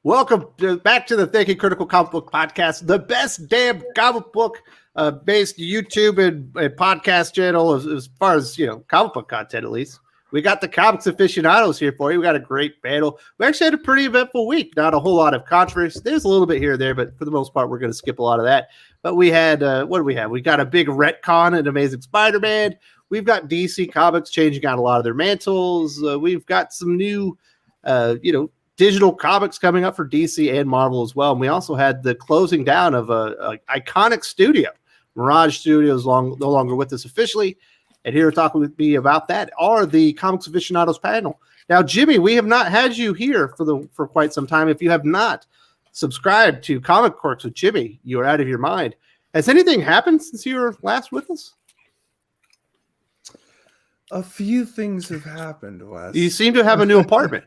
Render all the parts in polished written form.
Welcome back to the Thinking Critical Comic Book Podcast, the best damn comic book based YouTube and podcast channel as far as comic book content at least. We got the comics aficionados here for you. We got a great panel. We actually had a pretty eventful week. Not a whole lot of controversy. There's a little bit here and there, but for the most part, we're going to skip a lot of that. But we had what do we have? We got a big retcon and Amazing Spider-Man. We've got DC Comics changing out a lot of their mantles. We've got some new, digital comics coming up for DC and Marvel as well. And we also had the closing down of a iconic studio. Mirage Studio is no longer with us officially. And here to talk with me about that are the Comics Aficionados panel. Now, Jimmy, we have not had you here for quite some time. If you have not subscribed to Comic Quirks with Jimmy, you are out of your mind. Has anything happened since you were last with us? A few things have happened, Wes. You seem to have a new apartment.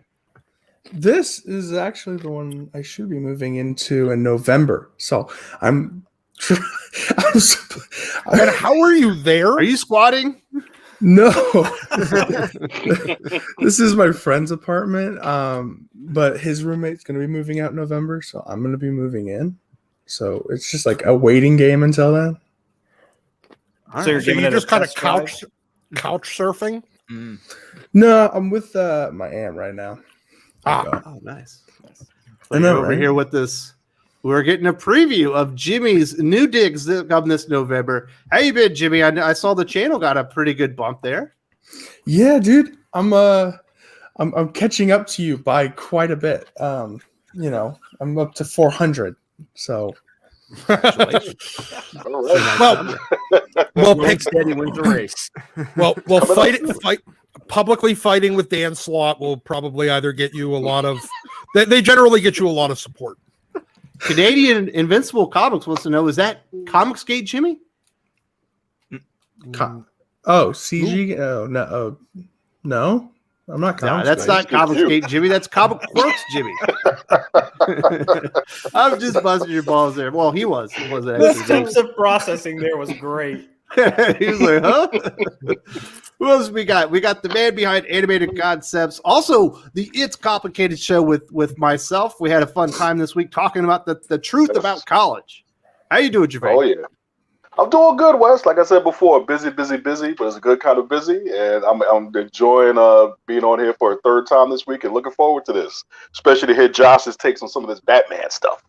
This is actually the one I should be moving into in November. So And how are you there? Are you squatting? No. This is my friend's apartment. But his roommate's going to be moving out in November. So I'm going to be moving in. So it's just like a waiting game until then. So you're just kind of couch surfing? Mm. No, I'm with my aunt right now. Oh, nice. And over here with this, we're getting a preview of Jimmy's new digs that come this November. How you been, Jimmy? I saw the channel got a pretty good bump there. Yeah, dude. I'm catching up to you by quite a bit. I'm up to 400. So Pick steady wins the race. Well, fight publicly fighting with Dan Slott will probably either get you a lot of. They generally get you a lot of support. Canadian Invincible Comics wants to know: is that Comicsgate, Jimmy? CG? Oh no, no. I'm not Comicsgate. No, that's not Comicsgate, Jimmy. That's Comic Quirks, Jimmy. I'm just busting your balls there. Well, he was. The steps of processing there was great. He was like, huh? Who else we got? We got the man behind Animated Concepts. Also, the It's Complicated show with myself. We had a fun time this week talking about the truth about college. How you doing, Gevian? Oh, yeah. I'm doing good, Wes. Like I said before, busy, but it's a good kind of busy. And I'm enjoying being on here for a third time this week and looking forward to this, especially to hear Josh's takes on some of this Batman stuff.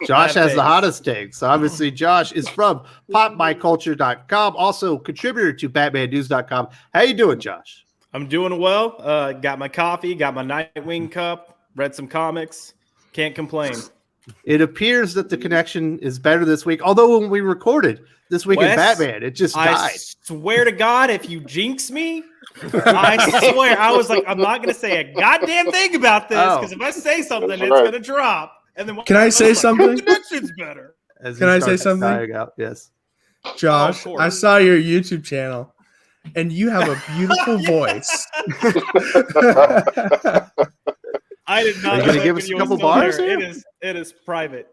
Josh has the hottest takes. So obviously, Josh is from popmyculture.com, also contributor to batmannews.com. How you doing, Josh? I'm doing well. Got my coffee, got my Nightwing cup, read some comics. Can't complain. It appears that the connection is better this week. Although when we recorded this week in Batman, it just died. I swear to God, if you jinx me, I swear, I was like, I'm not going to say a goddamn thing about this because if I say something, it's going to drop. And then can I say something? The connection's better. Can I say something? Yes. Josh, I saw your YouTube channel, and you have a beautiful voice. I did not. Are you going to give us a couple bars? It is private.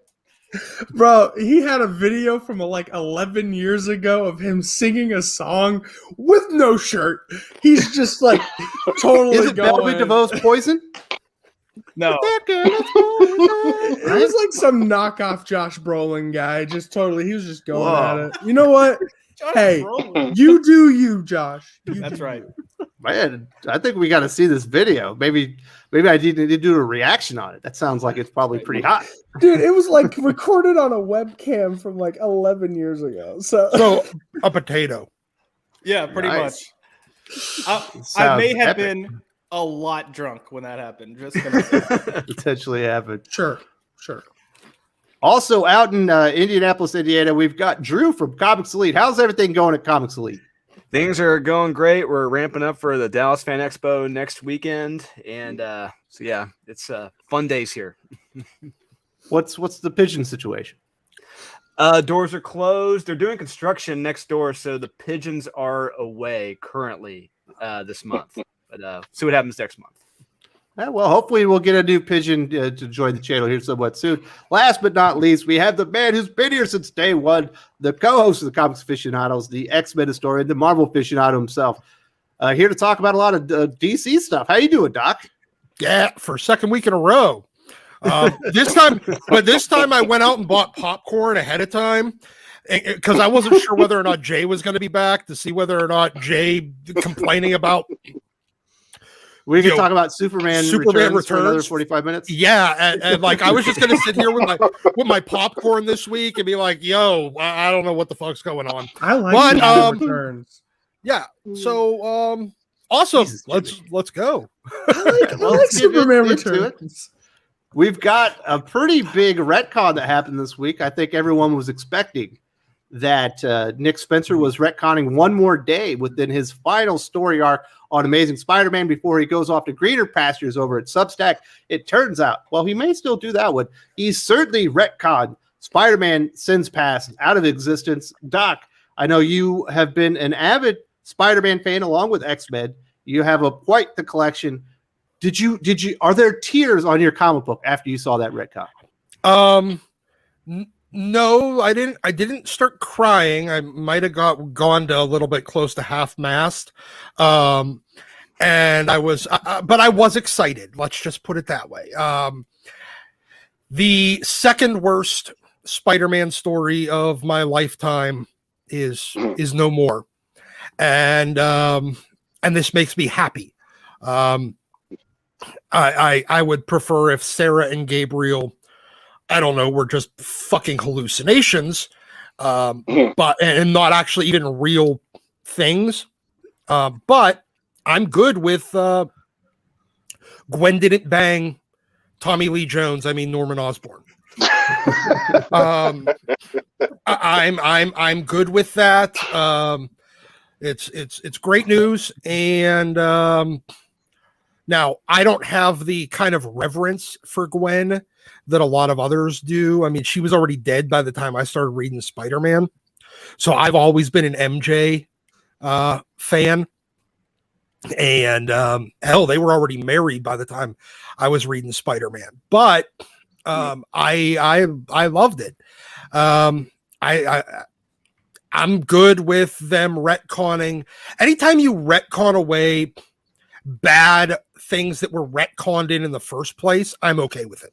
Bro, he had a video from like 11 years ago of him singing a song with no shirt. He's just like totally Is it Bellamy DeVoe's Poison? No. It was like some knockoff Josh Brolin guy. Just totally, he was just going at it. You know what? Hey, you do you, Josh. That's right. Man, I think we got to see this video. Maybe I need to do a reaction on it. That sounds like it's probably pretty hot. Dude, it was like recorded on a webcam from like 11 years ago. So a potato. Yeah, pretty much. I may have been a lot drunk when that happened. Just gonna say. Potentially happened. Sure. Also out in Indianapolis, Indiana, we've got Drew from Comics Elite. How's everything going at Comics Elite? Things are going great. We're ramping up for the Dallas Fan Expo next weekend, and it's fun days here. What's the pigeon situation? Doors are closed. They're doing construction next door, so the pigeons are away currently this month. But see what happens next month. Well, hopefully we'll get a new pigeon to join the channel here somewhat soon. Last but not least, we have the man who's been here since day one, the co-host of the Comics Aficionados, the X-Men historian, the Marvel aficionado himself, here to talk about a lot of DC stuff. How you doing, Doc? Yeah, for a second week in a row. This time I went out and bought popcorn ahead of time because I wasn't sure whether or not Jay was going to be back to see whether or not Jay complaining about. We can talk about Superman returns for another 45 minutes. Yeah, and like I was just gonna sit here with my popcorn this week and be like, "Yo, I don't know what the fuck's going on." I like Superman returns. Yeah. So awesome. Let's go. I like Superman returns. We've got a pretty big retcon that happened this week. I think everyone was expecting that Nick Spencer was retconning one more day within his final story arc on Amazing Spider-Man before he goes off to greener pastures over at Substack. It turns out, well, he may still do that one. He's certainly retconned Spider-Man Sins Past out of existence. Doc, I know you have been an avid Spider-Man fan along with X-Men. You have quite the collection. Are there tears on your comic book after you saw that retcon? No, I didn't start crying. I might have gone to a little bit close to half mast. And I was, but I was excited. Let's just put it that way. The second worst Spider-Man story of my lifetime is no more. And this makes me happy. I would prefer if Sarah and Gabriel, I don't know, were just fucking hallucinations, but not actually even real things. But I'm good with Gwen didn't bang Tommy Lee Jones. I mean Norman Osborn. I'm good with that. It's great news, and now I don't have the kind of reverence for Gwen that a lot of others do. I mean, she was already dead by the time I started reading Spider-Man. So I've always been an MJ fan. And hell, they were already married by the time I was reading Spider-Man. But I loved it. I'm good with them retconning. Anytime you retcon away bad things that were retconned in the first place, I'm okay with it.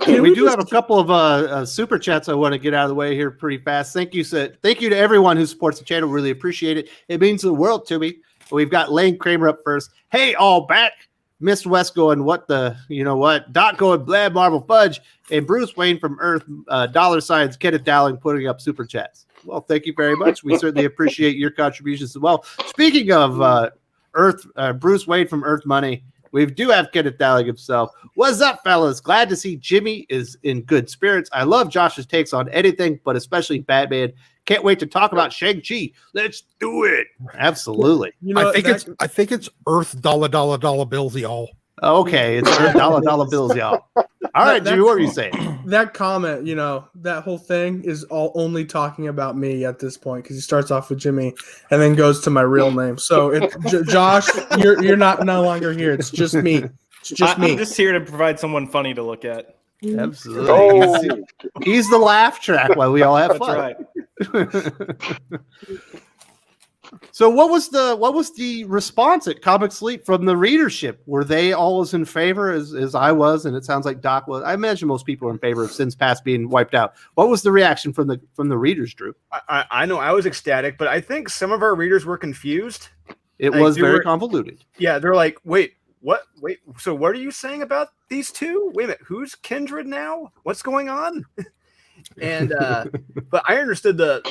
We do have a couple of super chats I want to get out of the way here pretty fast. Thank you to everyone who supports the channel. Really appreciate it. It means the world to me. We've got Lane Kramer up first. Hey, all back. Missed West going, what the, you know what? Doc going, Blab Marvel Fudge. And Bruce Wayne from Earth, $, Kenneth Dowling putting up super chats. Well, thank you very much. We certainly appreciate your contributions as well. Speaking of Earth, Bruce Wayne from Earth Money, we do have Kenneth Dowling himself. What's up, fellas? Glad to see Jimmy is in good spirits. I love Josh's takes on anything, but especially Batman. Can't wait to talk about Shang-Chi. Let's do it. Absolutely. You know, I think it's Earth dollar bills, y'all. Okay, it's Earth dollar bills, y'all. All right, Jimmy, what were you saying? That comment, that whole thing is all only talking about me at this point because he starts off with Jimmy and then goes to my real name. So, Josh, you're no longer here. It's just me. It's just me. I'm just here to provide someone funny to look at. Absolutely. Oh. He's the laugh track while we all have fun. That's right. So what was the response at Comic Sleep from the readership? Were they all as in favor as I was? And it sounds like Doc was. I imagine most people are in favor of Sins Past being wiped out. What was the reaction from the readers, Drew? I know I was ecstatic, but I think some of our readers were confused. It was very convoluted. Yeah, they're like, wait, what? Wait, so what are you saying about these two? Wait a minute, who's Kindred now? What's going on? And but I understood the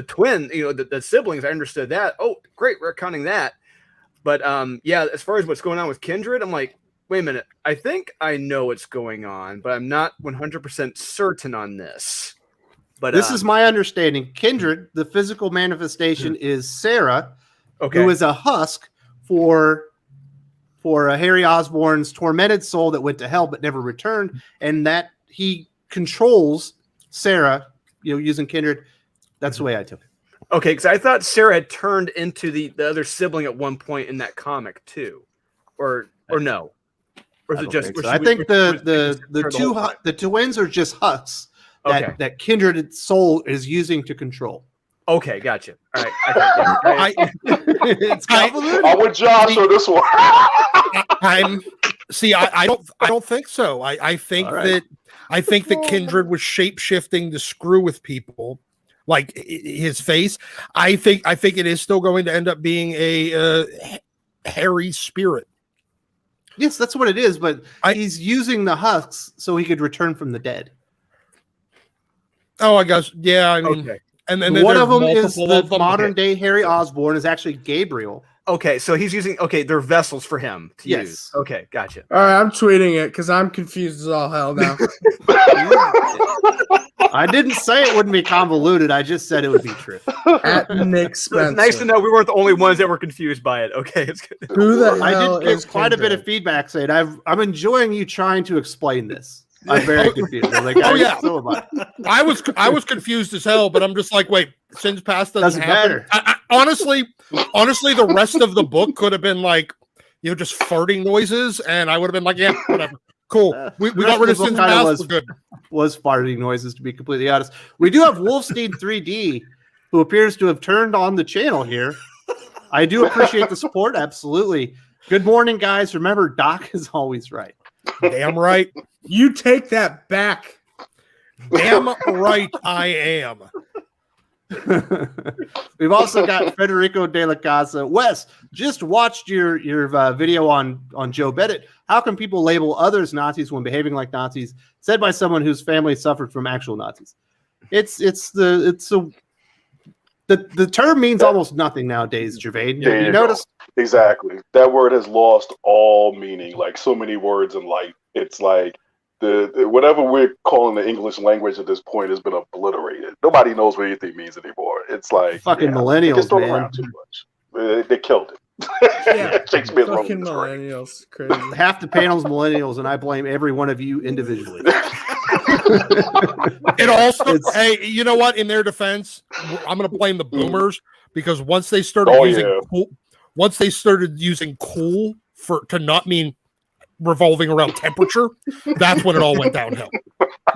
twin, the siblings. I understood that. Oh, great, we're counting that. But yeah, as far as what's going on with Kindred, I'm like, wait a minute. I think I know what's going on, but I'm not 100% certain on this. But this is my understanding. Kindred, the physical manifestation, is Sarah, who is a husk for Harry Osborn's tormented soul that went to hell but never returned, and that he controls Sarah, using Kindred. That's the way I took it. Okay, because I thought Sarah had turned into the other sibling at one point in that comic too, or no, or is it just? So. I think the twins are just husks that Kindred soul is using to control. Okay, gotcha. All right, it's I'm with Josh on this one. I don't think so. I think that Kindred was shape shifting to screw with people, like his face. I think it is still going to end up being a hairy spirit. Yes, that's what it is. But he's using the husks so he could return from the dead. Oh, I guess. Yeah, I mean, Okay. and then one of them is multiple the of them. modern day Harry Osborn is actually Gabriel. Okay, so he's using. Okay, they're vessels for him to Yes. use. Okay, gotcha. All right, I'm tweeting it because I'm confused as all hell now. I didn't say it wouldn't be convoluted. I just said it would be true. At Nick Spencer. It's nice to know we weren't the only ones that were confused by it. Okay, it's good. Who the I hell did is get quite a bit of Kindred? feedback saying I'm enjoying you trying to explain this. I'm very confused. I'm like, Oh, yeah. so am I. I was confused as hell, but I'm just like, wait, Sins Past doesn't happen. matter. Honestly, the rest of the book could have been like, just farting noises, and I would have been like, yeah, whatever, cool. We The got rest rid of of the book Sins kinda Past. We're good. Was farting noises, to be completely honest. We do have Wolfstein 3D, who appears to have turned on the channel here. I do appreciate the support, absolutely. Good morning, guys. Remember, Doc is always right. Damn right. You take that back. Damn right I am. We've also got Federico de la Casa. Wes, just watched your video on Joe Bennett. How can people label others Nazis when behaving like Nazis? Said by someone whose family suffered from actual Nazis. The term means almost nothing nowadays, Gervain. There You you notice? Exactly. That word has lost all meaning. Like so many words in life, it's like the whatever we're calling the English language at this point has been obliterated. Nobody knows what anything means anymore. It's like Fucking it millennials, gets thrown man. around too much. They killed it. Yeah. Shakespeare's wrong Fucking with this, right? millennials. Crazy. Half the panel's millennials, and I blame every one of you individually. It also, It's- hey, you know what? In their defense, I'm going to blame the boomers because once they started using cool to not mean revolving around temperature, that's when it all went downhill.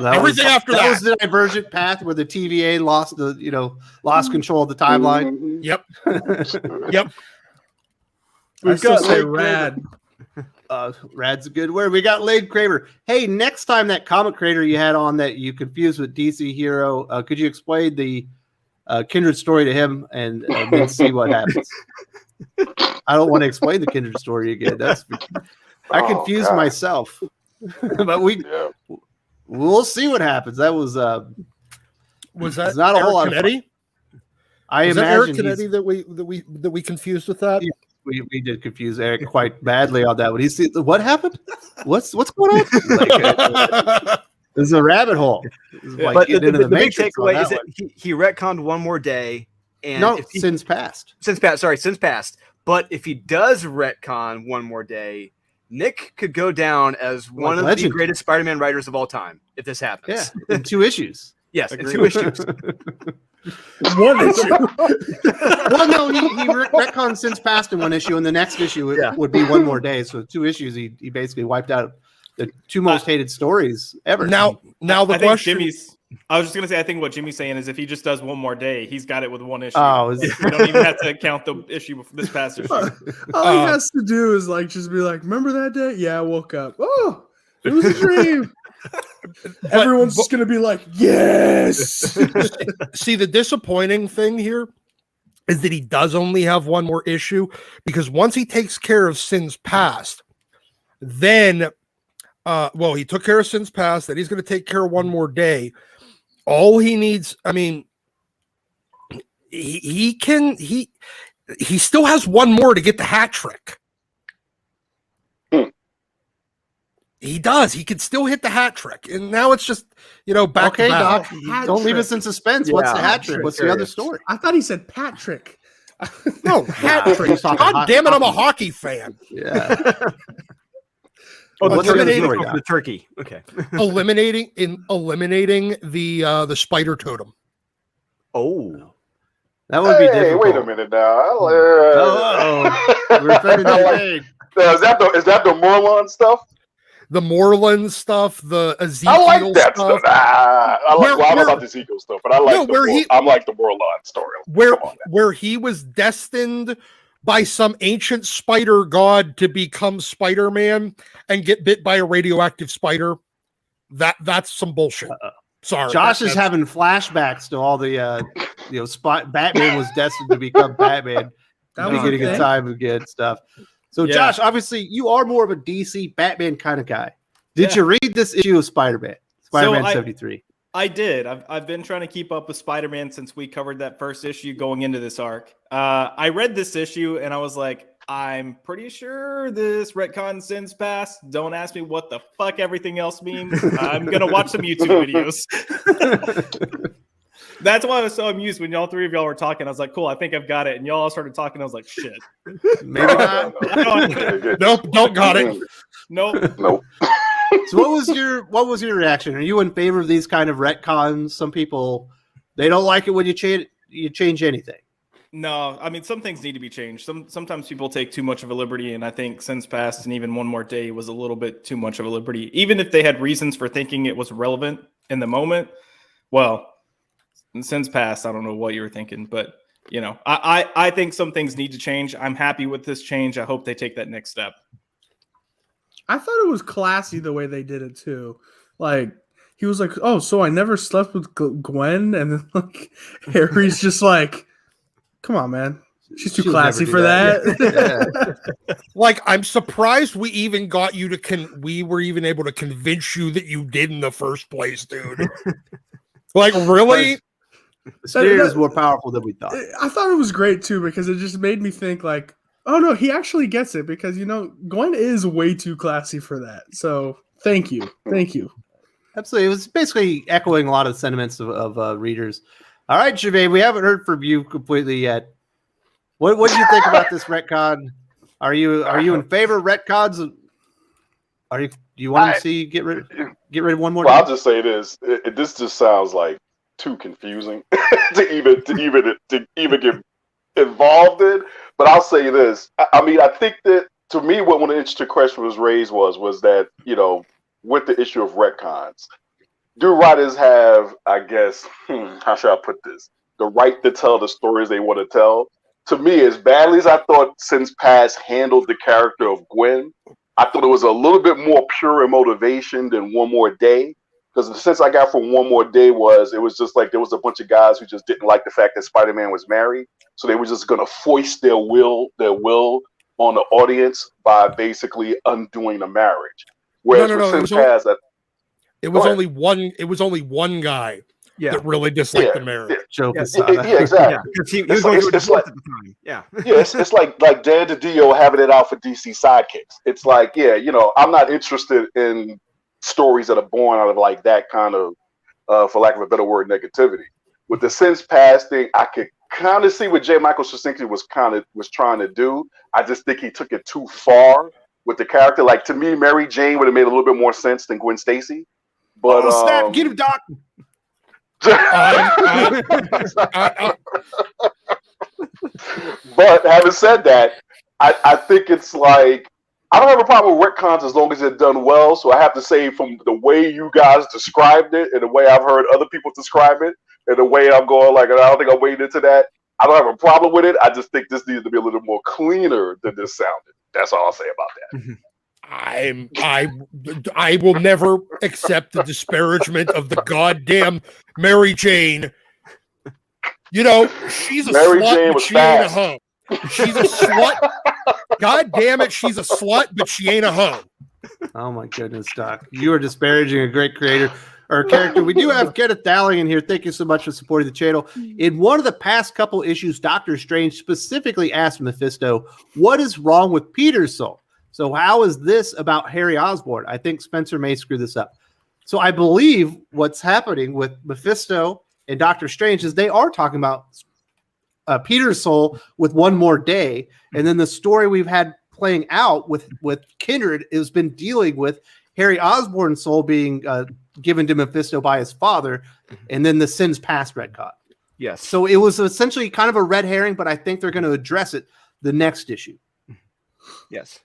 Everything after that. was the divergent path where the TVA lost control of the timeline. Mhm. Yep. I still got say Lake rad. Rad's a good word. We got Lade Craver. Hey, next time that comic creator you had on that you confused with DC Hero, could you explain the Kindred story to him and then see what happens? I don't want to explain the Kindred story again. I confused myself, but we'll see what happens. That was Was that it's not a whole lot Eric of fun. Canetti? I Was that Eric imagine he's- Canetti that we confused with that? Yeah. We did confuse Eric quite badly on that one. He's what happened? What's going on? Like, there's a rabbit hole. Like But getting into the big Matrix on takeaway that is that one. he retconned one more day, and No, if he, since past. since past. But if he does retcon one more day, Nick could go down as one of the legend. greatest Spider-Man writers of all time if this happens. Yeah, in 2 issues. Yes, in Agreed. 2 issues. One issue. Well, no, he retconned since past in 1 issue, and the next issue would be 1 more day. So 2 issues, he basically wiped out the 2 most hated stories ever. Now the I think question. I was just gonna say, I think what Jimmy's saying is if he just does 1 more day, he's got it with 1 issue. Oh, You don't even have to count the issue this past issue. All he has to do is just be like, remember that day? Yeah, I woke up. Oh, it was a dream. Everyone's just gonna be like, yes. See, the disappointing thing here is that he does only have 1 more issue, because once he takes care of Sins Past, then he took care of Sins Past, then he's going to take care of 1 more day. All he needs, I mean, he still has 1 more to get the hat trick. He does. He can still hit the hat trick, and now it's just back okay, to back. Doc, Hat don't leave trick. us in suspense. What's the Yeah, hat trick? What's the other story? I thought he said Patrick. No, hat Nah, trick. he's talking God hockey. damn it! I'm a hockey fan. Yeah. Oh, What's the other eliminating- story, Doc? the turkey. Okay. eliminating the spider totem. Oh. That would be Hey, difficult. wait a minute now. We're offended I by like- Dave. is that the Morlon stuff? The Moreland stuff, the Ezekiel I like that stuff, stuff. I don't know Where- about the Ezekiel stuff, but I like No, where he- I like the Morlon story. where Come on. where he was destined by some ancient spider god to become Spider-Man and get bit by a radioactive spider, that's some bullshit. Sorry. Josh is having flashbacks to all the Batman was destined to become Batman. That was beginning a of thing? time again stuff. So Yeah. Josh, obviously you are more of a DC Batman kind of guy. Did you read this issue of Spider-Man? Spider-Man 73. I did. I've been trying to keep up with Spider-Man since we covered that first issue going into this arc. I read this issue and I was like, I'm pretty sure this retcon sins past. Don't ask me what the fuck everything else means. I'm gonna watch some YouTube videos. That's why I was so amused when y'all three of y'all were talking. I was like, cool, I think I've got it. And y'all all started talking. I was like, shit. Maybe not. Nope, don't got it. Nope. So what was your reaction? Are you in favor of these kind of retcons? Some people, they don't like it when you change anything. No, I mean, some things need to be changed. Sometimes people take too much of a liberty, and I think Sins Past and even One More Day was a little bit too much of a liberty. Even if they had reasons for thinking it was relevant in the moment, well, in Sins Past, I don't know what you were thinking, but I think some things need to change. I'm happy with this change. I hope they take that next step. I thought it was classy the way they did it too. Like he was like, "Oh, so I never slept with Gwen," and then like Harry's just like, "Come on, man, she's too She'll classy never for do that." Like, I'm surprised we even got you to we were even able to convince you that you did in the first place, dude. Like, really? The spirit is more powerful than we thought. I thought it was great too because it just made me think like, oh no, he actually gets it because Gwen is way too classy for that. So thank you. Absolutely. It was basically echoing a lot of sentiments of readers. All right, Gevian, we haven't heard from you completely yet. What do you think about this retcon? Are you in favor of retcons? Do you want to see get rid of One More Well, Day? I'll just say this. This just sounds like too confusing to even get involved in. But I'll say this. I mean, I think that to me, what one of the interesting questions was raised was that, with the issue of retcons, do writers have, I guess, how should I put this? The right to tell the stories they want to tell. To me, as badly as I thought Sins Past handled the character of Gwen, I thought it was a little bit more pure in motivation than One More Day. Because the sense I got from One More Day was it was just like there was a bunch of guys who just didn't like the fact that Spider-Man was married. So they were just going to foist their will on the audience by basically undoing the marriage. Whereas with Sins Past, it was only one guy that really disliked the marriage. Joe Yeah, Quesada. exactly. Because he was going through a divorce at the time. Yeah. Yeah, it's like Dan DiDio having it out for DC sidekicks. It's like, I'm not interested in stories that are born out of like that kind of, for lack of a better word, negativity. With the Sins Past thing, I could kind of see what J. Michael Straczynski was trying to do. I just think he took it too far with the character. Like, to me, Mary Jane would have made a little bit more sense than Gwen Stacy. But Snap! Get him, Doc. But having said that, I think it's like I don't have a problem with retcons as long as they're done well. So I have to say, from the way you guys described it and the way I've heard other people describe it and the way I'm going, like, I don't think I'm wading into that. I don't have a problem with it. I just think this needs to be a little more cleaner than this sounded. That's all I'll say about that. I will never accept the disparagement of the goddamn Mary Jane. She's a Mary slut, Jane but was she ain't a fast. hoe. She's a slut. God damn it, she's a slut, but she ain't a hoe. Oh my goodness, Doc. You are disparaging a great creator or character. We do have Kenneth Dowling in here. Thank you so much for supporting the channel. In one of the past couple issues, Doctor Strange specifically asked Mephisto, what is wrong with Peter's soul? So how is this about Harry Osborn? I think Spencer may screw this up. So I believe what's happening with Mephisto and Doctor Strange is they are talking about Peter's soul with One More Day. And then the story we've had playing out with Kindred has been dealing with Harry Osborn's soul being given to Mephisto by his father, and then the Sins Past retcon. Yes. So it was essentially kind of a red herring, but I think they're going to address it the next issue. Yes.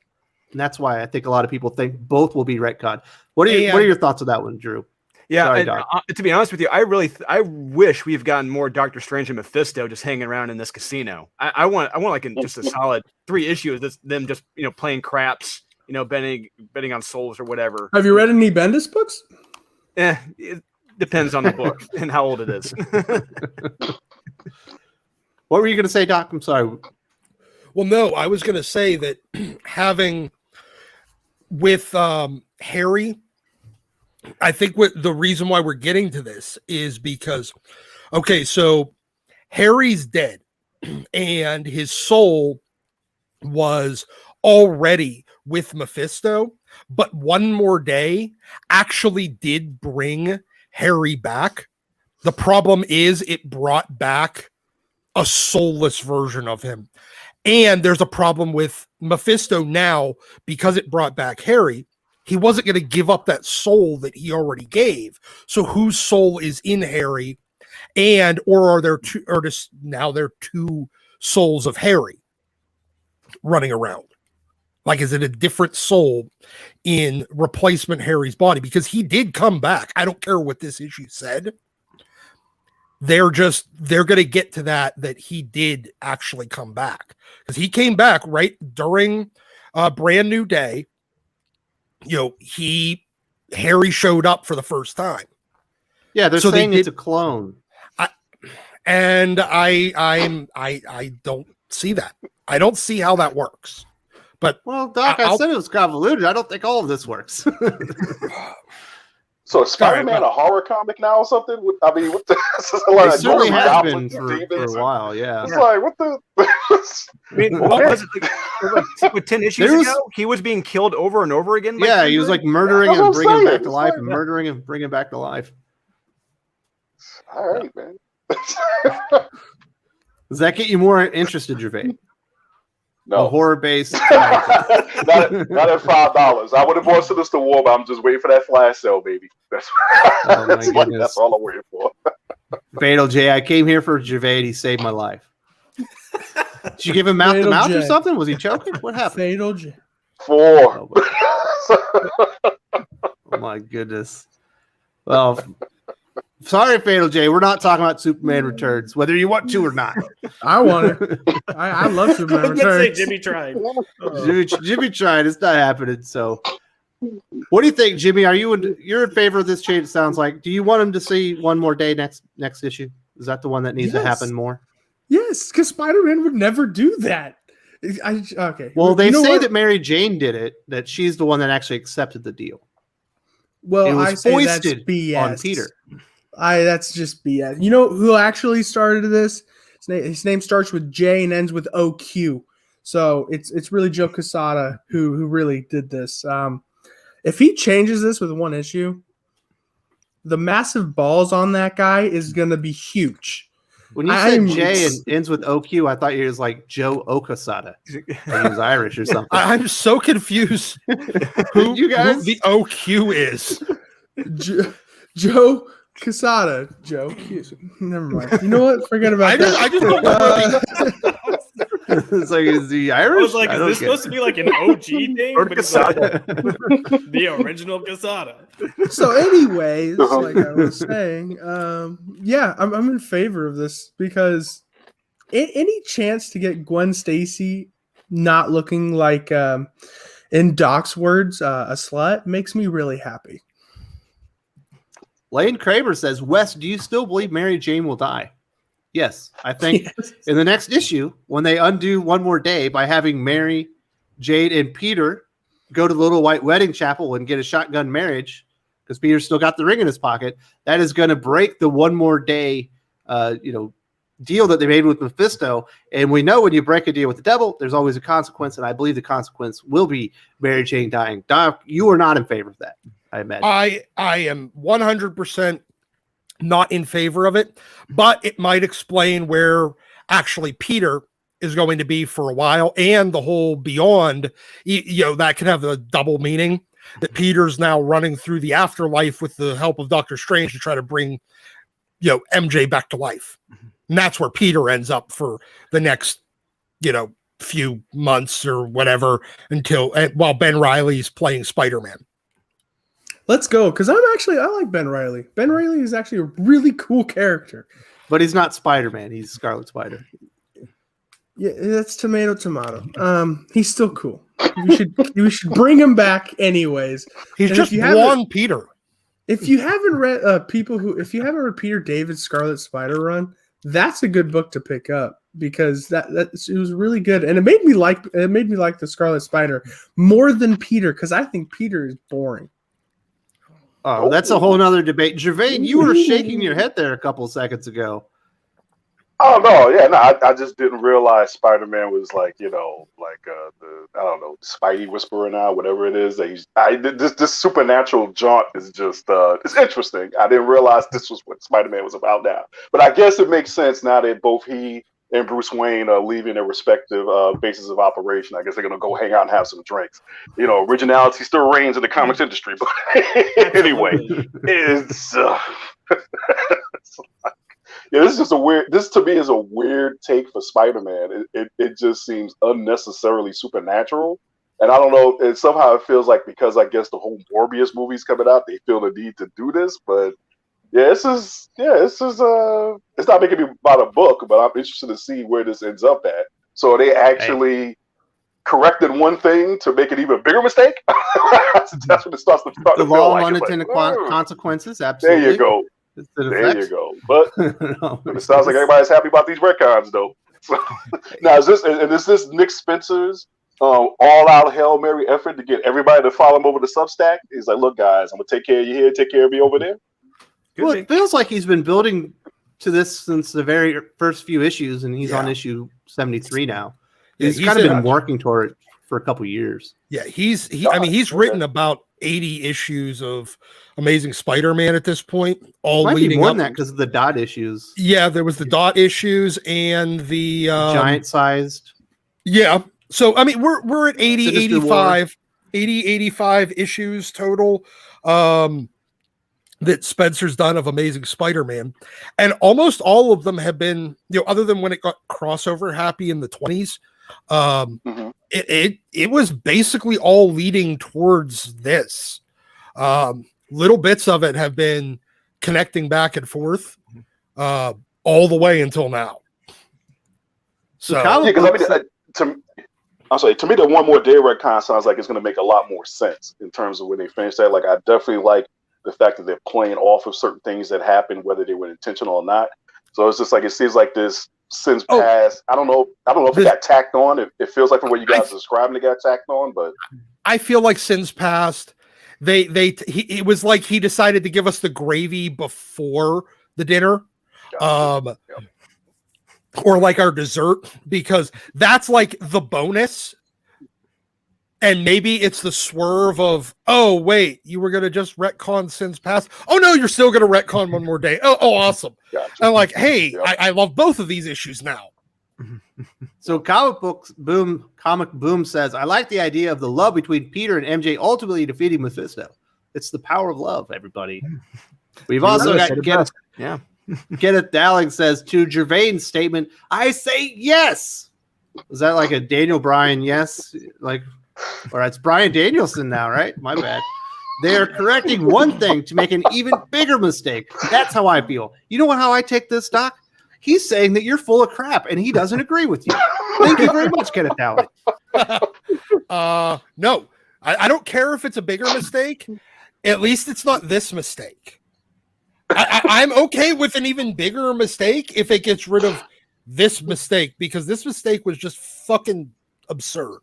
And that's why I think a lot of people think both will be retcon. What are your thoughts on that one, Drew? Yeah, Sorry, and, Doc. to be honest with you, I wish we've gotten more Doctor Strange and Mephisto just hanging around in this casino. I want like just a solid 3 issues. That's them just playing craps, betting on souls or whatever. Have you read any Bendis books? It depends on the book and how old it is. What were you going to say, Doc? I'm sorry. Well, no, I was going to say that having with Harry, I think the reason why we're getting to this is because, okay, so Harry's dead and his soul was already with Mephisto, but One More Day actually did bring Harry back. The problem is it brought back a soulless version of him. And there's a problem with Mephisto now because it brought back Harry. He wasn't going to give up that soul that he already gave. So whose soul is in Harry? Or are there two, or just now there are 2 souls of Harry running around? Like, is it a different soul in replacement Harry's body? Because he did come back. I don't care what this issue said. They're going to get to that he did actually come back, because he came back right during Brand New Day. Harry showed up for the first time. Yeah, they're saying it's a clone. I don't see that. I don't see how that works. But Well, Doc, I said it was convoluted. I don't think all of this works. So is Spider-Man a horror comic now or something? I mean, what the? It certainly has been for a while. Yeah. It's like, what the? I mean, what was it like 10 issues ago? He was being killed over and over again. Yeah, he was like murdering That's and what I'm bringing saying. back to It's life, like and that. murdering and bringing back to life. All right, man. Does that get you more interested, Gervais? A No, horror-based. not at $5. I would have bought Sinister War, but I'm just waiting for that flash sale, baby. That's Oh, my goodness. that's all I'm waiting for. Fatal J, I came here for Gervais. He saved my life. Did you give him mouth to Fatal mouth or J. something? Was he choking? What happened? Fatal J. 4. Oh my goodness. Well, sorry, Fatal J. We're not talking about Superman Returns, whether you want to or not. I want it. I love I Superman was gonna say Returns. Jimmy tried. Jimmy tried. It's not happening. So, what do you think, Jimmy? You're in favor of this change? It sounds like. Do you want him to see One More Day next issue? Is that the one that needs to Yes. happen more? Yes, because Spider-Man would never do that. Okay. Well, they You know say what? that Mary Jane did it. That she's the one that actually accepted the deal. Well, it was I say that's foisted BS. on Peter. That's just BS. You know who actually started this? His name starts with J and ends with OQ. So it's really Joe Quesada who really did this. If he changes this with one issue, the massive balls on that guy is gonna be huge. When you said J and ends with OQ, I thought you was like Joe Okasada. Like he was Irish or something. I'm so confused who the OQ is. Joe Quesada. Joe. Never mind. You know what? Forget about that. I just don't know. It's like, is he Irish? I was like, is this supposed to be like an OG thing? Or But it's Quesada. like the original Quesada. So, anyways, like I was saying, yeah, I'm in favor of this because any chance to get Gwen Stacy not looking like, in Doc's words, a slut makes me really happy. Lane Kramer says, Wes, do you still believe Mary Jane will die? Yes. I think in the next issue, when they undo One More Day by having Mary, Jade, and Peter go to the Little White Wedding Chapel and get a shotgun marriage, because Peter's still got the ring in his pocket, that is going to break the One More Day deal that they made with Mephisto. And we know when you break a deal with the devil, there's always a consequence, and I believe the consequence will be Mary Jane dying. Doc, you are not in favor of that, I imagine. I am 100% not in favor of it, but it might explain where actually Peter is going to be for a while, and the whole beyond, that can have a double meaning that Peter's now running through the afterlife with the help of Doctor Strange to try to bring, MJ back to life. And that's where Peter ends up for the next, few months or whatever while Ben Reilly's playing Spider-Man. Let's go, because I like Ben Reilly. Ben Reilly is actually a really cool character. But he's not Spider-Man. He's Scarlet Spider. Yeah, that's tomato. He's still cool. We should bring him back anyways. He's And just blonde Peter. If you haven't read if you haven't read Peter David's Scarlet Spider run, that's a good book to pick up because it was really good, and it made me like the Scarlet Spider more than Peter because I think Peter is boring. Oh, that's a whole nother debate. Gevian, you were shaking your head there a couple seconds ago. Oh no, yeah, no, I just didn't realize Spider-Man was like, the I don't know, Spidey Whisperer now, whatever it is. This supernatural jaunt is just it's interesting. I didn't realize this was what Spider-Man was about now, but I guess it makes sense now that both he and Bruce Wayne are leaving their respective bases of operation. I guess they're gonna go hang out and have some drinks. Originality still reigns in the comics industry, but anyway, it's. Yeah, this is just this to me is a weird take for Spider-Man. It just seems unnecessarily supernatural. And I don't know, and somehow it feels like because I guess the whole Morbius movie's coming out, they feel the need to do this. But it's not making me about a book, but I'm interested to see where this ends up at. So are they actually corrected one thing to make an even bigger mistake? That's when it starts to The feel law of like unintended consequences, absolutely. There you go. There you go. But it sounds like everybody's happy about these retcons, though. Now, is this Nick Spencer's all-out Hail Mary effort to get everybody to follow him over to Substack? He's like, look, guys, I'm going to take care of you here, take care of me over there. Well, it feels like he's been building to this since the very first few issues, and he's on issue 73 now. He's kind of been working toward it for a couple years. Yeah, he's written about 80 issues of Amazing Spider-Man at this point, all Might leading be more up. than that because of the dot issues. Yeah, there was the dot issues and the giant sized. Yeah. So I mean we're at 80 Sinister 85 80 85 issues total that Spencer's done of Amazing Spider-Man, and almost all of them have been, other than when it got crossover happy in the 20s, it was basically all leading towards this. Little bits of it have been connecting back and forth all the way until now. So to me, the One More Day retcon sounds like it's going to make a lot more sense in terms of when they finish that. Like, I definitely like the fact that they're playing off of certain things that happened, whether they were intentional or not. So it's just like, it seems like this since past. I don't know if it got tacked on. It feels like from what you guys are describing, it got tacked on. But I feel like Sins Past, it was like he decided to give us the gravy before the dinner, or like our dessert, because that's like the bonus. And maybe it's the swerve of, oh wait, you were gonna just retcon Sins Past. Oh no, you're still gonna retcon One More Day. Oh awesome. Gotcha. I'm like, hey, I love both of these issues now. So Comic Boom says, I like the idea of the love between Peter and MJ ultimately defeating Mephisto. It's the power of love, everybody. We've also got Kenneth Dowling says, to Gervain's statement, I say yes. Is that like a Daniel Bryan yes? Or it's Bryan Danielson now, right? My bad. They are correcting one thing to make an even bigger mistake. That's how I feel. You know how I take this, Doc? He's saying that you're full of crap, and he doesn't agree with you. Thank you very much, Kenneth Dowling. No, I don't care if it's a bigger mistake. At least it's not this mistake. I'm okay with an even bigger mistake if it gets rid of this mistake, because this mistake was just fucking absurd.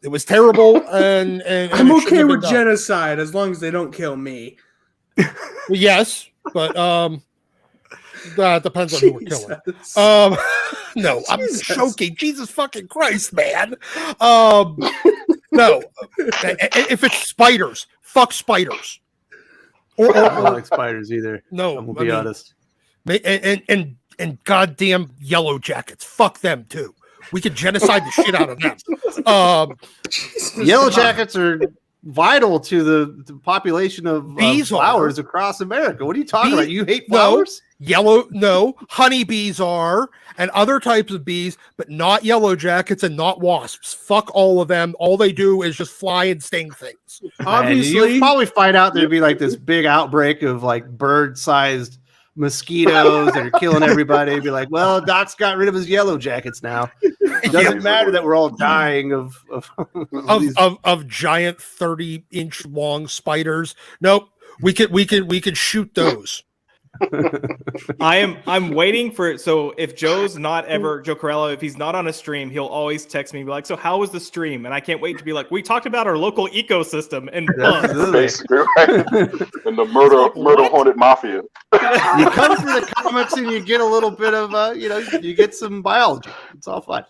It was terrible, and I'm okay with genocide as long as they don't kill me. Well, yes, but that depends on who we're killing. No, I'm joking. Jesus fucking Christ, man. No, if it's spiders, fuck spiders. I don't like spiders either. No, I'm gonna be honest. And goddamn yellow jackets, fuck them too. We could genocide the shit out of them. Yellow jackets are vital to the population of Bees flowers across America. What are you talking Bee- about? You hate No. flowers? Honeybees are, and other types of bees, but not yellow jackets and not wasps. Fuck all of them. All they do is just fly and sting things. Obviously, you'll probably find out there'd be like this big outbreak of like bird-sized mosquitoes that are killing everybody. Be like, well, Doc's got rid of his yellow jackets now. It doesn't matter that we're all dying of giant 30-inch long spiders. Nope. We could shoot those. I'm waiting for it. So if Joe's not ever Joe Corello, if he's not on a stream, he'll always text me and be like, so how was the stream? And I can't wait to be like, we talked about our local ecosystem and basically, right? And the murder haunted mafia. You come for the comics and you get a little bit of you get some biology. It's all fun.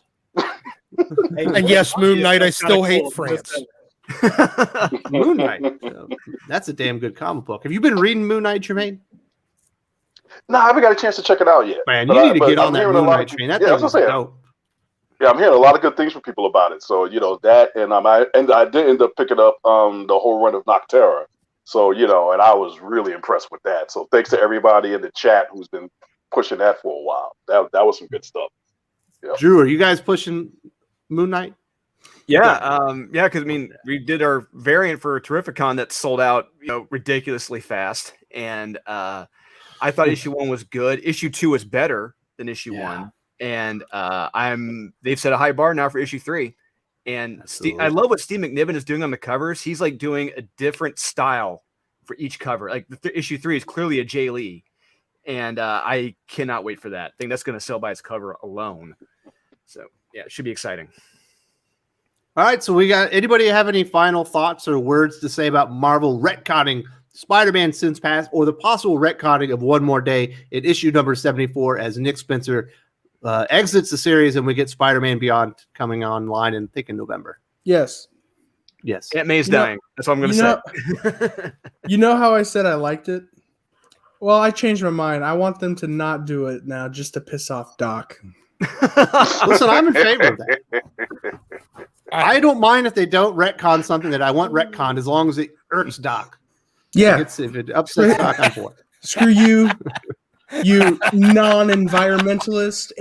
And yes, Moon Knight, I still hate France. Moon Knight. That's a damn good comic book. Have you been reading Moon Knight, Jermaine? No, I haven't got a chance to check it out yet. Man, you need to get on that Moon Knight train. That thing is dope. Yeah, I'm hearing a lot of good things from people about it. So that, and I did end up picking up the whole run of Nocterra. So and I was really impressed with that. So thanks to everybody in the chat who's been pushing that for a while. That was some good stuff. Yeah. Drew, are you guys pushing Moon Knight? Yeah, because we did our variant for Terrificon that sold out, ridiculously fast, and I thought issue 1 was good. Issue 2 is better than issue 1, and they've set a high bar now for issue 3. And I love what Steve McNiven is doing on the covers. He's like doing a different style for each cover. Like issue 3 is clearly a Jay Lee, and I cannot wait for that. I think that's going to sell by its cover alone. So yeah, it should be exciting. All right, so we got anybody have any final thoughts or words to say about Marvel retconning Spider-Man Sins Past or the possible retconning of One More Day in issue number 74 as Nick Spencer exits the series and we get Spider-Man Beyond coming online in November? yes. Aunt May's dying. That's what I'm going to say. You know how I said I liked it? Well, I changed my mind. I want them to not do it now just to piss off Doc. Listen, I'm in favor of that. I don't mind if they don't retcon something that I want retconned as long as it irks Doc. Yeah. If it upsets Doc, I'm for it. Screw you, you non-environmentalist,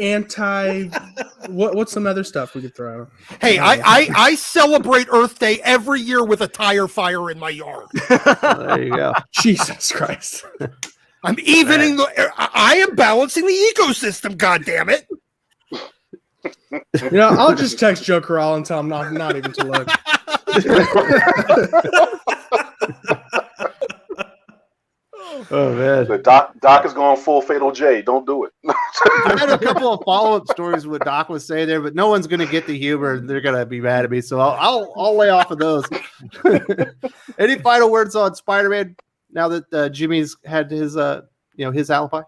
what's some other stuff we could throw out? Hey, I celebrate Earth Day every year with a tire fire in my yard. There you go. Jesus Christ. I'm evening I am balancing the ecosystem, goddammit. I'll just text Joe Corral and tell him not even to look. Oh man, the Doc is going full Fatal J. Don't do it. I had a couple of follow-up stories with what Doc was saying there, but no one's going to get the humor. And they're going to be mad at me, so I'll lay off of those. Any final words on Spider-Man now that Jimmy's had his his alibi?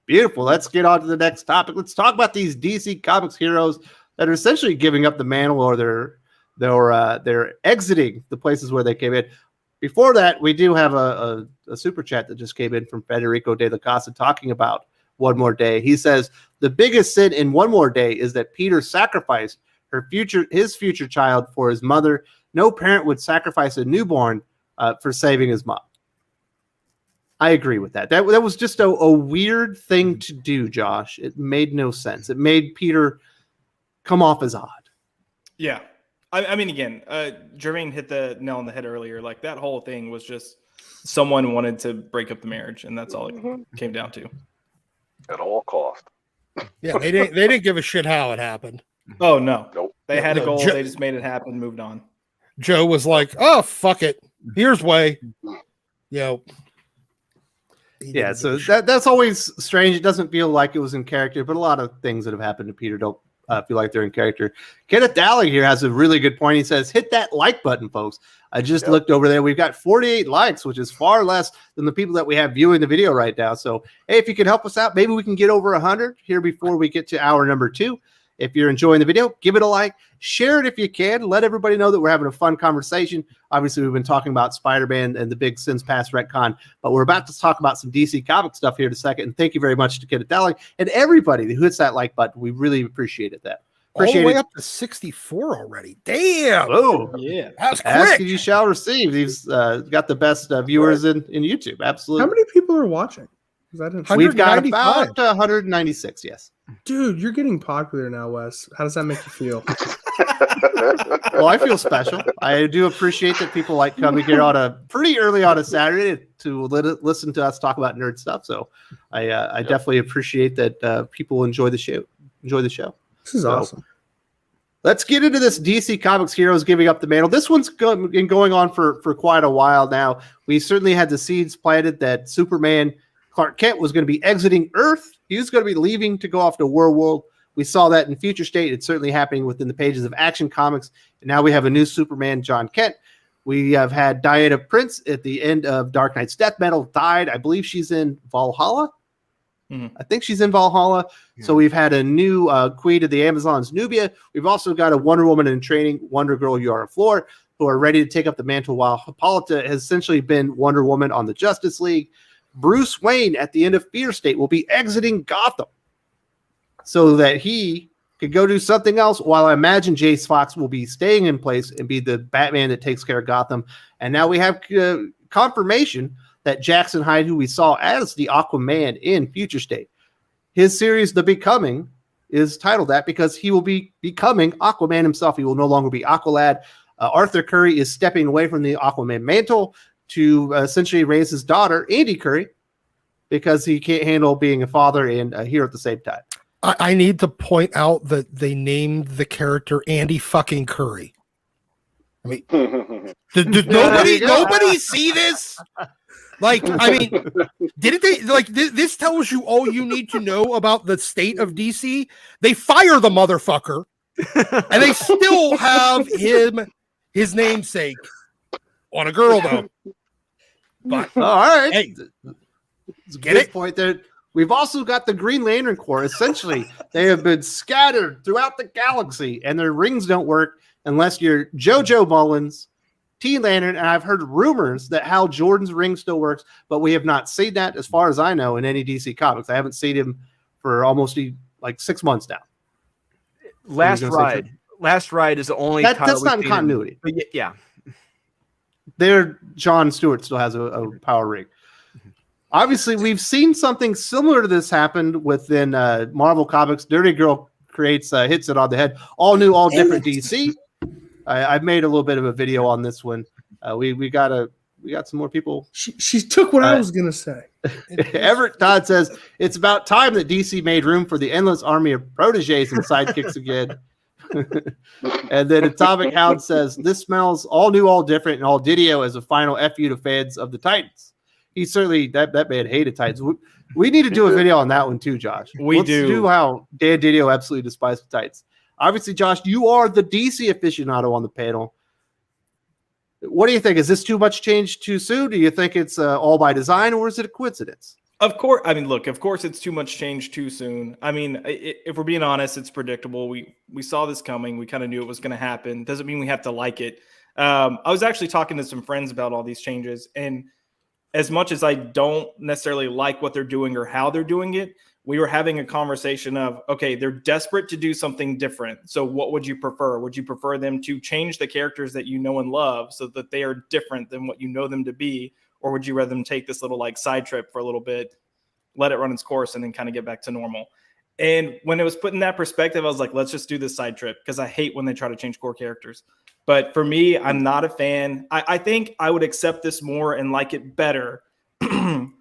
Beautiful. Let's get on to the next topic. Let's talk about these DC Comics heroes that are essentially giving up the mantle, or they're exiting the places where they came in. Before that, we do have a super chat that just came in from Federico de la Casa talking about One More Day. He says the biggest sin in One More Day is that Peter sacrificed his future child for his mother. No parent would sacrifice a newborn for saving his mom. I agree with that. That was just a weird thing to do, Josh. It made no sense. It made Peter come off as odd. Yeah. I mean, again, Jermaine hit the nail on the head earlier. Like, that whole thing was just someone wanted to break up the marriage, and that's all it came down to. At all cost. Yeah, they didn't give a shit how it happened. Oh, no. Nope. They had a goal. They just made it happen, moved on. Joe was like, oh, fuck it. Here's way. Yeah, so that's always strange. It doesn't feel like it was in character, but a lot of things that have happened to Peter don't feel like they're in character. Kenneth Dalley here has a really good point. He says, hit that like button, folks. I just looked over there. We've got 48 likes, which is far less than the people that we have viewing the video right now. So, hey, if you can help us out, maybe we can get over 100 here before we get to hour number 2. If you're enjoying the video, give it a like, share it if you can, let everybody know that we're having a fun conversation. Obviously, we've been talking about Spider-Man and the big Sins Past retcon, but we're about to talk about some DC comic stuff here in a second. And thank you very much to Kenneth Dalley and everybody who hits that like button. We really appreciated that. Appreciate all the way it. up to 64 already. Damn. Oh, Yeah. That's ask quick. and you shall receive. He's got the best viewers in YouTube. How Absolutely. many people are watching? 'Cause I didn't. We've got 195. about 196. Yes. Dude, you're getting popular now, Wes. How does that make you feel? Well, I feel special. I do appreciate that people like coming here on a pretty early on a Saturday to listen to us talk about nerd stuff. So I definitely appreciate that people enjoy the show. This is awesome. Let's get into this DC Comics Heroes giving up the mantle. This one's been going on for quite a while now. We certainly had the seeds planted that Superman Clark Kent was going to be exiting Earth. He was going to be leaving to go off to World. We saw that in Future State. It's certainly happening within the pages of Action Comics. And now we have a new Superman, John Kent. We have had Diana Prince at the end of Dark Knight's Death Metal died. I believe she's in Valhalla. I think she's in Valhalla. Yeah. So we've had a new queen of the Amazons, Nubia. We've also got a Wonder Woman in training, Wonder Girl, Yara Flor, who are ready to take up the mantle, while Hippolyta has essentially been Wonder Woman on the Justice League. Bruce Wayne at the end of Fear State will be exiting Gotham so that he could go do something else, while I imagine Jace Fox will be staying in place and be the Batman that takes care of Gotham. And now we have confirmation that Jackson Hyde, who we saw as the Aquaman in Future State, his series, The Becoming, is titled that because he will be becoming Aquaman himself. He will no longer be Aqualad. Arthur Curry is stepping away from the Aquaman mantle to essentially raise his daughter, Andy Curry, because he can't handle being a father and a hero at the same time. I need to point out that they named the character Andy fucking Curry. I mean, did nobody see this? Like, I mean, didn't they like this tells you all you need to know about the state of DC? They fire the motherfucker and they still have his namesake on a girl though. But all right. Hey, it's a good point there. We've also got the Green Lantern Corps. Essentially, they have been scattered throughout the galaxy, and their rings don't work unless you're JoJo Mullins, Teen Lantern, and I've heard rumors that Hal Jordan's ring still works, but we have not seen that, as far as I know, in any DC comics. I haven't seen him for almost like 6 months now. Last Ride is the only that's not in continuity. Yeah. There, John Stewart still has a power ring. Obviously, we've seen something similar to this happen within Marvel Comics. Dirty Girl hits it on the head. All new, all different DC. I've made a little bit of a video on this one. We got some more people. She took what I was gonna say. Everett Todd says it's about time that DC made room for the endless army of proteges and sidekicks again. And then Atomic Hound says this smells all new, all different, and all Didio as a final FU to fans of the Titans. He certainly that man hated Titans. We need to do a video on that one too, Josh. Let's do how Dan Didio absolutely despised the Titans. Obviously, Josh, you are the DC aficionado on the panel. What do you think? Is this too much change too soon? Do you think it's all by design, or is it a coincidence? Of course. I mean, look, of course it's too much change too soon. I mean, if we're being honest, it's predictable. We saw this coming. We kind of knew it was going to happen. Doesn't mean we have to like it. I was actually talking to some friends about all these changes, and as much as I don't necessarily like what they're doing or how they're doing it, we were having a conversation of, okay, they're desperate to do something different. So what would you prefer? Would you prefer them to change the characters that you know and love so that they are different than what you know them to be? Or would you rather them take this little like side trip for a little bit, let it run its course, and then kind of get back to normal? And when it was put in that perspective, I was like, let's just do this side trip, because I hate when they try to change core characters. But for me, I'm not a fan. I think I would accept this more and like it better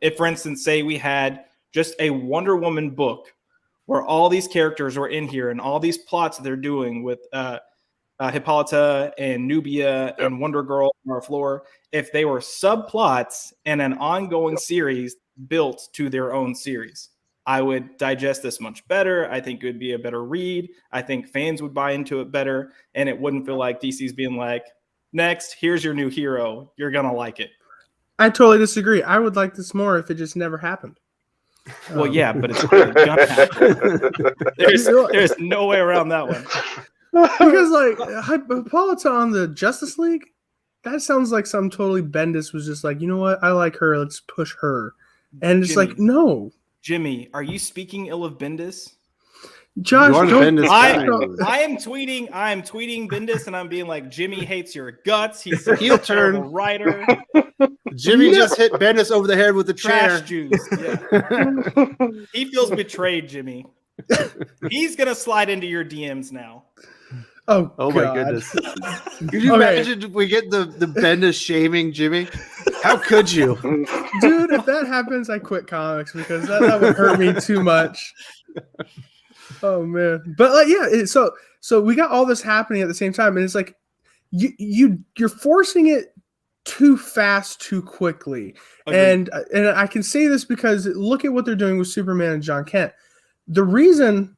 if, for instance, say we had just a Wonder Woman book where all these characters were in here and all these plots that they're doing with Hippolyta and Nubia and Wonder Girl and our floor, if they were subplots and an ongoing series built to their own series, I would digest this much better. I think it would be a better read. I think fans would buy into it better, and it wouldn't feel like DC's being like, next, here's your new hero. You're going to like it. I totally disagree. I would like this more if it just never happened. Well, yeah, but it's going to happen. There's no way around that one. Because, like, Hippolyta on the Justice League, that sounds like something totally Bendis was just like, you know what? I like her. Let's push her. And it's Jimmy, like, no. Jimmy, are you speaking ill of Bendis? Josh, You're the don't. Bendis I guy. am tweeting Bendis, and I'm being like, Jimmy hates your guts. He's a Heel terrible turn. writer. Jimmy No. just hit Bendis over the head with the Trash chair. juice. Yeah. He feels betrayed, Jimmy. He's gonna slide into your DMs now. Oh, Oh my God. goodness. Could you Okay. imagine if we get the Bendis shaming Jimmy? How could you? Dude, if that happens, I quit comics because that would hurt me too much. Oh man, but like, yeah. So we got all this happening at the same time, and it's like you're forcing it too fast, too quickly. Agreed. And I can say this because look at what they're doing with Superman and John Kent. The reason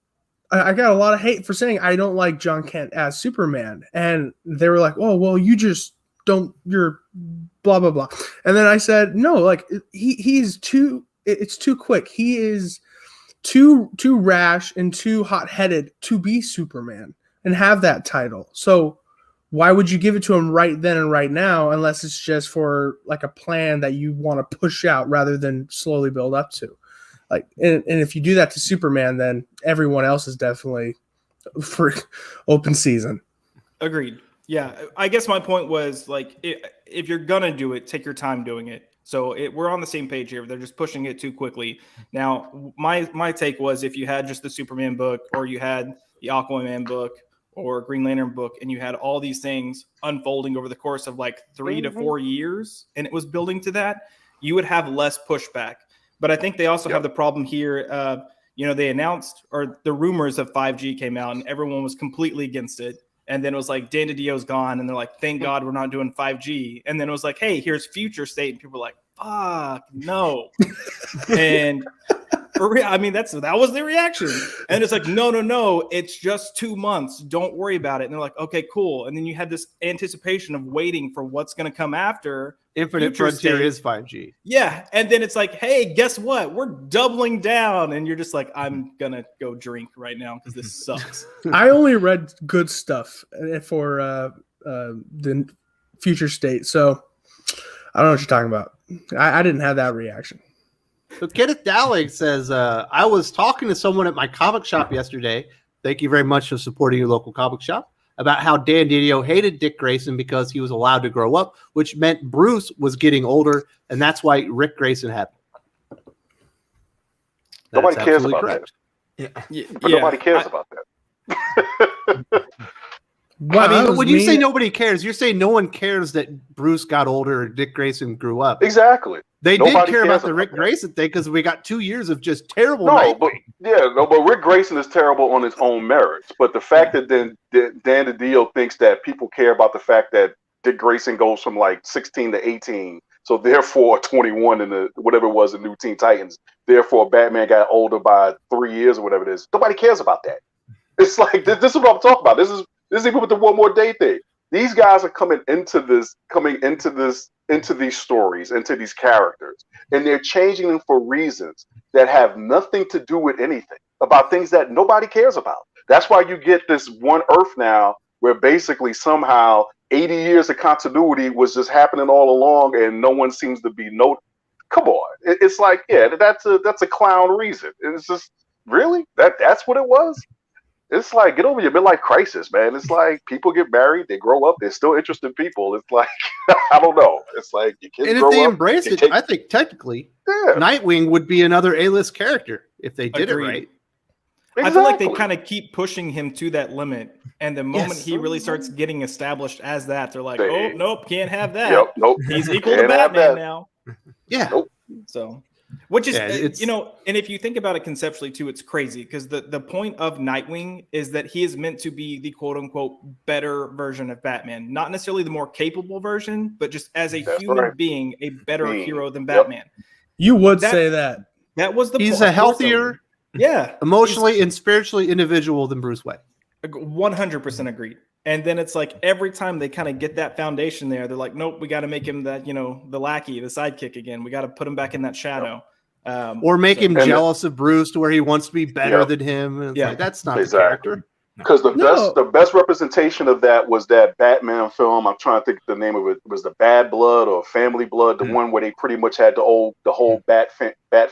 I got a lot of hate for saying I don't like John Kent as Superman, and they were like, "Oh, well, you just don't. You're blah blah blah." And then I said, "No, like he's too. It's too quick. He is too rash and too hot-headed to be Superman and have that title. So why would you give it to him right then and right now unless it's just for like a plan that you want to push out rather than slowly build up to? Like, and if you do that to Superman, then everyone else is definitely for open season." Agreed. Yeah, I guess my point was like, if you're gonna do it, take your time doing it. So we're on the same page here. They're just pushing it too quickly. Now, my take was if you had just the Superman book, or you had the Aquaman book, or Green Lantern book, and you had all these things unfolding over the course of like 3 to 4 years, and it was building to that, you would have less pushback. But I think they also have the problem here. They announced, or the rumors of 5G came out, and everyone was completely against it. And then it was like, Dan DiDio's gone. And they're like, thank God we're not doing 5G. And then it was like, hey, here's Future State. And people were like, fuck, no. And that was the reaction. And it's like, no, it's just 2 months. Don't worry about it. And they're like, okay, cool. And then you had this anticipation of waiting for what's going to come after. Infinite Future Frontier State. is 5G. Yeah. And then it's like, hey, guess what? We're doubling down. And you're just like, I'm going to go drink right now because this sucks. I only read good stuff for the Future State, so I don't know what you're talking about. I didn't have that reaction. So Kenneth Dowling says, I was talking to someone at my comic shop yesterday. Thank you very much for supporting your local comic shop. About how Dan Didio hated Dick Grayson because he was allowed to grow up, which meant Bruce was getting older, and that's why Rick Grayson had him. Nobody cares about correct. that. But nobody cares about that. Wow, I mean, that when was you mean. say nobody cares, you're saying no one cares that Bruce got older or Dick Grayson grew up. Exactly. They Nobody did care cares about the about Rick that. Grayson thing because we got 2 years of just terrible But Nightwing. Rick Grayson is terrible on his own merits. But the fact that Dan DiDio thinks that people care about the fact that Dick Grayson goes from like 16 to 18, so therefore 21 in the whatever it was in New Teen Titans, therefore Batman got older by 3 years or whatever it is. Nobody cares about that. It's like this is what I'm talking about. This is even with the one more day thing. These guys are coming into these stories, into these characters, and they're changing them for reasons that have nothing to do with anything, about things that nobody cares about. That's why you get this one Earth now, where basically somehow 80 years of continuity was just happening all along, and no one seems to be Come on, it's like, yeah, that's a clown reason. It's just really that's what it was. It's like, get over your midlife crisis, man. It's like people get married, they grow up, they're still interested people. It's like, I don't know. It's like your kids And if grow they up, embrace they it, take- I think technically yeah, Nightwing would be another A-list character if they did Agreed. it right. I feel like they exactly. kind of keep pushing him to that limit. And the moment Yes. he really starts getting established as that, they're like, They- oh, nope, can't have that. Yep, nope. He's equal to Can't have Batman that. now. Yeah. Nope. So, which is, Yeah, it's- and if you think about it conceptually too, it's crazy because the point of Nightwing is that he is meant to be the quote unquote better version of Batman, not necessarily the more capable version, but just as a That's human right. being, a better hero than Yep. Batman. You would That- say that. That was the He's point. a healthier, yeah, emotionally and spiritually individual than Bruce Wayne. 100% agreed. And then it's like every time they kind of get that foundation there, they're like, nope, we got to make him that, the lackey, the sidekick again. We got to put him back in that shadow. Or make him And- jealous of Bruce to where he wants to be better Yeah. than him. And it's Yeah. like, that's not Exactly. the character. Because No. the best representation of that was that Batman film. I'm trying to think the name of it. Was the Bad Blood or Family Blood, the one where they pretty much had the whole Bat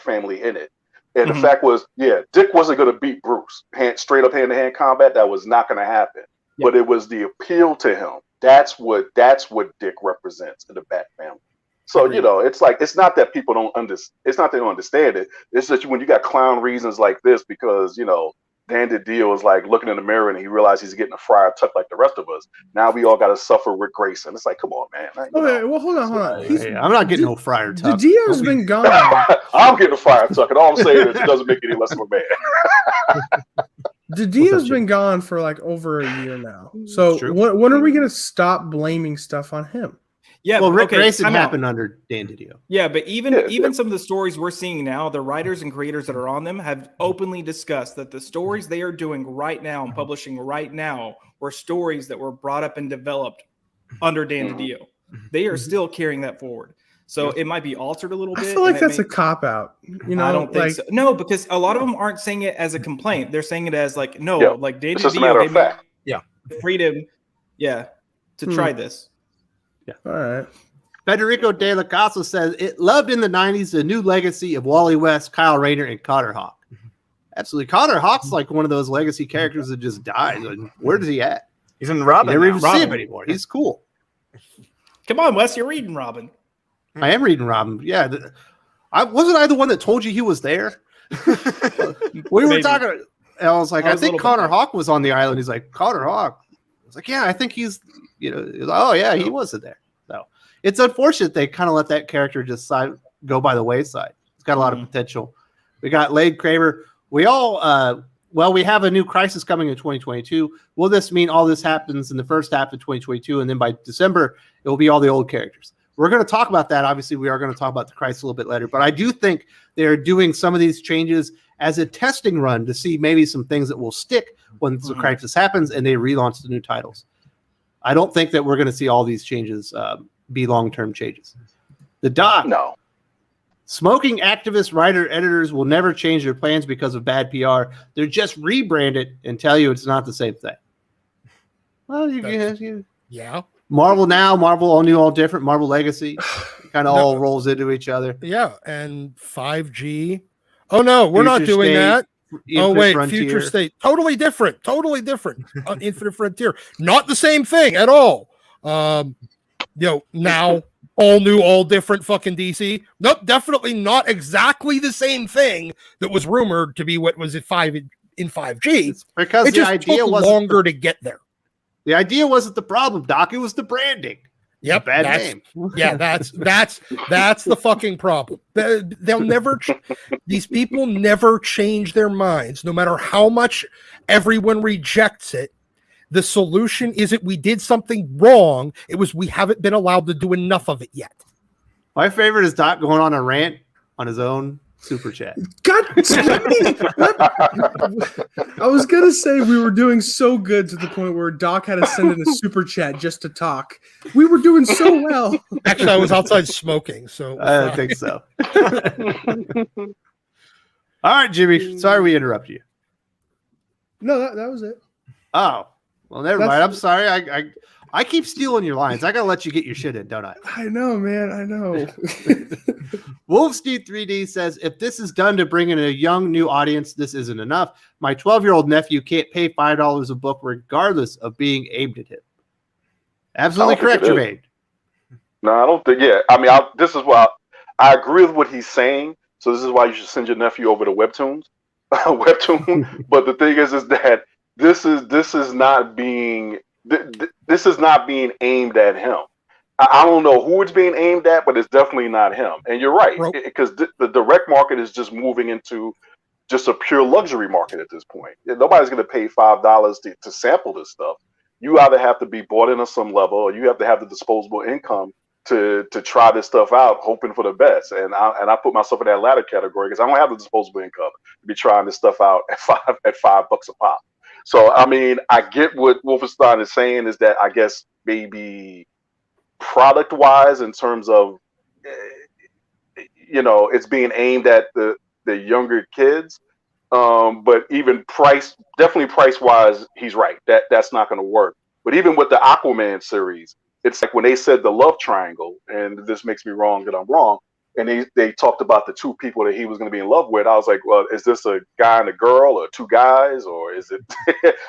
family in it. And the fact was, Dick wasn't going to beat Bruce. Straight up hand-to-hand combat, that was not going to happen. But it was the appeal to him. That's what Dick represents in the Bat family. So, it's like, it's not that people don't understand. It's not they don't understand it. It's just when you got clown reasons like this, because, Dan DiDio is like looking in the mirror and he realized he's getting a friar tuck like the rest of us. Now we all got to suffer with Grayson. It's like, come on, man. Okay, well, hold on. Hey, I'm not getting no friar tuck. DiDio's been gone. I'm getting a friar tuck, and all I'm saying is it doesn't make any less of a man. DiDio's been gone for like over a year now. So when are we going to stop blaming stuff on him? Yeah, well, Rick Grayson happened under Dan DiDio. Yeah, but even some of the stories we're seeing now, the writers and creators that are on them have openly discussed that the stories they are doing right now and publishing right now were stories that were brought up and developed under Dan DiDio. They are still carrying that forward. So it might be altered a little bit. I feel like that's a cop-out. I don't think so. No, because a lot of them aren't saying it as a complaint. They're saying it as like, no, like Dan DiDio gave me freedom, to try this. Yeah. All right. Federico De La Casa says it loved in the 90s the new legacy of Wally West, Kyle Rayner, and Cotter Hawk. Absolutely. Cotter Hawk's like one of those legacy characters that just died. And where is he at? He's in Robin. You never even see him anymore. He's cool. Come on, Wes, you're reading Robin. I am reading Robin. Yeah. Wasn't I the one that told you he was there? We were talking. And I was like, I think Cotter Hawk was on the island. He's like, Cotter Hawk. I was like, yeah, I think he's, he wasn't there. So it's unfortunate they kind of let that character just go by the wayside. It's got a lot of potential. We got Lade Kramer. We all, we have a new crisis coming in 2022. Will this mean all this happens in the first half of 2022, and then by December it will be all the old characters? We're going to talk about that. Obviously, we are going to talk about the crisis a little bit later, but I do think they're doing some of these changes as a testing run to see maybe some things that will stick when the crisis happens and they relaunch the new titles. I don't think that we're going to see all these changes be long-term changes. The Doc. No. Smoking activist writer editors will never change their plans because of bad PR. They're just rebranded and tell you it's not the same thing. Well, yeah. Marvel now, Marvel all new, all different. Marvel Legacy kind of all rolls into each other. Yeah, and 5G. Oh no, we're not doing that. Future State. Totally different. Infinite Frontier. Not the same thing at all. Now all new, all different fucking DC. Nope, definitely not exactly the same thing that was rumored to be what was in 5G. It's because the idea took was longer to get there. The idea wasn't the problem, Doc. It was the branding. Yep, bad name. Yeah, that's the fucking problem. They'll never. These people never change their minds, no matter how much everyone rejects it. The solution isn't we did something wrong. It was we haven't been allowed to do enough of it yet. My favorite is Doc going on a rant on his own super chat. God, I was gonna say we were doing so good to the point where Doc had to send in a super chat just to talk. We were doing so well. Actually, I was outside smoking, so I don't think so. All right, Jimmy. Sorry we interrupted you. No, that was it. Oh, well, never mind. I'm sorry. I keep stealing your lines. I gotta let you get your shit in, don't I? I know, man. I know. Wolfsteed 3D says, if this is done to bring in a young new audience, this isn't enough. My 12-year-old nephew can't pay $5 a book regardless of being aimed at him. Absolutely correct, Jermaine. No, I don't think. Yeah, I mean, this is why I agree with what he's saying. So this is why you should send your nephew over to Webtoon. But the thing is that this is not being aimed at him. I don't know who it's being aimed at, but it's definitely not him. And you're right, because the direct market is just moving into just a pure luxury market at this point. Nobody's going to pay $5 to sample this stuff. You either have to be bought in on some level, or you have to have the disposable income to try this stuff out, hoping for the best. And I put myself in that latter category because I don't have the disposable income to be trying this stuff out at $5 a pop. So I mean, I get what Wolfenstein is saying is that I guess maybe product wise, in terms of it's being aimed at the younger kids, but even definitely price wise, he's right. That's not going to work. But even with the Aquaman series, it's like when they said the love triangle, and this makes me wrong that I'm wrong. and they talked about the two people that he was going to be in love with. I was like, well, is this a guy and a girl, or two guys, or is it?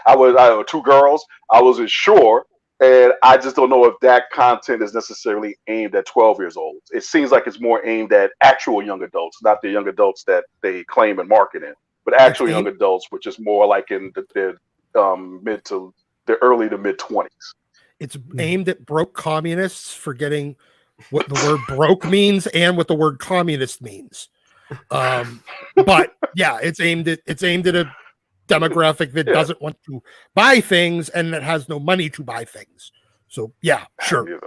I two girls. I wasn't sure, and I just don't know if that content is necessarily aimed at 12 years old. It seems like it's more aimed at actual young adults, not the young adults that they claim and market in, but actual young adults, which is more like in the mid to the early to mid 20s. It's aimed at broke communists forgetting what the word broke means and what the word communist means. But yeah, it's aimed at a demographic that doesn't want to buy things and that has no money to buy things. So yeah, sure.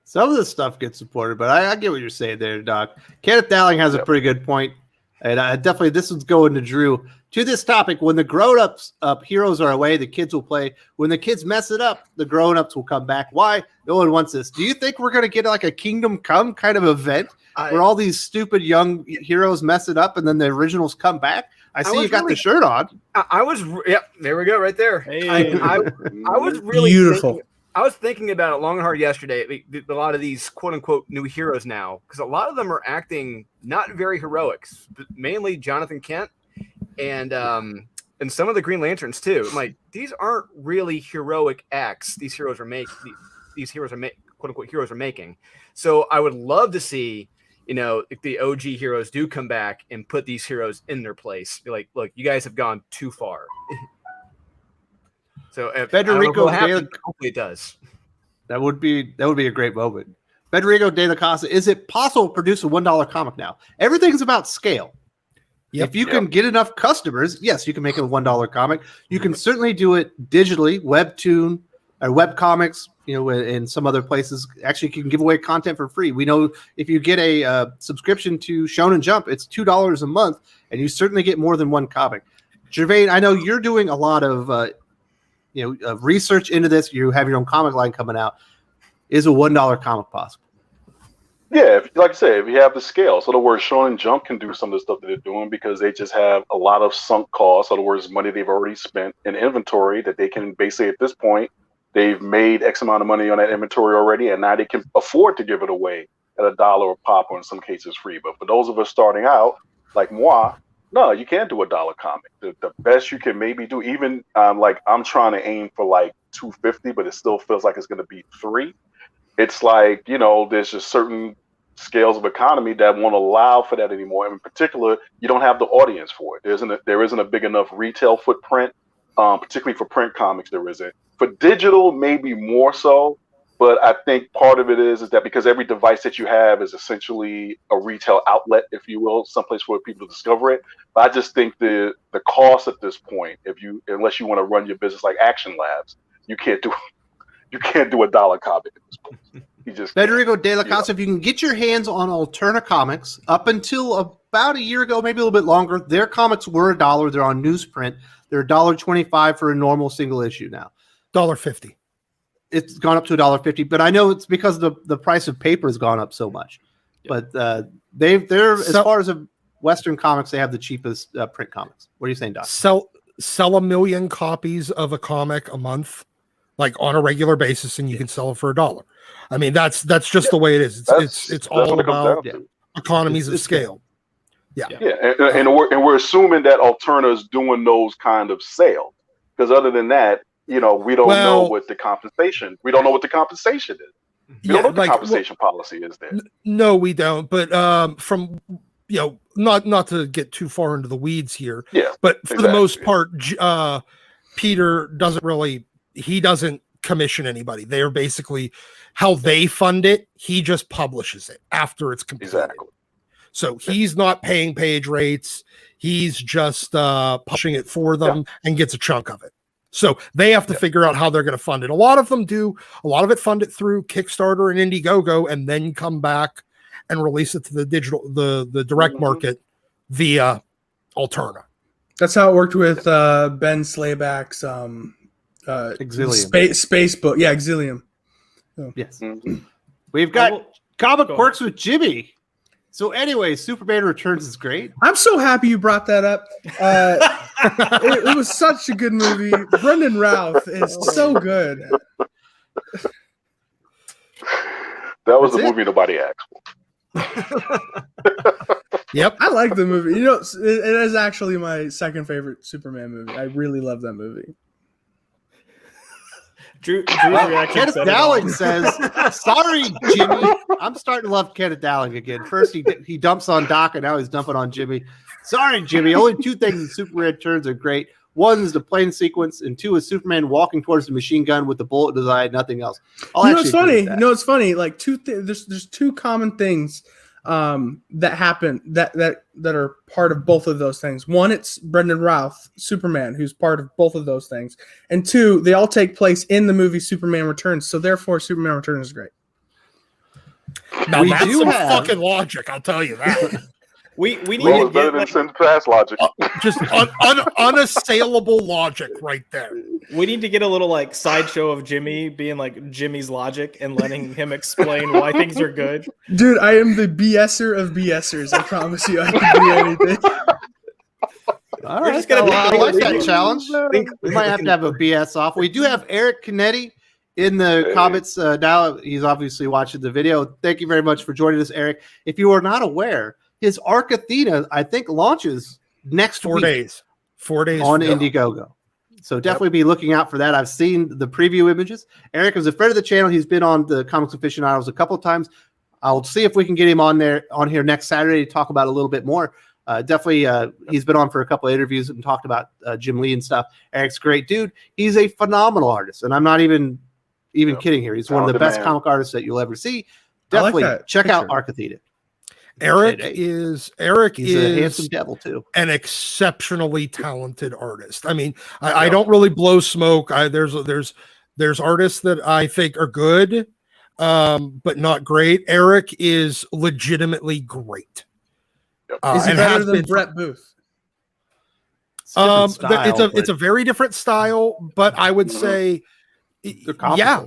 Some of this stuff gets supported, but I get what you're saying there, Doc. Kenneth Dowling has a pretty good point. And definitely this one's going to Drew. To this topic, when the grown-ups heroes are away, the kids will play. When the kids mess it up, the grown-ups will come back. Why? No one wants this. Do you think we're going to get like a Kingdom Come kind of event where all these stupid young heroes mess it up and then the originals come back? I see you got the shirt on. There we go, right there. Hey. I was really beautiful. I was thinking about it long and hard yesterday. A lot of these quote unquote new heroes now, because a lot of them are acting not very heroics, but mainly Jonathan Kent and some of the Green Lanterns too. I'm like, these aren't really heroic acts. These heroes are quote unquote heroes are making. So I would love to see, if the OG heroes do come back and put these heroes in their place. Be like, look, you guys have gone too far. So Federico hopefully it does. That would be a great moment. Federico de la Casa, is it possible to produce a $1 comic now? Everything's about scale. Yep. If you can get enough customers, yes, you can make a $1 comic. You can certainly do it digitally, Webtoon or webcomics, in some other places. Actually, you can give away content for free. We know if you get a subscription to Shonen Jump, it's $2 a month, and you certainly get more than one comic. Gevian, I know you're doing a lot of research into this. You have your own comic line coming out. Is a $1 comic possible? Yeah, like I said, if you have the scale. So in other words, Shonen Jump can do some of the stuff that they're doing because they just have a lot of sunk costs. In other words, money they've already spent in inventory that they can basically, at this point, they've made X amount of money on that inventory already, and now they can afford to give it away at $1 a pop, or in some cases free. But for those of us starting out, like moi, no, you can't do a $1 comic. The best you can maybe do, even I'm trying to aim for like $2.50, but it still feels like it's going to be $3. It's like, there's just certain scales of economy that won't allow for that anymore. And in particular, you don't have the audience for it. There isn't a big enough retail footprint, particularly for print comics. There isn't. For digital, maybe more so. But I think part of it is that because every device that you have is essentially a retail outlet, if you will, someplace for people to discover it. But I just think the cost at this point, unless you want to run your business like Action Labs, you can't do a $1 comic at this point. Federico de la Casa, if you can get your hands on Alterna Comics, up until about a year ago, maybe a little bit longer, their comics were $1. They're on newsprint. They're $1.25 for a normal single issue now. $1.50. It's gone up to $1.50, but I know it's because the price of paper has gone up so much. But they're as far as Western comics, they have the cheapest print comics. What are you saying, Doc? Sell 1 million copies of a comic a month, like on a regular basis, and you can sell it for $1. I mean, that's just the way it is. It's all about economies of scale. Yeah. And we're assuming that Alterna is doing those kind of sales, because other than that, we don't know what the compensation. We don't know what the compensation is. We don't know what the compensation policy is there. No, we don't. But from not to get too far into the weeds here. Yeah. But for the most part, Peter doesn't commission anybody. They are basically how they fund it. He just publishes it after it's completed. Exactly. So he's not paying page rates. He's just pushing it for them and gets a chunk of it. So they have to figure out how they're going to fund it. A lot of them do. A lot of it fund it through Kickstarter and Indiegogo, and then come back and release it to the the direct market via Alterna. That's how it worked with Ben Slayback's Exilium. Space book. Yeah, Exilium. So. Yes. Mm-hmm. We've got Comic Quirks with Jimmy. So anyway, Superman Returns is great. I'm so happy you brought that up. It was such a good movie. Brendan Routh is so good. That was the movie nobody asked for. Yep. I like the movie. You know, it is actually my second favorite Superman movie. I really love that movie. Drew's reaction Kenneth said it all. Dowling says, "Sorry, Jimmy." I'm starting to love Kenneth Dowling again. First, he dumps on Doc, and now he's dumping on Jimmy. Sorry, Jimmy. Only two things in Superman Returns are great. One is the plane sequence, and two is Superman walking towards the machine gun with the bullet in his eye. Nothing else. You know, it's funny. It's funny. Like there's two common things that happen that are part of both of those things. One, it's Brendan Routh, Superman, who's part of both of those things, and two, they all take place in the movie Superman Returns. So therefore, Superman Returns is great. Now We that's do some have- fucking logic, I'll tell you that. We need Roll to is better get than like, Sin's past logic. Just unassailable logic right there. we need to get a little like sideshow of Jimmy being like Jimmy's logic and letting him explain why things are good. Dude, I am the BSer of BSers. I promise you, I can do anything. All We're right, just gonna I like that think- challenge. We might have to have a BS off. We do have Eric Canetti in the comments now. He's obviously watching the video. Thank you very much for joining us, Eric. If you are not aware, his Arc Athena, I think, launches next 4 week days. 4 days on from now. Indiegogo. So definitely be looking out for that. I've seen the preview images. Eric is a friend of the channel. He's been on the Comics Aficionados a couple of times. I'll see if we can get him on here next Saturday to talk about it a little bit more. Definitely, he's been on for a couple of interviews and talked about Jim Lee and stuff. Eric's a great dude. He's a phenomenal artist, and I'm not even kidding here. He's one of the best comic artists that you'll ever see. Definitely check out Arc Athena. Eric is a handsome devil too. An exceptionally talented artist. I mean, I don't really blow smoke. There's artists that I think are good, but not great. Eric is legitimately great. Is he and better has than been Brett Booth? It's a very different style, but I would say, They're comparable. yeah,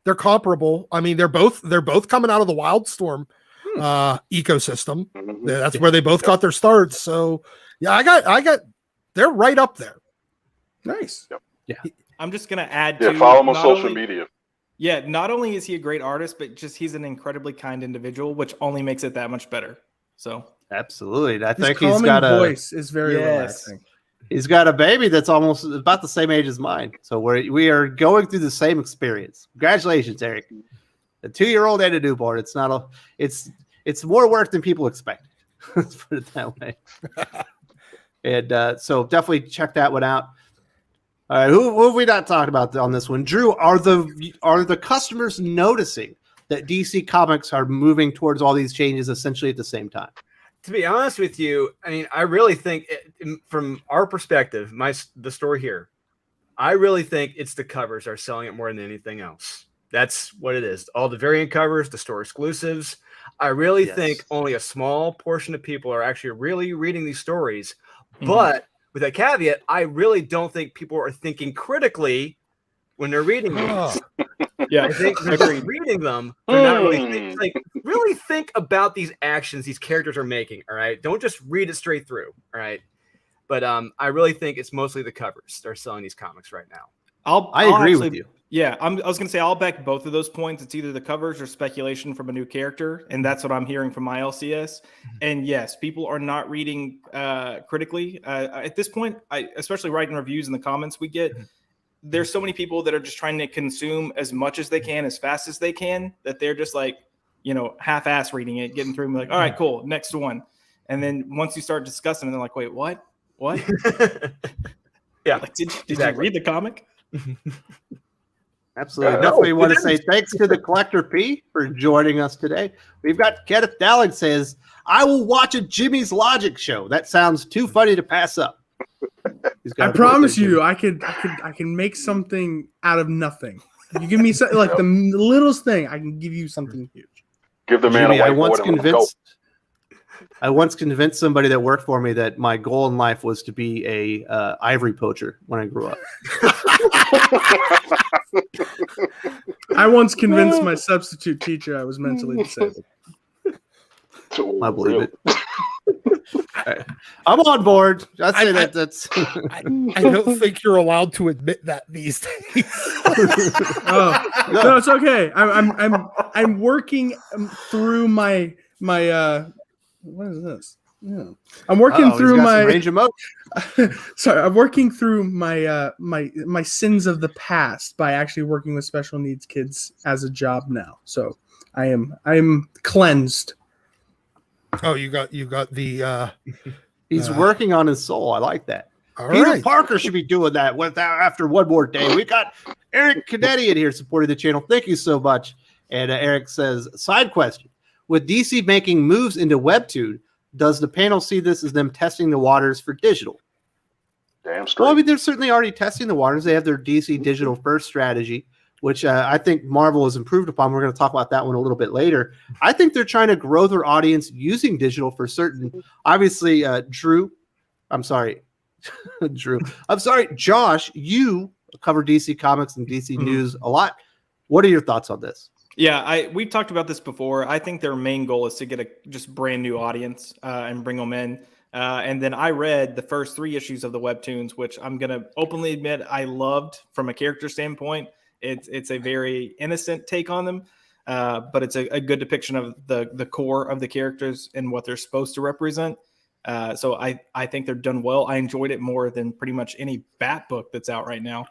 they're comparable. I mean, they're both coming out of the Wildstorm ecosystem. That's where they both got their starts. So yeah, I got they're right up there. Nice. Yeah. I'm just gonna add Yeah, to follow him on not social only- media. Yeah, not only is he a great artist, but just he's an incredibly kind individual, which only makes it that much better. So Absolutely. I His think he's calming got voice is very Yes. relaxing. he's got a baby that's almost about the same age as mine. So we are going through the same experience. Congratulations, Eric. A 2-year-old and a newborn. It's more work than people expected. Let's put it that way. And so definitely check that one out. All right, who have we not talked about on this one? Drew, are the customers noticing that DC Comics are moving towards all these changes essentially at the same time? To be honest with you, I mean, I really think from our perspective, the store here, I really think it's the covers are selling it more than anything else. That's what it is. All the variant covers, the store exclusives. I really think only a small portion of people are actually really reading these stories. But with that caveat, I really don't think people are thinking critically when they're reading these. yeah, I think they're reading them. They're not really think about these actions these characters are making. All right, don't just read it straight through. All right, but I really think it's mostly the covers that are selling these comics right now. I agree with you. Yeah, I was going to say I'll back both of those points. It's either the covers or speculation from a new character, and that's what I'm hearing from my LCS. And yes, people are not reading critically at this point. Especially writing reviews in the comments we get. There's so many people that are just trying to consume as much as they can, as fast as they can, that they're just like, half-ass reading it, getting through, and be like, all right, cool, next one. And then once you start discussing it, they're like, wait, what? Yeah, like, did you read the comic? Absolutely. Definitely want to say thanks to the Collector P for joining us today. We've got Kenneth Dowling says, I will watch a Jimmy's Logic show. That sounds too funny to pass up. I promise you, I can make something out of nothing. You give me like the littlest thing, I can give you something huge. Give the man Jimmy, a I whiteboard. once convinced somebody that worked for me that my goal in life was to be a ivory poacher when I grew up. I once convinced my substitute teacher I was mentally disabled. I believe it. Right. I'm on board. I'd say that's. I don't think you're allowed to admit that these days. Oh no, it's okay. I'm working through my what is this? Yeah. I'm working through my range of motion. sorry, I'm working through my my sins of the past by actually working with special needs kids as a job now. So I'm cleansed. Oh, you got the He's working on his soul. I like that. all Peter right. Parker should be doing that after one more day. We got Eric Canetti in here supporting the channel. Thank you so much. And Eric says, side question. With DC making moves into Webtoon, does the panel see this as them testing the waters for digital? Damn straight. Well, I mean, they're certainly already testing the waters. They have their DC digital first strategy, which I think Marvel has improved upon. We're going to talk about that one a little bit later. I think they're trying to grow their audience using digital for certain. Obviously, Drew, I'm sorry, Josh, you cover DC Comics and DC News a lot. What are your thoughts on this? Yeah, we've talked about this before. I think their main goal is to get a just brand new audience and bring them in. And then I read the first 3 issues of the Webtoons, which I'm going to openly admit I loved from a character standpoint. It's a very innocent take on them, but it's a good depiction of the core of the characters and what they're supposed to represent. So I think they're done well. I enjoyed it more than pretty much any Bat book that's out right now.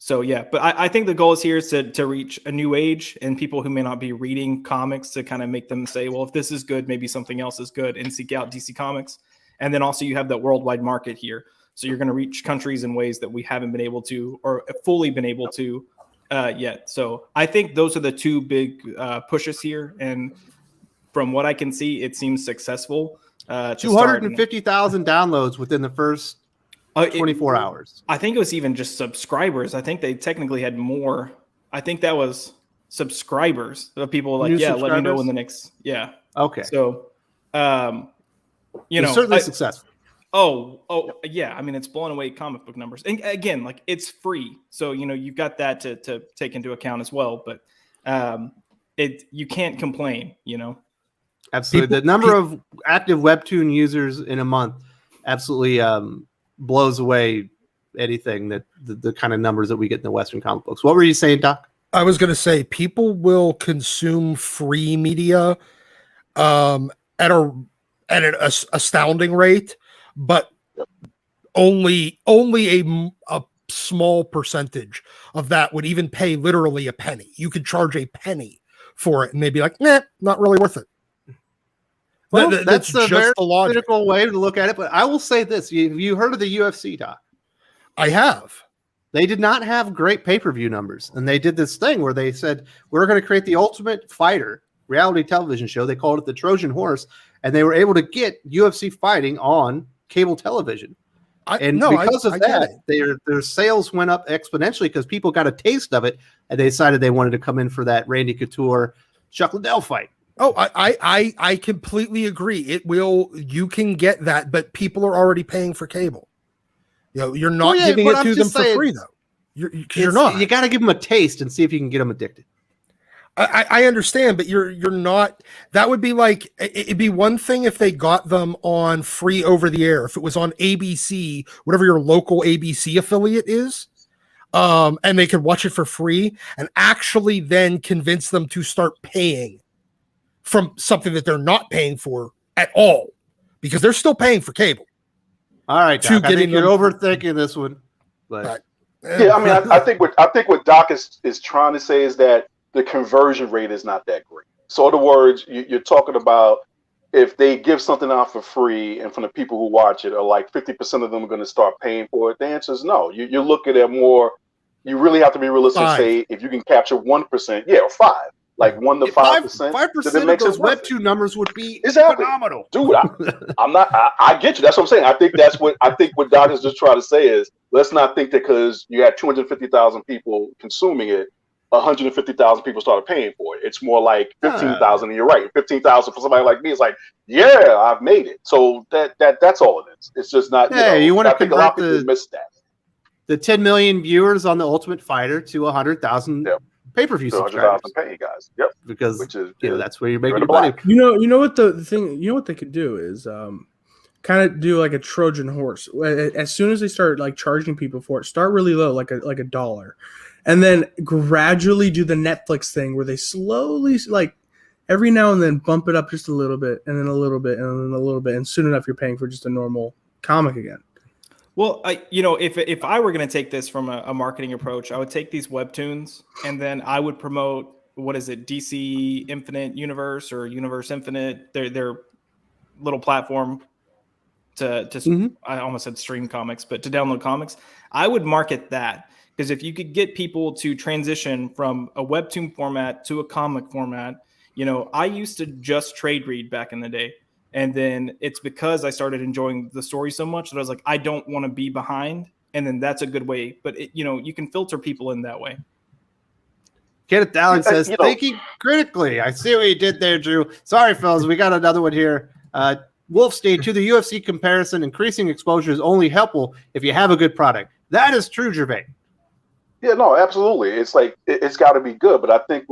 So yeah, but I think the goal is here is to reach a new age and people who may not be reading comics to kind of make them say, well, if this is good, maybe something else is good, and seek out DC Comics. And then also you have that worldwide market here. So you're going to reach countries in ways that we haven't been able to or fully been able to yet. So I think those are the 2 big pushes here. And from what I can see, it seems successful. 250,000 downloads within the first 24 hours. I think it was even just subscribers. I think they technically had more. I think that was subscribers. The people like, yeah, let me know in the next. Yeah. Okay. So, certainly successful. Oh, yeah. I mean, it's blowing away comic book numbers. And again, like it's free. So, you've got that to take into account as well. But you can't complain, Absolutely. The number of active Webtoon users in a month absolutely blows away anything that the kind of numbers that we get in the Western comic books. What were you saying, Doc? I was going to say people will consume free media at an astounding rate, but only a small percentage of that would even pay literally a penny. You could charge a penny for it and they'd be like, nah, not really worth it. Well, that's a very critical way to look at it. But I will say this. You heard of the UFC, Doc? I have. They did not have great pay-per-view numbers. And they did this thing where they said, we're going to create the Ultimate Fighter reality television show. They called it the Trojan Horse. And they were able to get UFC fighting on cable television. Because of that, their sales went up exponentially because people got a taste of it. And they decided they wanted to come in for that Randy Couture, Chuck Liddell fight. Oh, I completely agree. You can get that, but people are already paying for cable. You're not giving it to them for free though. You're not. You got to give them a taste and see if you can get them addicted. I understand, but you're not. That would be like it'd be one thing if they got them on free over the air. If it was on ABC, whatever your local ABC affiliate is, and they could watch it for free, and actually then convince them to start paying from something that they're not paying for at all, because they're still paying for cable. All right, Doc, I think you're overthinking this one. But yeah, I mean, I think what Doc is trying to say is that the conversion rate is not that great. So, in other words, you're talking about if they give something out for free, and from the people who watch it, are like 50% of them are going to start paying for it. The answer is no. You're looking at more. You really have to be realistic. Say if you can capture 1%, or 5. Like 1 to 5%. 5% of those Webtoon numbers would be phenomenal, dude. I'm not. I get you. That's what I'm saying. I think what Doc is just trying to say is let's not think that because you had 250,000 people consuming it, 150,000 people started paying for it. It's more like 15,000. And you're right. 15,000 for somebody like me is like, yeah, I've made it. So that's all it is. It's just not. You want to convert a lot of people miss that. The 10 million viewers on the Ultimate Fighter to 100,000. Yep. Pay-per-view subscribers. Paying guys. Yep. Because that's where you're making your money. You know what the thing. You know what they could do is kind of do like a Trojan horse. As soon as they start like charging people for it, start really low, like $1, and then gradually do the Netflix thing where they slowly like every now and then bump it up just a little bit, and then a little bit, and then a little bit, and soon enough you're paying for just a normal comic again. Well, if I were going to take this from a marketing approach, I would take these webtoons and then I would promote, what is it, DC Infinite Universe or Universe Infinite, their little platform to I almost said stream comics, but to download comics. I would market that, because if you could get people to transition from a webtoon format to a comic format, I used to just trade read back in the day. And then it's because I started enjoying the story so much that I was like, I don't want to be behind. And then that's a good way. But, you can filter people in that way. Kenneth Dowling says, thinking critically. I see what you did there, Drew. Sorry, fellas. We got another one here. Wolfstein, to the UFC comparison, increasing exposure is only helpful if you have a good product. That is true, Gervais. Yeah, no, absolutely. It's like, it's got to be good. But I think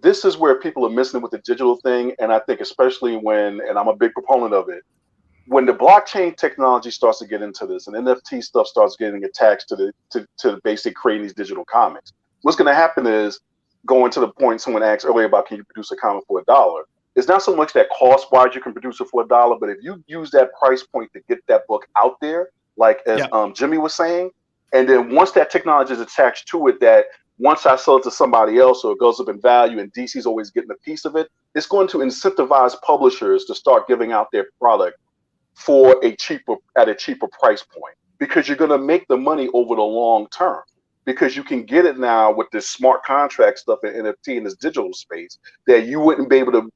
this is where people are missing it with the digital thing. And I think especially and I'm a big proponent of it, when the blockchain technology starts to get into this and NFT stuff starts getting attached to basically creating these digital comics, what's going to happen is, going to the point someone asked earlier about, can you produce a comic for $1? It's not so much that cost-wise you can produce it for $1, but if you use that price point to get that book out there, like as Jimmy was saying, and then once that technology is attached to it, that once I sell it to somebody else or it goes up in value and DC's always getting a piece of it, it's going to incentivize publishers to start giving out their product at a cheaper price point, because you're going to make the money over the long term, because you can get it now with this smart contract stuff in NFT in this digital space that you wouldn't be able to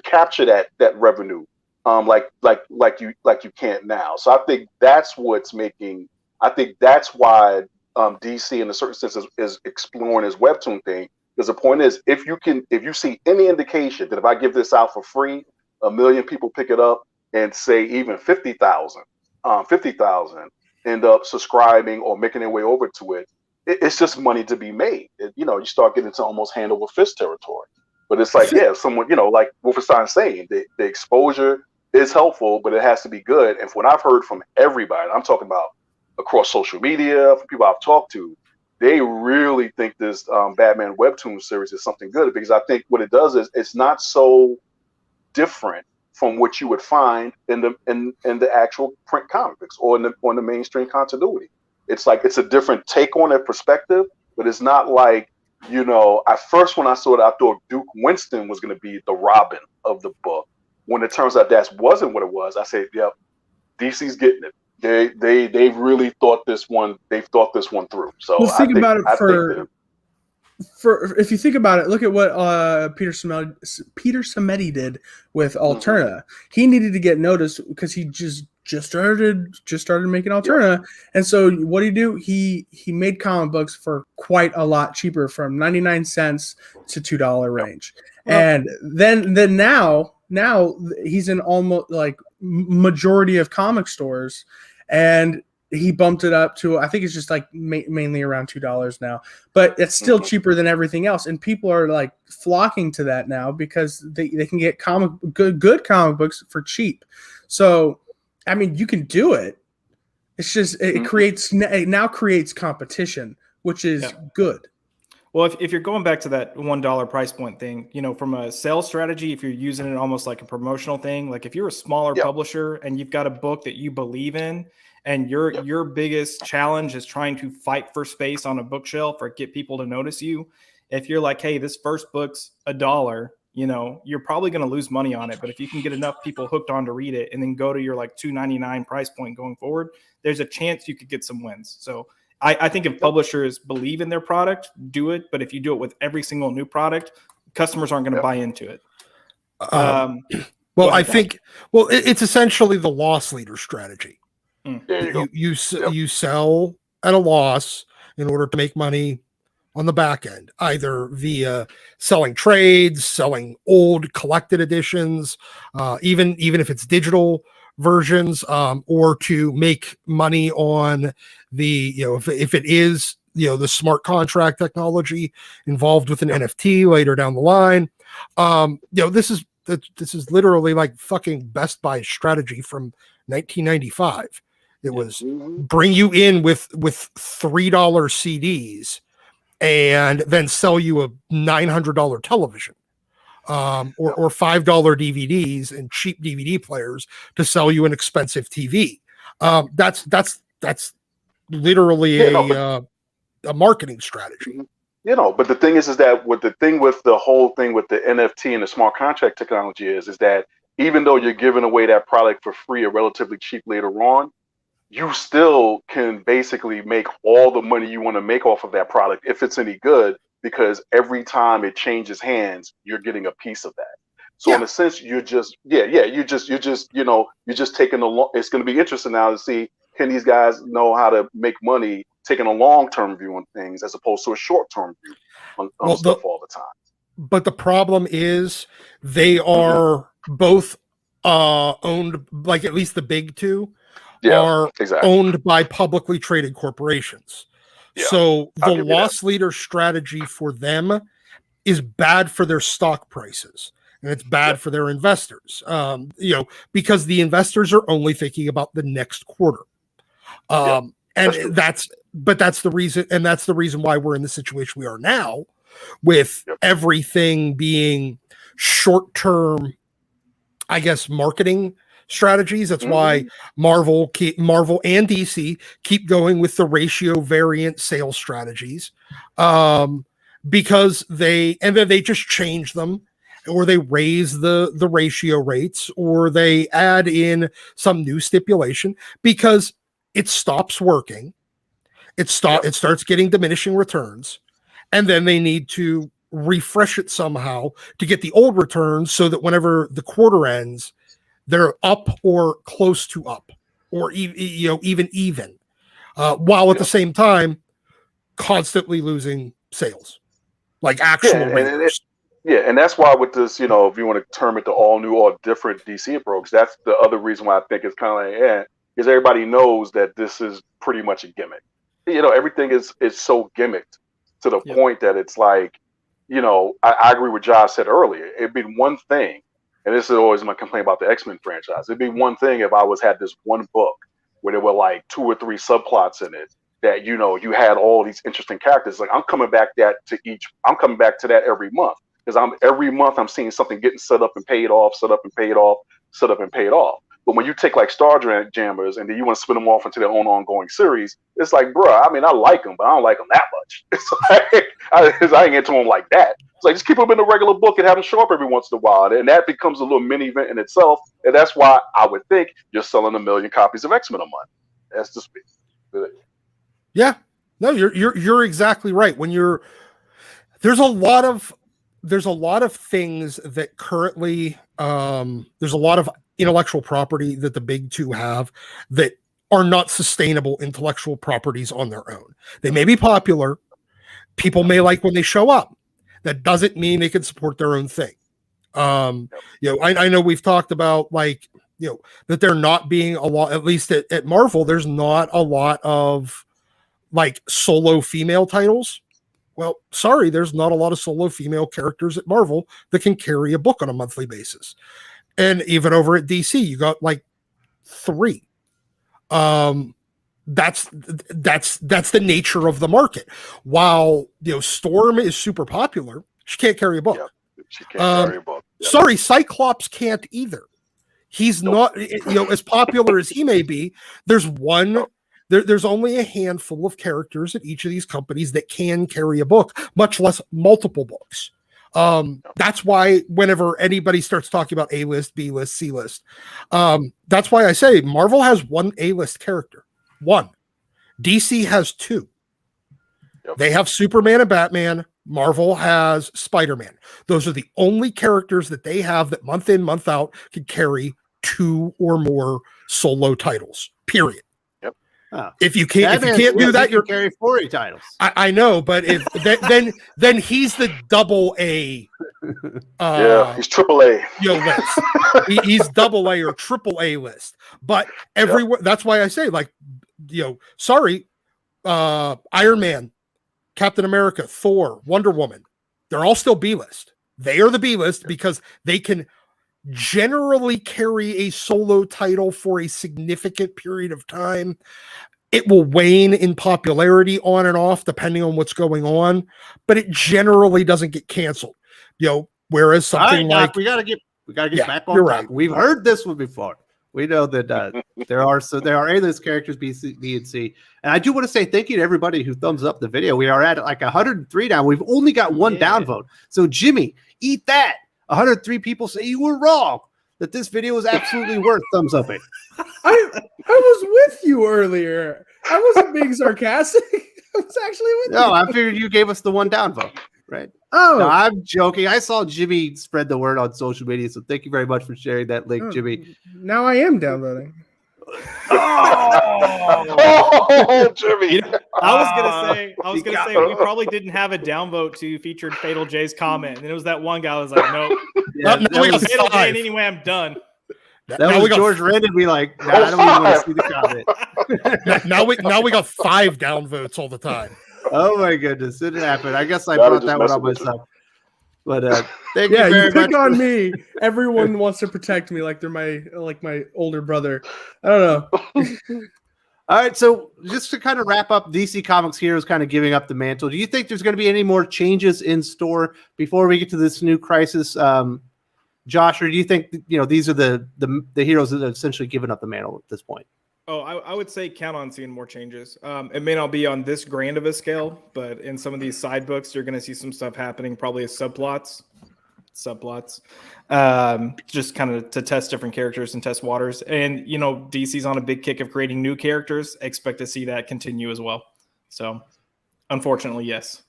capture that revenue like you can't now. So I think that's what's making. I think that's why DC in a certain sense is exploring his webtoon thing. Because the point is, if you see any indication that if I give this out for free, 1 million people pick it up, and say even 50,000 end up subscribing or making their way over to it, it's just money to be made. You start getting into almost hand over fist territory. But it's like, someone, like Wolfenstein's saying, the exposure is helpful, but it has to be good. And from what I've heard from everybody, I'm talking about across social media, from people I've talked to, they really think this Batman webtoon series is something good, because I think what it does is it's not so different from what you would find in the actual print comics or on the mainstream continuity. It's like, it's a different take on it, perspective, but it's not like, at first when I saw it, I thought Duke Winston was going to be the Robin of the book. When it turns out that wasn't what it was, I said, yep, DC's getting it. They've really thought this one. They've thought this one through. So if you think about it, look at what Peter Samedi did with Alterna. He needed to get noticed because he just started making Alterna, and so what did he do? He made comic books for quite a lot cheaper, from 99 cents to $2 range, and then now he's in almost like majority of comic stores, and he bumped it up to, I think it's just like mainly around $2 now, but it's still cheaper than everything else. And people are like flocking to that now because they can get good comic books for cheap. So, I mean, you can do it. It's just, it creates competition, which is good. Well, if you're going back to that $1 price point thing, from a sales strategy, if you're using it almost like a promotional thing, like if you're a smaller publisher and you've got a book that you believe in, and your biggest challenge is trying to fight for space on a bookshelf or get people to notice you, if you're like, hey, this first book's $1, you're probably going to lose money on it. But if you can get enough people hooked on to read it and then go to your like $2.99 price point going forward, there's a chance you could get some wins. So I think if publishers believe in their product, do it. But if you do it with every single new product, customers aren't going to buy into it. I think it's essentially the loss leader strategy. You sell at a loss in order to make money on the back end, either via selling trades, selling old collected editions, even if it's digital versions, or to make money on the, if it is, the smart contract technology involved with an NFT later down the line. This is literally like fucking Best Buy strategy from 1995. It was bring you in with $3 CDs and then sell you a $900 television. or $5 DVDs and cheap DVD players to sell you an expensive TV. That's literally a marketing strategy. But the thing is that with the whole thing with the NFT and the smart contract technology is that even though you're giving away that product for free or relatively cheap later on, you still can basically make all the money you want to make off of that product if it's any good, because every time it changes hands, you're getting a piece of that. So in a sense, you're just taking it's going to be interesting now to see, can these guys know how to make money taking a long-term view on things as opposed to a short-term view on stuff all the time. But the problem is they are both owned, like at least the big two are owned by publicly traded corporations. Yeah, so the loss leader strategy for them is bad for their stock prices, and it's bad for their investors. Because the investors are only thinking about the next quarter. And that's the reason why we're in the situation we are now, with everything being short-term, I guess, marketing strategies. That's why Marvel and DC keep going with the ratio variant sales strategies, because then they just change them, or they raise the ratio rates, or they add in some new stipulation because it stops working. It starts getting diminishing returns, and then they need to refresh it somehow to get the old returns, so that whenever the quarter ends, they're up or close to up, or even, while at the same time constantly losing sales, like actual readers. And that's why with this, if you want to term it the all new or different DC approach, that's the other reason why I think it's kind of like, because everybody knows that this is pretty much a gimmick. Everything is so gimmicked to the point that it's like, I agree with Josh said earlier. It'd be one thing, and this is always my complaint about the X-Men franchise. It'd be one thing if I had this one book where there were like 2 or 3 subplots in it that, you had all these interesting characters. Like I'm coming back to that every month, because every month I'm seeing something getting set up and paid off, set up and paid off, set up and paid off. But when you take like Star Jammers and then you want to spin them off into their own ongoing series, it's like, bro, I mean, I like them, but I don't like them that much. It's like, I ain't into them like that. It's like, just keep them in a regular book and have them show up every once in a while. And that becomes a little mini event in itself. And that's why I would think you're selling 1 million copies of X-Men a month. That's just me. Yeah, no, you're exactly right. There's a lot of things that currently, there's a lot of intellectual property that the big two have that are not sustainable intellectual properties on their own. They may be popular. People may like when they show up. That doesn't mean they can support their own thing. I know we've talked about that there not being a lot, at least at Marvel, there's not a lot of like solo female titles. Well, sorry, there's not a lot of solo female characters at Marvel that can carry a book on a monthly basis. And even over at DC, you got like 3. That's the nature of the market. While Storm is super popular, she can't carry a book. Yeah, she can't carry a book. Yeah. Sorry, Cyclops can't either. He's not, as popular as he may be. There's only a handful of characters at each of these companies that can carry a book, much less multiple books. That's why whenever anybody starts talking about A-list, B-list, C-list, that's why I say Marvel has 1 A-list character. 1. DC has 2. Yep. They have Superman and Batman. Marvel has Spider-Man. Those are the only characters that they have that month in, month out can carry 2 or more solo titles, period. If you can't do that, you're carry 40 titles. I know, but if then he's the double A. He's triple A. List. He's double A or triple A list. But everywhere, that's why I say, sorry, Iron Man, Captain America, Thor, Wonder Woman, they're all still B list. They are the B list because they can generally carry a solo title for a significant period of time. It will wane in popularity on and off depending on what's going on, but it generally doesn't get canceled. Whereas All right, something Doc, like we gotta get Yeah, back on you're track. right. We've heard this one before. We know that there are A-list characters B, and C. And I do want to say thank you to everybody who thumbs up the video. We are at like 103 now. We've only got one downvote. So Jimmy, eat that. 103 people say you were wrong. That this video is absolutely worth thumbs upping. I was with you earlier. I wasn't being sarcastic. I was actually with you. No, I figured you gave us the one downvote, right? Oh, No, I'm joking. I saw Jimmy spread the word on social media, so thank you very much for sharing that link, Jimmy. now I am downloading. Oh, Jimmy. I was gonna say we probably didn't have a downvote to featured Fatal J's comment, and it was that one guy who was like, nope. Yeah, No, that we was, got Fatal J, five. and anyway, I'm done. that Now was we got- George Rendon be like, nah, I don't even want to see the comment. now we got 5 downvotes all the time. Oh my goodness, it happened. I guess I Gotta brought just that one mess on with you. myself. But thank Yeah, you you very pick much. on me. Everyone wants to protect me like they're my older brother. I don't know. All right, so just to kind of wrap up, DC Comics Heroes kind of giving up the mantle. Do you think there's going to be any more changes in store before we get to this new crisis, Josh? Or do you think these are the heroes that have essentially given up the mantle at this point? Oh, I would say count on seeing more changes. It may not be on this grand of a scale, but in some of these side books, you're going to see some stuff happening, probably as subplots, just kind of to test different characters and test waters. And, DC's on a big kick of creating new characters. Expect to see that continue as well. So, unfortunately, yes.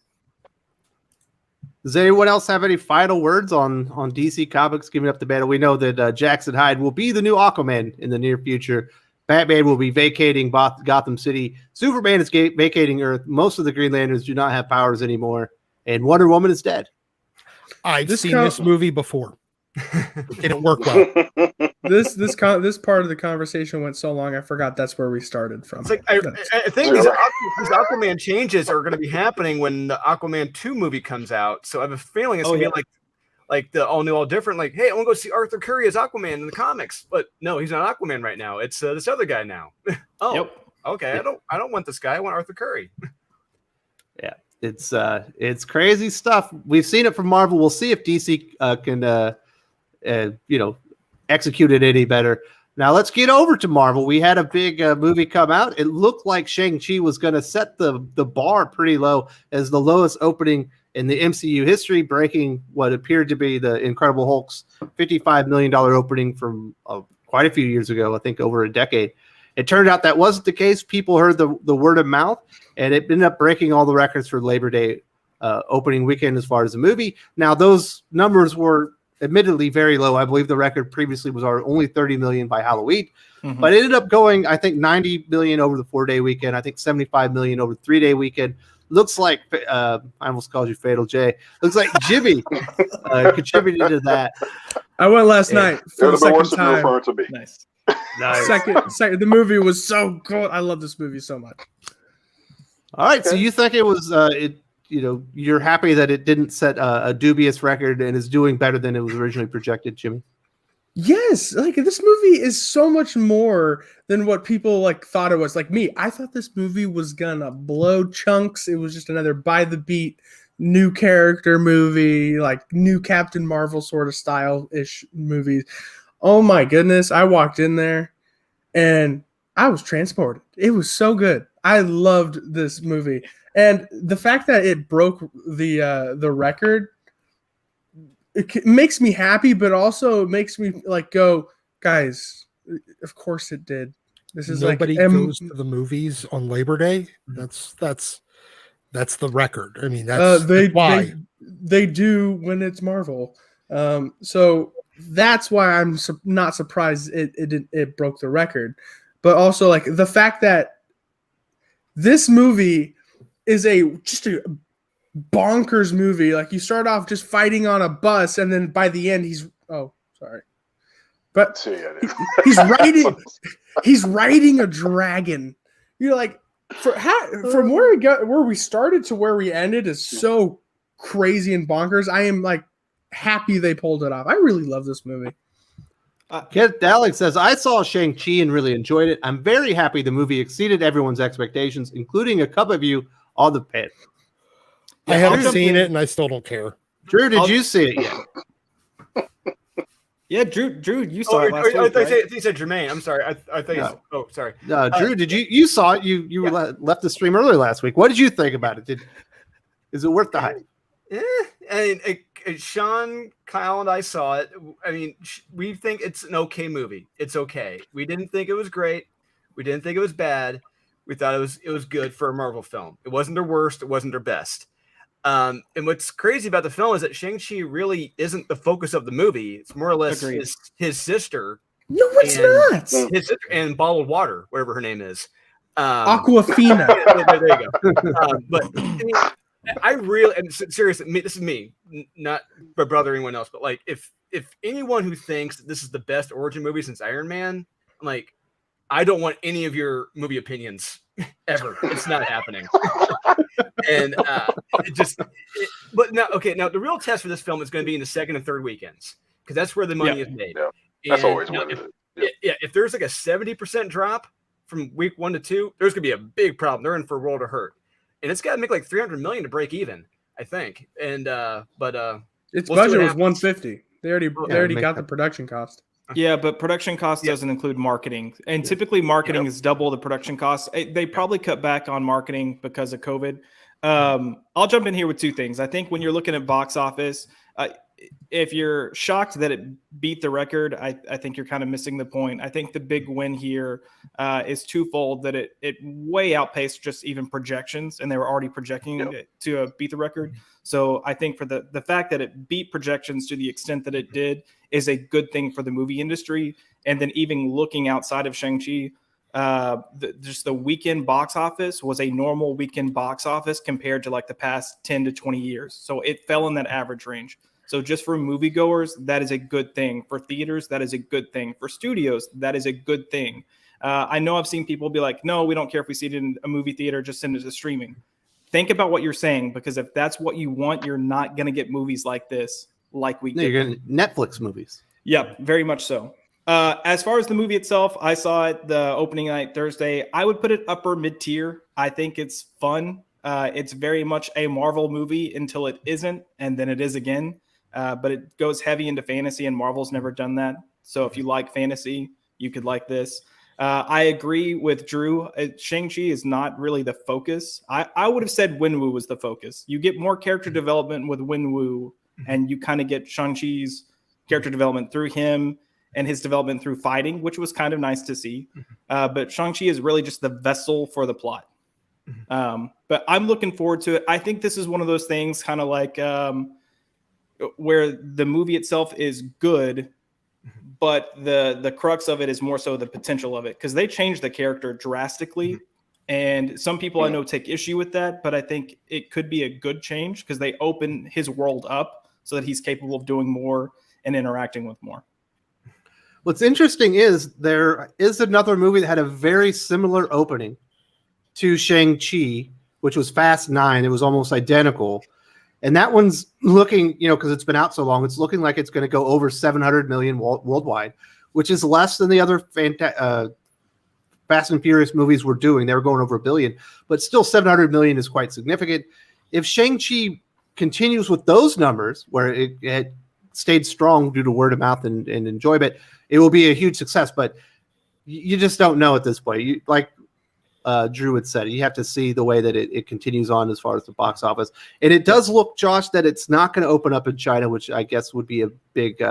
Does anyone else have any final words on DC Comics giving up the mantle? We know that Jackson Hyde will be the new Aquaman in the near future. Batman will be vacating Gotham City. Superman is vacating Earth. Most of the Green Lanterns do not have powers anymore. And Wonder Woman is dead. I've seen this movie before. It didn't work well. This part of the conversation went so long, I forgot that's where we started from. It's like I think these Aquaman changes are going to be happening when the Aquaman 2 movie comes out. So I have a feeling it's going to be like the all new, all different. Like, hey, I want to go see Arthur Curry as Aquaman in the comics, but no, he's not Aquaman right now. It's this other guy now. Oh, yep. Okay. I don't want this guy. I want Arthur Curry. Yeah, it's crazy stuff. We've seen it from Marvel. We'll see if DC can execute it any better. Now let's get over to Marvel. We had a big movie come out. It looked like Shang-Chi was going to set the bar pretty low as the lowest opening in the MCU history, breaking what appeared to be the Incredible Hulk's $55 million opening from quite a few years ago, I think over a decade. It turned out that wasn't the case. People heard the word of mouth, and it ended up breaking all the records for Labor Day opening weekend as far as the movie. Now, those numbers were admittedly very low. I believe the record previously was only 30 million by Halloween, but it ended up going, I think, 90 million over the 4-day weekend. I think 75 million over the 3-day weekend. Looks like I almost called you Fatal J. Looks like Jimmy contributed to that. I went last night for the second time. To me. Nice. Second, the movie was so good. I love this movie so much. All right, so you think it was you're happy that it didn't set a dubious record and is doing better than it was originally projected, Jimmy? Yes, like this movie is so much more than what people thought it was. Like me, I thought this movie was gonna blow chunks. It was just another by the beat new character movie, like new Captain Marvel sort of style-ish movies. Oh my goodness, I walked in there and I was transported. It was so good. I loved this movie. And the fact that it broke the record, it makes me happy, but also it makes me go, guys, of course it did. This is Nobody goes to the movies on Labor Day. That's the record. I mean, that's why they do when it's Marvel. So that's why I'm not surprised it broke the record. But also the fact that this movie is just a bonkers movie. You start off just fighting on a bus, and then by the end he's riding a dragon. You're from where we started to where we ended is so crazy and bonkers. I am happy they pulled it off. I really love this movie. Alex says, I saw Shang-Chi and really enjoyed it. I'm very happy the movie exceeded everyone's expectations, including a couple of you on the pit. I haven't seen it, and I still don't care. Drew, did you see it yet? Yeah, Drew, you saw it last week, I right? you said Jermaine. I'm sorry. I thought No. oh, sorry. Drew, did you saw it? You left the stream earlier last week. What did you think about it? Is it worth the hype? And Sean, Kyle, and I saw it. I mean, we think it's an okay movie. It's okay. We didn't think it was great. We didn't think it was bad. We thought it was good for a Marvel film. It wasn't their worst. It wasn't their best. And what's crazy about the film is that Shang-Chi really isn't the focus of the movie. It's more or less his sister. No, it's not. His sister and Bottled Water, whatever her name is. Aquafina. There you go. But I mean, I really, and seriously, this is me, not my brother or anyone else, but like if anyone who thinks that this is the best origin movie since Iron Man, I'm like, I don't want any of your movie opinions ever. It's not happening. And but now the real test for this film is going to be in the second and third weekends because that's where the money is made. Yeah. That's always what it is. If there's like a 70% drop from week 1 to 2, there's going to be a big problem. They're in for a world of hurt. And it's got to make like $300 million to break even, I think. And its budget was 150. They already got the production cost. Yeah, but production cost doesn't include marketing, and typically marketing is double the production cost. They probably cut back on marketing because of COVID. I'll jump in here with two things. I think when you're looking at box office, if you're shocked that it beat the record, I think you're kind of missing the point. I think the big win here is twofold, that it way outpaced just even projections, and they were already projecting it to beat the record. So I think for the fact that it beat projections to the extent that it did is a good thing for the movie industry. And then even looking outside of Shang-Chi, just the weekend box office was a normal weekend box office compared to like the past 10 to 20 years. So it fell in that average range. So just for moviegoers, that is a good thing. For theaters, that is a good thing. For studios, that is a good thing. I know I've seen people be like, no, we don't care if we see it in a movie theater, just send it to streaming. Think about what you're saying, because if that's what you want, you're not going to get movies like this, like we did. You're going to Netflix movies. Yep, very much so. As far as the movie itself, I saw it the opening night Thursday. I would put it upper mid-tier. I think it's fun. It's very much a Marvel movie until it isn't, and then it is again. But it goes heavy into fantasy, and Marvel's never done that. So if you like fantasy, you could like this. I agree with Drew. Shang-Chi is not really the focus. I would have said Wenwu was the focus. You get more character development with Wenwu, and you kind of get Shang-Chi's character development through him and his development through fighting, which was kind of nice to see. But Shang-Chi is really just the vessel for the plot. But I'm looking forward to it. I think this is one of those things kind of like where the movie itself is good, but the crux of it is more so the potential of it, because they changed the character drastically. And some people I know take issue with that, but I think it could be a good change because they open his world up so that he's capable of doing more and interacting with more. What's interesting is there is another movie that had a very similar opening to Shang-Chi, which was Fast 9. It was almost identical. And that one's looking, because it's been out so long, it's looking like it's going to go over 700 million worldwide, which is less than the other Fast and Furious movies were doing. They were going over 1 billion, but still 700 million is quite significant. If Shang-Chi continues with those numbers, where it stayed strong due to word of mouth and enjoyment, it will be a huge success. But you just don't know at this point. Like Drew had said, you have to see the way that it continues on as far as the box office. And it does look, Josh, that it's not going to open up in China, which I guess would be a big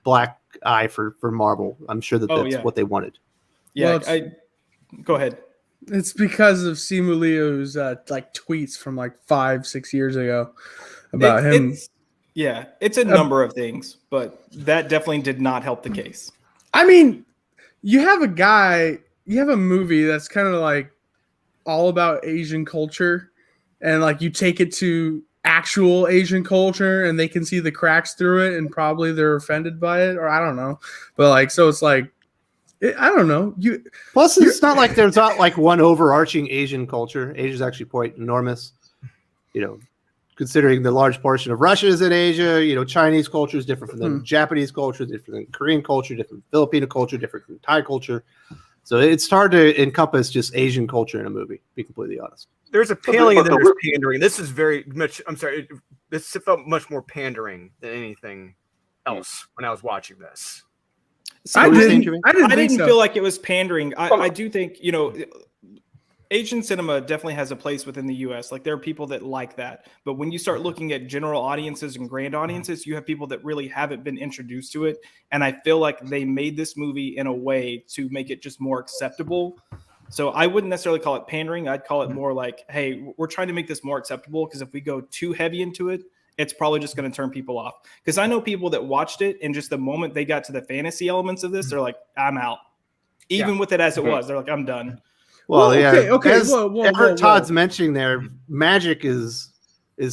black eye for Marvel. I'm sure that's what they wanted. Yeah, go ahead. It's because of Simu Liu's tweets from 5-6 years ago about him. It's a number of things, but that definitely did not help the case. I mean, you have a movie that's kind of all about Asian culture, and you take it to actual Asian culture and they can see the cracks through it and probably they're offended by it, or I don't know. But so it's I don't know. Plus, it's not like there's not one overarching Asian culture. Asia's actually quite enormous, considering the large portion of Russia is in Asia. Chinese culture is different from the Japanese culture, different than Korean culture, different from Filipino culture, different from Thai culture. So it's hard to encompass just Asian culture in a movie, to be completely honest. There's a paling and then there's pandering. This is very much, I'm sorry, this felt much more pandering than anything else when I was watching this. So I didn't I think didn't so. feel like it was pandering. I do think, Asian cinema definitely has a place within the US. Like there are people that like that. But when you start looking at general audiences and grand audiences, you have people that really haven't been introduced to it. And I feel like they made this movie in a way to make it just more acceptable. So I wouldn't necessarily call it pandering. I'd call it more like, hey, we're trying to make this more acceptable, because if we go too heavy into it, it's probably just going to turn people off. Because I know people that watched it, and just the moment they got to the fantasy elements of this, they're like, I'm out. Even with it as it was, they're like, I'm done. Well, yeah. okay. As Whoa, Everett Todd's mentioning there, magic is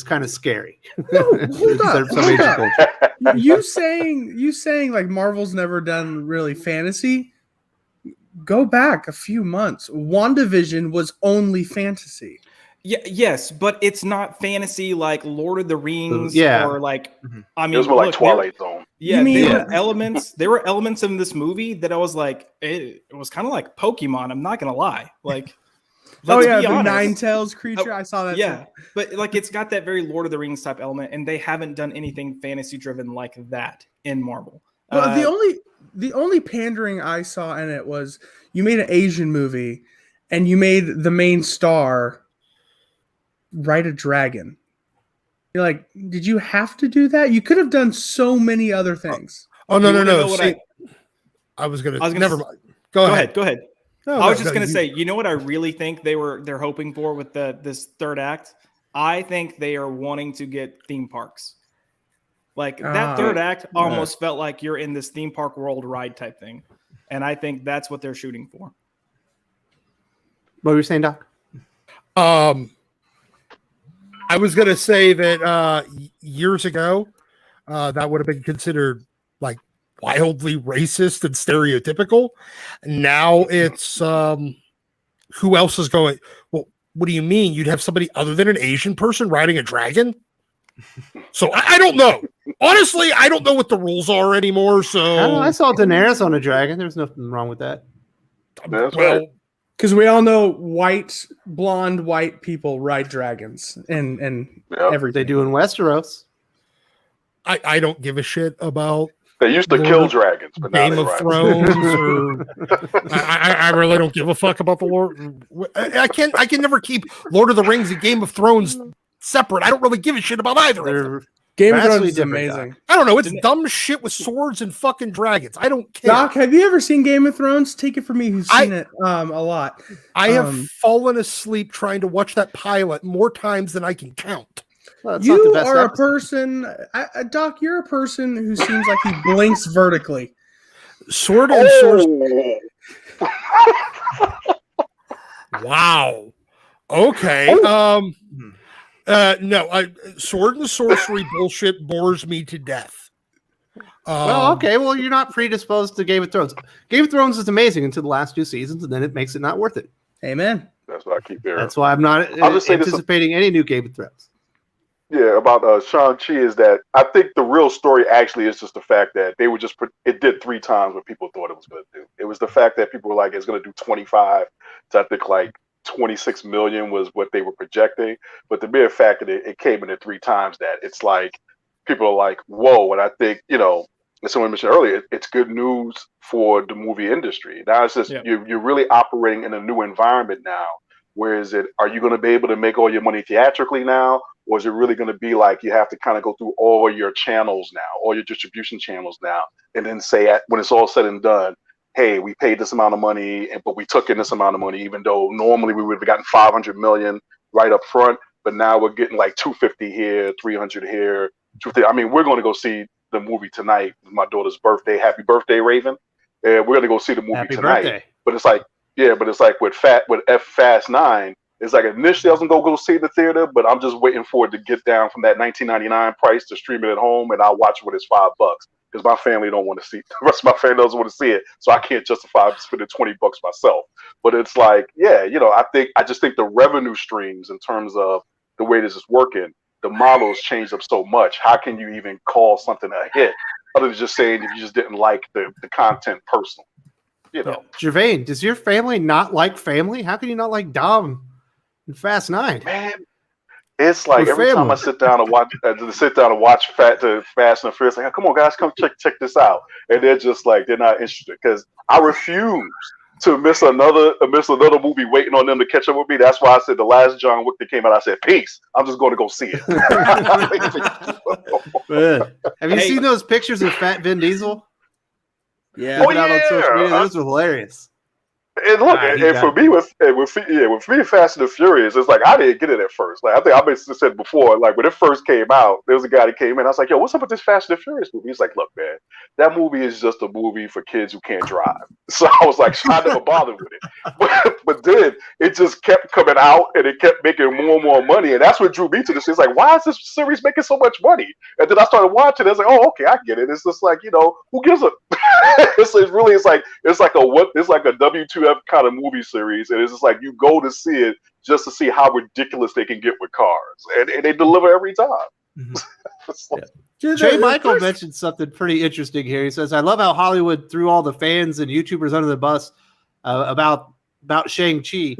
kind of scary. Hold up. Some Asian culture. You saying like Marvel's never done really fantasy? Go back a few months. WandaVision was only fantasy. Yeah, yes, but it's not fantasy like Lord of the Rings or like I mean, It was more like Twilight Zone. Yeah, You mean- there were elements. There were elements in this movie that I was like, it was kind of like Pokemon. I'm not gonna lie. Like, Oh let's yeah, be the honest. Nine-Tails creature. I saw that. Yeah, but like it's got that very Lord of the Rings type element, and they haven't done anything fantasy driven like that in Marvel. Well, the only pandering I saw in it was you made an Asian movie, and you made the main star ride a dragon. You're like, did you have to do that? You could have done so many other things. Oh no, You no, wanna no. know what See, I was gonna. gonna Never s- mind. Go ahead. Go ahead. No, I was no, just no, gonna you- say, you know what I really think they're hoping for with this third act? I think they are wanting to get theme parks. Like that third act almost felt like you're in this theme park world ride type thing. And I think that's what they're shooting for. What were you saying, Doc? I was gonna say that years ago, that would have been considered like wildly racist and stereotypical. Now it's who else is going? Well, what do you mean? You'd have somebody other than an Asian person riding a dragon? So I don't know. Honestly, I don't know what the rules are anymore. So I saw Daenerys on a dragon. There's nothing wrong with that. That's well, right. Because we all know blonde white people ride dragons and Yep. everything. They do in Westeros. I don't give a shit about They used to Lord kill of- dragons, but now Game they of ride. Thrones, or I really don't give a fuck about the Lord. I can never keep Lord of the Rings and Game of Thrones separate. I don't really give a shit about either of them. They're Game of vastly Thrones is different, amazing. I don't know. It's dumb shit with swords and fucking dragons. I don't care. Doc, have you ever seen Game of Thrones? Take it from me, who's seen it a lot. I have um, fallen asleep trying to watch that pilot more times than I can count. well, it's not the You best are a episode. person, Doc. You're a person who seems like he blinks vertically. Sword and sorcery. Oh, Wow. Okay. No. Sword and sorcery bullshit bores me to death. Well, okay. Well, you're not predisposed to Game of Thrones. Game of Thrones is amazing until the last 2 seasons, and then it makes it not worth it. Amen. that's what I keep hearing. That's why I'm not I'll just say this- anticipating any new Game of Thrones. Yeah, about Shang-Chi is that I think the real story actually is just the fact that they were just it did 3 times what people thought it was going to do. It was the fact that people were like, it's going to do 25 to I think like 26 million was what they were projecting. But the mere fact that it came in at 3 times that, it's like people are like, whoa. And I think, as someone mentioned earlier, it's good news for the movie industry. Now it's just you're really operating in a new environment now. Where is it? Are you going to be able to make all your money theatrically now? Or is it really going to be like you have to kind of go through all your channels now, all your distribution channels now, and then say when it's all said and done, hey, we paid this amount of money, but we took in this amount of money, even though normally we would have gotten 500 million right up front, but now we're getting like 250 here, 300 here, 250. I mean, we're going to go see the movie tonight. It's my daughter's birthday. Happy birthday, Raven! And we're going to go see the movie Happy tonight. birthday. But it's like, with Fast 9. It's like initially I was gonna go see the theater, but I'm just waiting for it to get down from that $19.99 price to stream it at home, and I'll watch it when it's $5 because my family don't want to see it. The rest of my family doesn't want to see it, so I can't justify spending $20 myself. But it's like, I just think the revenue streams in terms of the way this is working, the model's changed up so much. How can you even call something a hit other than just saying if you just didn't like the content personally? Gervain, does your family not like family? How can you not like Dom and Fast 9? Man, It's like We're every time I family. sit down and watch Fast and Furious, like, come on, guys, come check this out, and they're just like, they're not interested because I refuse to miss another movie waiting on them to catch up with me. That's why I said the last John Wick that came out, I said, peace. I'm just going to go see it. Man. Have you Hey. seen those pictures of Fat Vin Diesel? Yeah. Oh, Put out on social media. yeah. Those were hilarious. And look, Nah, and he for got me with me and Fast and the Furious, it's like I didn't get it at first. Like I think I basically said before, like when it first came out, there was a guy that came in. I was like, "Yo, what's up with this Fast and the Furious movie?" He's like, "Look, man, that movie is just a movie for kids who can't drive." So I was like, I never bothered with it. But then it just kept coming out, and it kept making more and more money, and that's what drew me to this. It's like, why is this series making so much money? And then I started watching it. I was like, oh, okay, I get it. It's just like, who gives a? It's like a W2F kind of movie series, and it's just like you go to see it just to see how ridiculous they can get with cars, and they deliver every time. It's like, Dude, Jay the Michael first- mentioned something pretty interesting here. He says, "I love how Hollywood threw all the fans and YouTubers under the bus about Shang-Chi."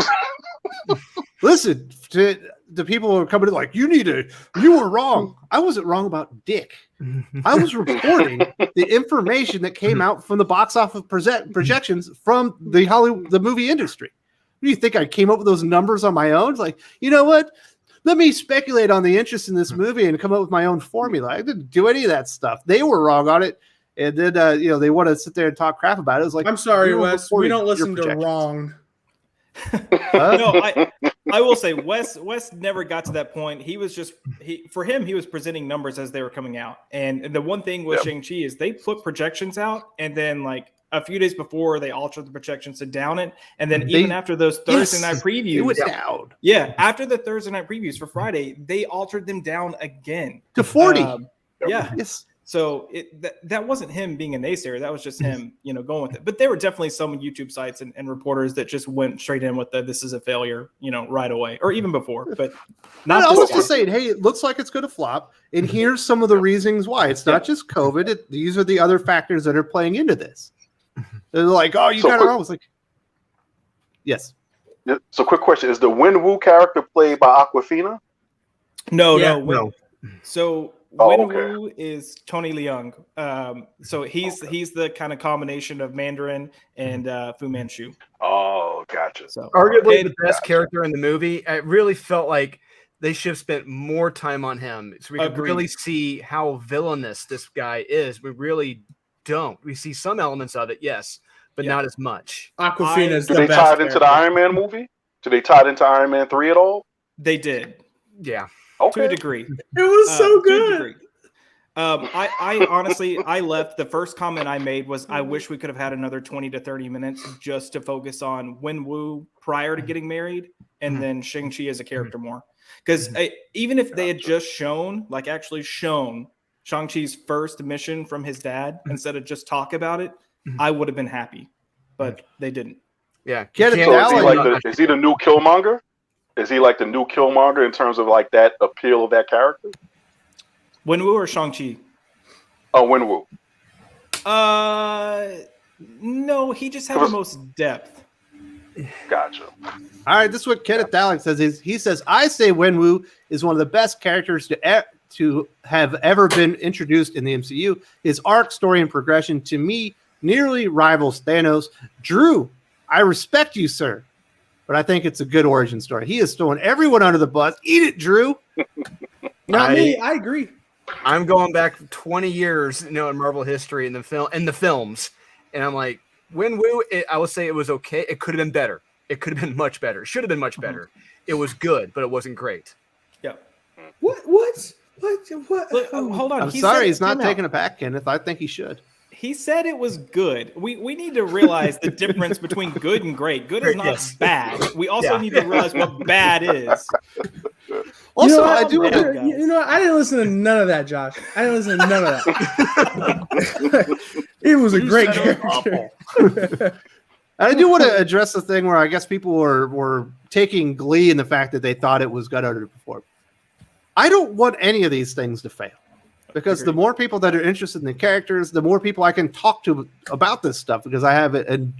Listen, to the people who are coming in like, you were wrong. I wasn't wrong about Dick. I was reporting the information that came out from the box office projections from the movie industry. Do you think I came up with those numbers on my own? It's like, you know what? Let me speculate on the interest in this movie and come up with my own formula. I didn't do any of that stuff. They were wrong on it. And then, they want to sit there and talk crap about it. It was like, I'm sorry, you were Wes. We reporting don't your listen to projections. wrong. No, I will say Wes never got to that point. He was for him, he was presenting numbers as they were coming out. And the one thing with Shang-Chi is they put projections out, and then like a few days before they altered the projections to down it. And then even after those Thursday night It previews, went down after the Thursday night previews for Friday, they altered them down again to 40. Yeah. Yes. So that wasn't him being a naysayer. That was just him, going with it. But there were definitely some YouTube sites and reporters that just went straight in with this is a failure, right away, or even before. But not I this was one. just saying, hey, it looks like it's going to flop, and here's some of the reasons why. It's not just COVID. These are the other factors that are playing into this. They're like, oh, you got it wrong. It's like, yes. so quick question: is the Wenwu character played by Aquafina? No. So Wenwu is Tony Leung. So he's the kind of combination of Mandarin and Fu Manchu. Oh, gotcha. So Arguably the best character in the movie. I really felt like they should have spent more time on him so we could Agreed. really see how villainous this guy is. We really don't. We see some elements of it, yes, but not as much. Aquafina is Do the they best. tie it into the Iron Man movie? Do they tie it into Iron Man 3 at all? They did Yeah. Okay. to a degree. It was so To a good. degree. I honestly, I left. The first comment I made was, I wish we could have had another 20 to 30 minutes just to focus on Wenwu prior to getting married, and then Shang-Chi as a character more. Because even if they had just actually shown Shang-Chi's first mission from his dad instead of just talk about it, I would have been happy. But they didn't. Yeah. Get it So down. is he the new Killmonger? Is he like the new Killmonger in terms of like that appeal of that character? Wenwu or Shang-Chi? Oh, Wenwu. No, he just had the most depth. Gotcha. All right, this is what Kenneth Dowling says. He says, I say Wenwu is one of the best characters to have ever been introduced in the MCU. His arc, story, and progression to me nearly rivals Thanos. Drew, I respect you, sir, but I think it's a good origin story. He is throwing everyone under the bus. Eat it, Drew. Not me. I agree. I'm going back 20 years, in Marvel history in the films, and I'm like, Wenwu, I would say it was okay. It could have been better. It could have been much better. Should have been much better. It was good, but it wasn't great. Yeah. What? Look, hold on. I'm He sorry said- he's not time out. taking it back, Kenneth. I think he should. He said it was good. We need to realize the difference between good and great. Good is not bad. We also need to realize what bad is. Also, I I do want to. I didn't listen to none of that, Josh. I didn't listen to none of that. It was a great character. I do want to address the thing where I guess people were taking glee in the fact that they thought it was gut underperformed. I don't want any of these things to fail, because the more people that are interested in the characters, the more people I can talk to about this stuff, because I have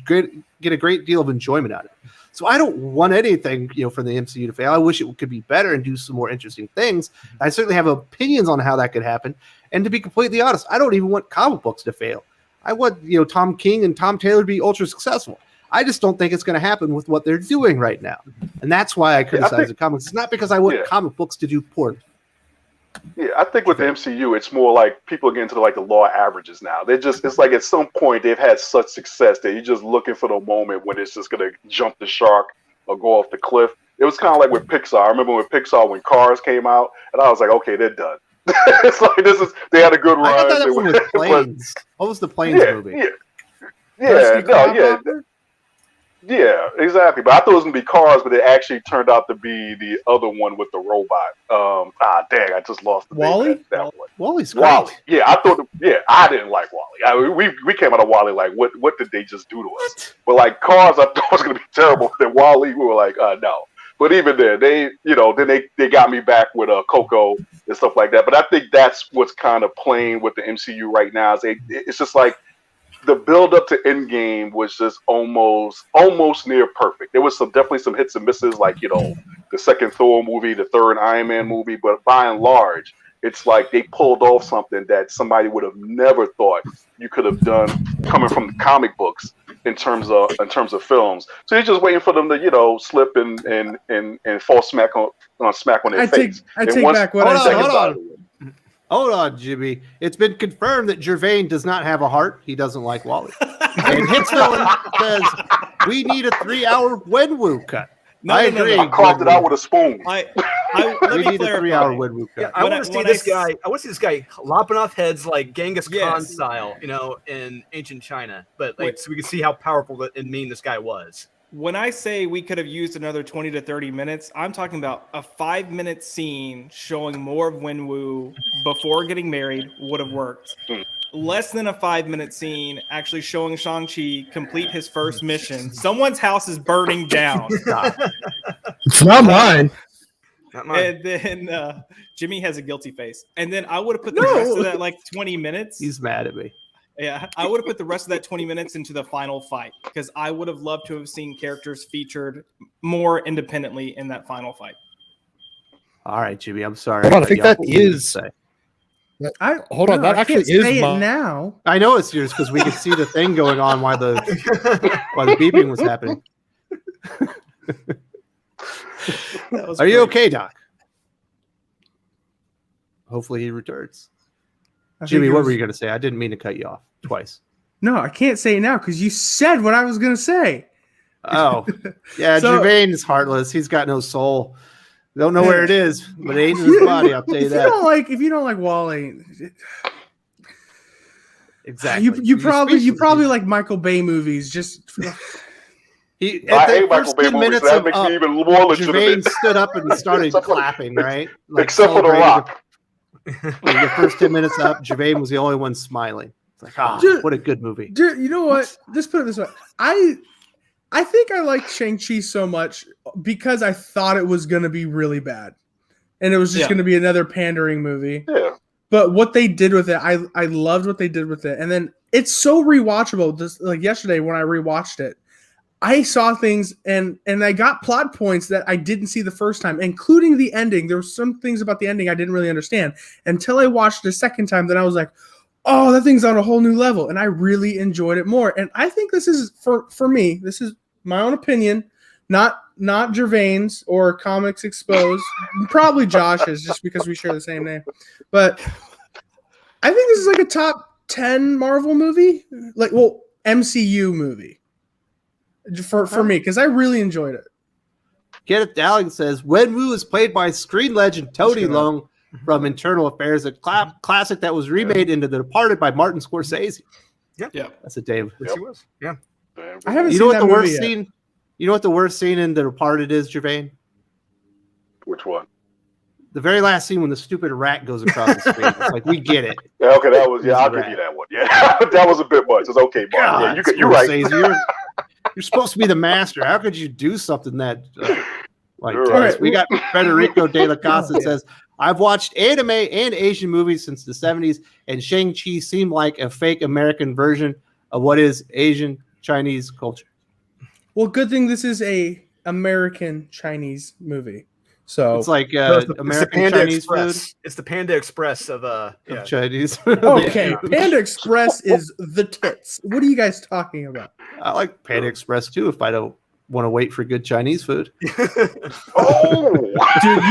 get a great deal of enjoyment out of it. So I don't want anything, from the MCU to fail. I wish it could be better and do some more interesting things. I certainly have opinions on how that could happen. And to be completely honest, I don't even want comic books to fail. I want, Tom King and Tom Taylor to be ultra successful. I just don't think it's going to happen with what they're doing right now. And that's why I criticize the comics. It's not because I want comic books to do poorly. Yeah, I think with the MCU, it's more like people are getting to the law averages now. It's like at some point they've had such success that you're just looking for the moment when it's just going to jump the shark or go off the cliff. It was kind of like with Pixar. I remember with Pixar when Cars came out, and I was like, okay, they're done. It's like they had a good run. I got that from the Planes. What was the Planes movie? Yeah, exactly. But I thought it was gonna be Cars, but it actually turned out to be the other one with the robot. Dang, I just lost the Wall-E? name. That one. Wall-E's great. Wall-E. Yeah, I thought. I didn't like Wall-E. We came out of Wall-E like, what did they just do to us? But like Cars, I thought was gonna be terrible. Then Wall-E, we were like, no. But even then, then they got me back with Coco and stuff like that. But I think that's what's kind of playing with the MCU right now. It's just like the build up to Endgame was just almost near perfect. There was definitely some hits and misses, like the second Thor movie, the third Iron Man movie. But by and large, it's like they pulled off something that somebody would have never thought you could have done coming from the comic books in terms of films. So you're just waiting for them to slip and fall smack on their face. I take back what I said. Hold on, Jimmy. It's been confirmed that Gevian does not have a heart. He doesn't like Wall-E. And Hitsville says we need a 3-hour Wenwu cut. I agree. I carved it out with a spoon. Let we me need a 3-hour Wenwu cut. Yeah, I want to see this guy. I want to see this guy lopping off heads like Genghis Khan style, in ancient China. But so we can see how powerful and mean this guy was. When I say we could have used another 20 to 30 minutes, I'm talking about a 5-minute scene showing more of Wenwu before getting married would have worked. Less than a 5-minute scene actually showing Shang-Chi complete his first mission. Someone's house is burning down. It's not mine. Not mine. And then Jimmy has a guilty face. And then I would have put the rest of that 20 minutes. He's mad at me. Yeah, I would have put the rest of that 20 minutes into the final fight because I would have loved to have seen characters featured more independently in that final fight. All right, Jimmy, I'm sorry. Hold on, I think that is. That actually is say mine. It now. I know it's yours because we could see the thing going on while the beeping was happening. Are you okay, Doc? Hopefully he returns. Jimmy, what were you going to say? I didn't mean to cut you off twice. No, I can't say it now because you said what I was going to say. Oh, yeah. Gevian is heartless. He's got no soul. Don't know where it is, but it ain't in his body. I'll tell you that. If you don't like Wall-E, exactly. You probably like Michael Bay movies. Just I hate Michael Bay movies. That makes me even more legitimate. Gevian stood up and started clapping, right? Except for The Rock. The first 10 minutes up, Gevian was the only one smiling. It's like, what a good movie. Dude, you know what? Just put it this way. I think I liked Shang-Chi so much because I thought it was going to be really bad. And it was just going to be another pandering movie. Yeah. But what they did with it, I loved what they did with it. And then it's so rewatchable. Just like yesterday when I rewatched it, I saw things and I got plot points that I didn't see the first time, including the ending. There were some things about the ending I didn't really understand until I watched it a second time. Then I was like, oh, that thing's on a whole new level. And I really enjoyed it more. And I think this is, for me, this is my own opinion, not Gevian's or Comics Exposed. Probably Josh's, just because we share the same name. But I think this is like a top 10 Marvel movie. MCU movie. For me, because I really enjoyed it. Kenneth Dowling says Wenwu is played by screen legend Tony Leung from Internal Affairs, a classic that was remade into The Departed by Martin Scorsese. Yeah. That's a Dave. Yes, he was. Yeah. I haven't You seen know what that the movie worst yet. scene? You know what the worst scene in The Departed is, Gevian? Which one? The very last scene when the stupid rat goes across the screen. It's like, we get it. Yeah, okay, that was I'll give you that one. Yeah, that was a bit much. It's okay, Mark. Yeah, you're right. You're supposed to be the master. How could you do something that like You're this? right. We got Federico De La Casa that says, I've watched anime and Asian movies since the 70s, and Shang-Chi seemed like a fake American version of what is Asian Chinese culture. Well, good thing this is a American Chinese movie. So It's like It's the American Panda Chinese Express. It's the Panda Express of yeah. Chinese. okay, Panda Express is the tits. What are you guys talking about? I like Panda Express too. If I don't want to wait for good Chinese food. Oh, Dude,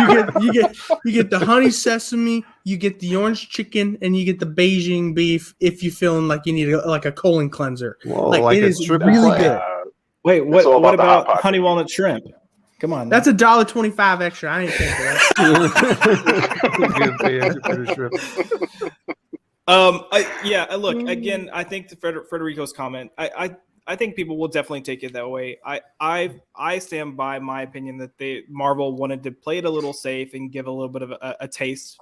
you get the honey sesame, you get the orange chicken, and you get the Beijing beef. If you're feeling like you need a colon cleanser, Whoa, like it a is triple really play. good. Wait, It's all what about the Hot about Pocket. honey walnut shrimp? Come on. That's $1.25 extra. I ain't paying for that. Look, again, I think the Federico's comment, I think people will definitely take it that way. I stand by my opinion that Marvel wanted to play it a little safe and give a little bit of a taste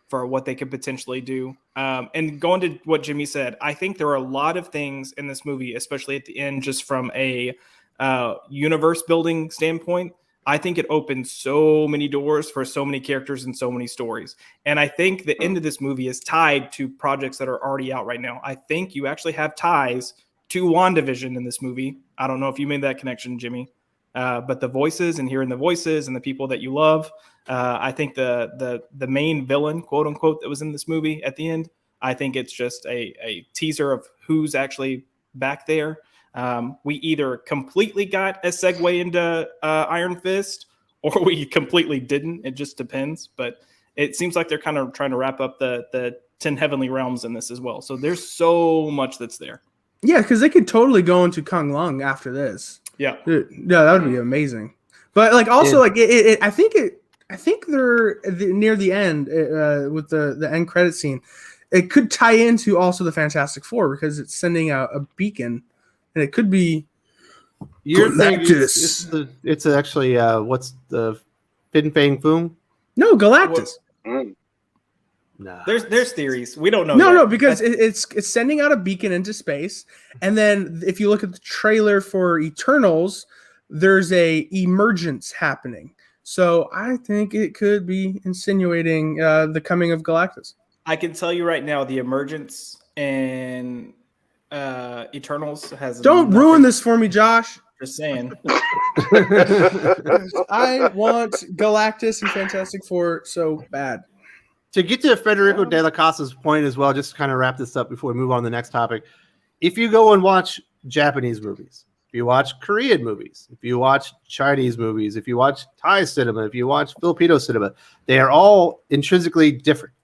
for what they could potentially do. And going to what Jimmy said, I think there are a lot of things in this movie, especially at the end, just from a universe building standpoint. I think it opens so many doors for so many characters and so many stories. And I think the end of this movie is tied to projects that are already out right now. I think you actually have ties to WandaVision in this movie. I don't know if you made that connection, Jimmy, but the voices and hearing the voices and the people that you love. I think the main villain, quote unquote, that was in this movie at the end, I think it's just a teaser of who's actually back there. We either completely got a segue into Iron Fist or we completely didn't. It just depends. But it seems like they're kind of trying to wrap up the 10 heavenly realms in this as well. So there's so much that's there. Yeah, because they could totally go into Kung Lung after this. Yeah. Dude, yeah, that would be amazing. But like also like I think they're near the end with the end credit scene. It could tie into also the Fantastic Four because it's sending out a beacon, and it could be Galactus. It's actually what's the Fin Fang Foom? No, Galactus. No. There's theories. We don't know. No, because it's sending out a beacon into space, and then if you look at the trailer for Eternals, there's a emergence happening. So I think it could be insinuating the coming of Galactus. I can tell you right now, the emergence and Eternals has. Don't ruin this for me, Josh. Just saying. I want Galactus and Fantastic Four so bad. To get to Federico de la Casa's point as well, just to kind of wrap this up before we move on to the next topic. If you go and watch Japanese movies, if you watch Korean movies, if you watch Chinese movies, if you watch Thai cinema, if you watch Filipino cinema, they are all intrinsically different.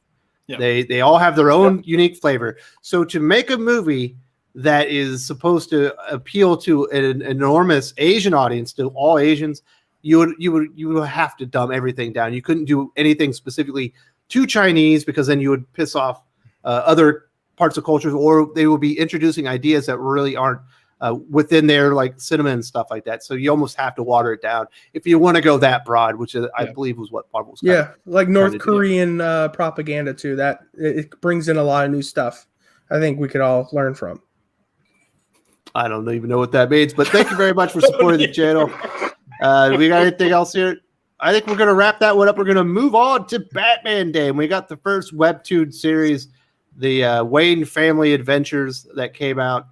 Yeah. They all have their own unique flavor. So to make a movie that is supposed to appeal to an enormous Asian audience, to all Asians, you would have to dumb everything down. You couldn't do anything specifically to Chinese because then you would piss off other parts of cultures, or they would be introducing ideas that really aren't within their like cinema and stuff like that. So you almost have to water it down if you want to go that broad, which I believe was what Marvel was. Like North Korean propaganda too. That it brings in a lot of new stuff. I think we could all learn from. I don't even know what that means, but thank you very much for supporting the channel. We got anything else here? I think we're going to wrap that one up. We're going to move on to Batman Day. And we got the first Webtoon series, the Wayne Family Adventures that came out.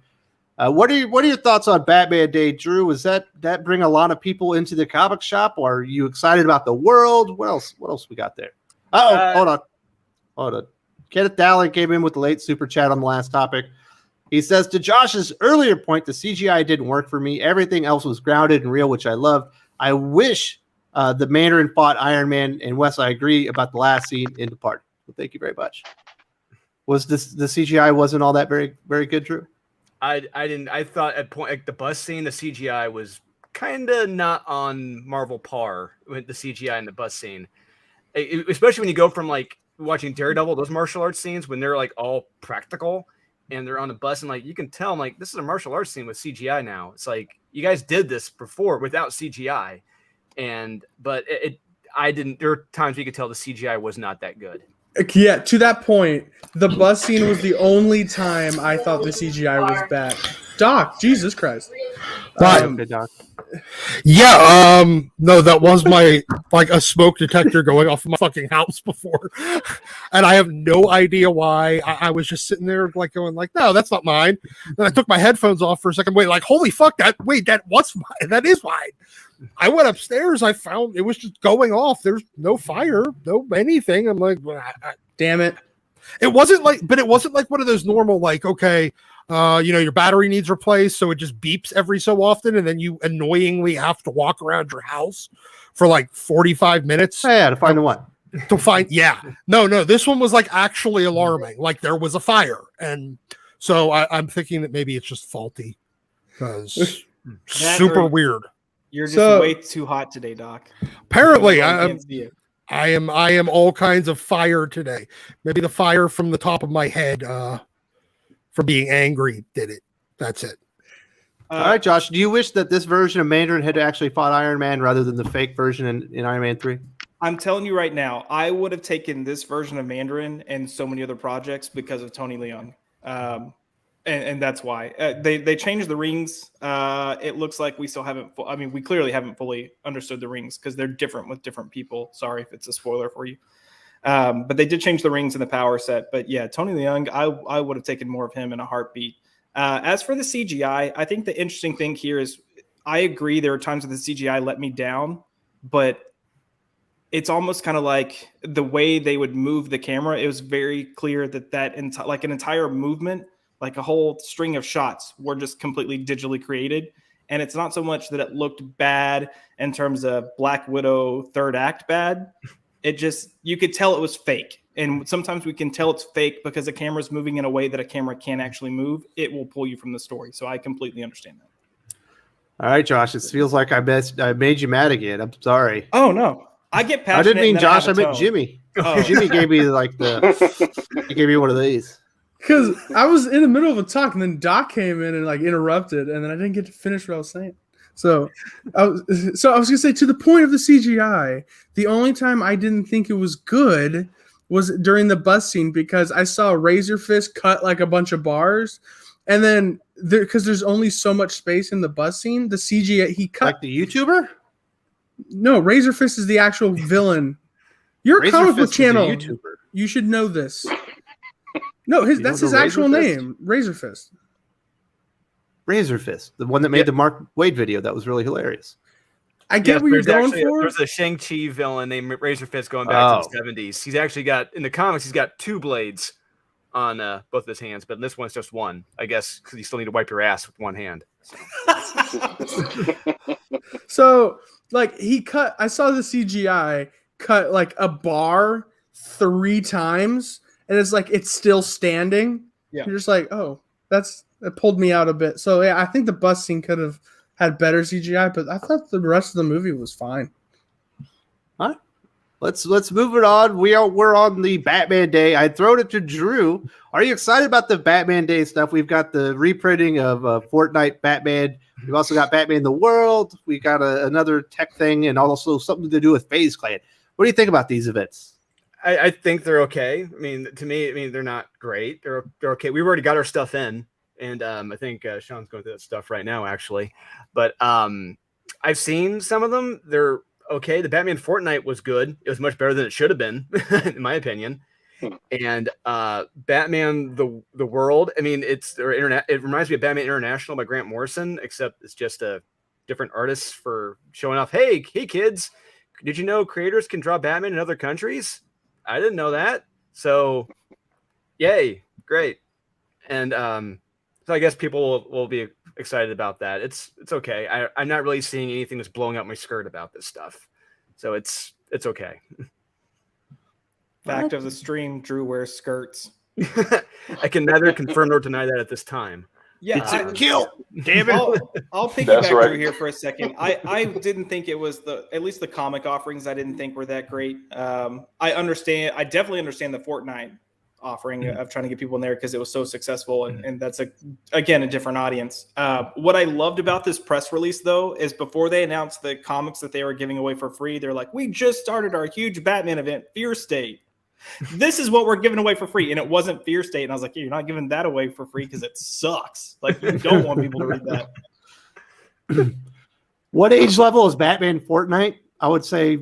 What are your thoughts on Batman Day, Drew? Was that bring a lot of people into the comic shop? Or are you excited about the world? What else we got there? Hold on. Kenneth Dallin came in with the late super chat on the last topic. He says, to Josh's earlier point, the CGI didn't work for me. Everything else was grounded and real, which I loved. I wish the Mandarin fought Iron Man, and Wes, I agree about the last scene in the park. Well, thank you very much. Was the CGI wasn't all that very, very good, Drew? I didn't. I thought at point like the bus scene, the CGI was kind of not on Marvel par with the CGI in the bus scene, especially when you go from like watching Daredevil, those martial arts scenes when they're like all practical and they're on the bus and like you can tell like this is a martial arts scene with CGI now. It's like you guys did this before without CGI, but I didn't. There were times you could tell the CGI was not that good. Yeah, to that point, the bus scene was the only time I thought the CGI was bad. Doc, Jesus Christ. Doc. Yeah, no, that was my like a smoke detector going off in my fucking house before, and I have no idea why. I was just sitting there like going like, no, that's not mine. Then I took my headphones off for a second. Wait, like holy fuck, that was mine. That is mine. I went upstairs. I found it was just going off. There's no fire, no anything. I'm like, Damn it. it wasn't like one of those normal, like, okay, your battery needs replaced, so it just beeps every so often, and then you annoyingly have to walk around your house for like 45 minutes. Yeah, to find the one. No, this one was like actually alarming. Like there was a fire, and so I'm thinking that maybe it's just faulty because super weird. You're just way too hot today, Doc. Apparently, I am all kinds of fire today. Maybe the fire from the top of my head from being angry did it. That's it. All right, Josh, do you wish that this version of Mandarin had actually fought Iron Man rather than the fake version in Iron Man 3? I'm telling you right now, I would have taken this version of Mandarin and so many other projects because of Tony Leung. And that's why they changed the rings. It looks like we still haven't. We clearly haven't fully understood the rings because they're different with different people. Sorry if it's a spoiler for you. But they did change the rings in the power set. But yeah, Tony Leung, I would have taken more of him in a heartbeat. As for the CGI, I think the interesting thing here is I agree there are times when the CGI let me down, but it's almost kind of like the way they would move the camera. It was very clear that like an entire movement, like a whole string of shots were just completely digitally created. And it's not so much that it looked bad in terms of Black Widow third act bad. It just, you could tell it was fake. And sometimes we can tell it's fake because the camera's moving in a way that a camera can't actually move. It will pull you from the story. So I completely understand that. All right, Josh, it feels like I made you mad again. I'm sorry. Oh, no. I get passionate. I didn't mean Josh. I meant tone. Jimmy. Oh. Jimmy gave me he gave me one of these. Because I was in the middle of a talk, and then Doc came in and like interrupted, and then I didn't get to finish what I was saying. So I was gonna say, to the point of the CGI, the only time I didn't think it was good was during the bus scene because I saw Razor Fist cut like a bunch of bars, and then because there's only so much space in the bus scene, the CGI he cut like the YouTuber. No, Razor Fist is the actual villain. You're a comic book channel. YouTuber. You should know this. No, that's his actual name, Razor Fist. Razor Fist, the one that made the Mark Waid video that was really hilarious. I get what you're going for. There's a Shang-Chi villain named Razor Fist going back to the 70s. He's actually got, in the comics, he's got two blades on both of his hands, but in this one's just one, I guess, because you still need to wipe your ass with one hand. So, like, I saw the CGI cut like a bar 3 times, and it's like it's still standing. Yeah. You're just like, oh, that pulled me out a bit. So yeah, I think the bus scene could have had better CGI, but I thought the rest of the movie was fine. All right. Let's move it on. We're on the Batman Day. I thrown it to Drew. Are you excited about the Batman Day stuff? We've got the reprinting of Fortnite Batman. We've also got Batman the World. We got another tech thing, and also something to do with FaZe Clan. What do you think about these events? I think they're okay. To me, they're not great. They're okay. We've already got our stuff in, and I think Sean's going through that stuff right now, actually. But I've seen some of them. They're okay. The Batman Fortnite was good. It was much better than it should have been, in my opinion. And Batman the World. It reminds me of Batman International by Grant Morrison, except it's just a different artist for showing off. Hey kids, did you know creators can draw Batman in other countries? I didn't know that. So, yay, great. And so I guess people will be excited about that. It's okay. I'm not really seeing anything that's blowing up my skirt about this stuff. So it's okay. Fact of the stream, Drew wears skirts. I can neither confirm nor deny that at this time. Yeah, it's a kill. Damn it. I'll piggyback Drew here for a second. I didn't think it was at least the comic offerings I didn't think were that great. I definitely understand the Fortnite offering of trying to get people in there because it was so successful, and that's again a different audience. What I loved about this press release though is before they announced the comics that they were giving away for free, they're like, we just started our huge Batman event, Fear State. This is what we're giving away for free. And it wasn't Fear State. And I was like, you're not giving that away for free because it sucks. Like, you don't want people to read that. What age level is Batman Fortnite? I would say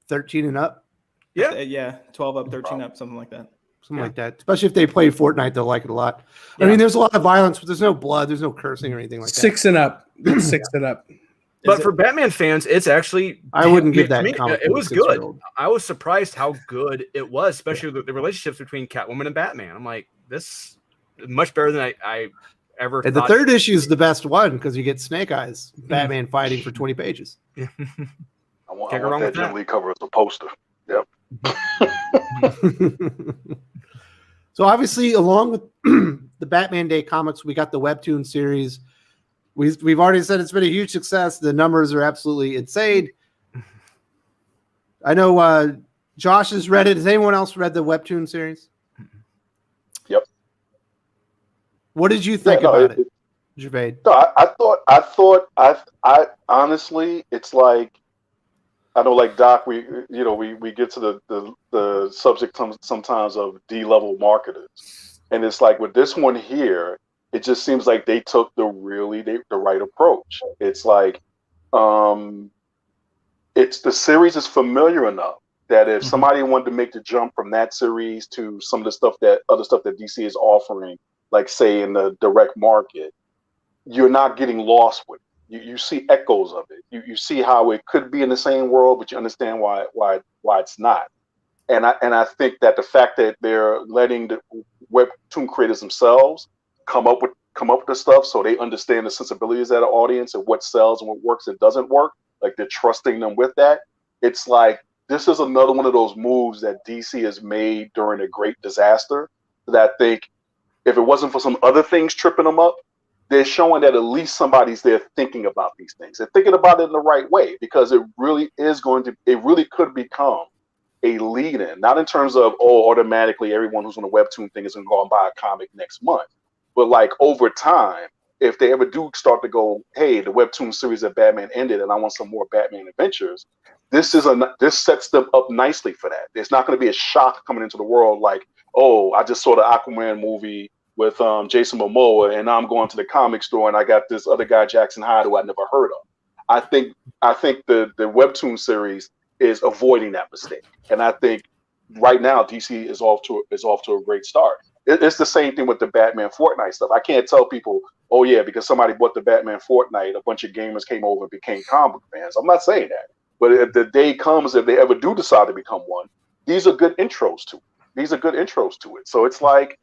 13 and up. Yeah. 12 up, 13 up, something like that. Something like that. Especially if they play Fortnite, they'll like it a lot. Yeah. I mean, there's a lot of violence, but there's no blood, there's no cursing or anything like that. 6 and up. 6 and up. But for Batman fans, it's actually I wouldn't give that to me, comic it to a was good. 6-year-old. I was surprised how good it was, especially the relationships between Catwoman and Batman. I'm like, this is much better than I ever And thought. the third issue is the best one because you get Snake Eyes, Batman fighting for 20 pages. I want Can't go wrong that with that. Jim Lee cover as a poster. Yep. So obviously, along with the Batman Day comics, we got the Webtoon series. We've already said it's been a huge success. The numbers are absolutely insane. I know Josh has read it. Has anyone else read the Webtoon series? Yep. What did you think about it, Gervais? No, I honestly, it's like, I know, like Doc, we get to the subject sometimes of D-level marketers, and it's like with this one here, it just seems like they took the right approach. It's like, it's the series is familiar enough that if somebody wanted to make the jump from that series to some of the other stuff that DC is offering, like say in the direct market, you're not getting lost with it. You see echoes of it. You see how it could be in the same world, but you understand why it's not. And I think that the fact that they're letting the Webtoon creators themselves come up with the stuff so they understand the sensibilities of the audience and what sells and what works and doesn't work, like they're trusting them with that. It's like, this is another one of those moves that DC has made during a great disaster that I think if it wasn't for some other things tripping them up, they're showing that at least somebody's there thinking about these things and thinking about it in the right way, because it really could become a lead-in, not in terms of, automatically everyone who's on the Webtoon thing is going to go and buy a comic next month. But like over time, if they ever do start to go, hey, the Webtoon series of Batman ended and I want some more Batman adventures, this sets them up nicely for that. It's not going to be a shock coming into the world like, oh, I just saw the Aquaman movie with Jason Momoa and now I'm going to the comic store and I got this other guy, Jackson Hyde, who I never heard of. I think the Webtoon series is avoiding that mistake. And I think right now DC is off to a great start. It's the same thing with the Batman Fortnite stuff. I can't tell people, oh yeah, because somebody bought the Batman Fortnite, a bunch of gamers came over and became comic fans. I'm not saying that. But if the day comes, if they ever do decide to become one, these are good intros to it. So it's like,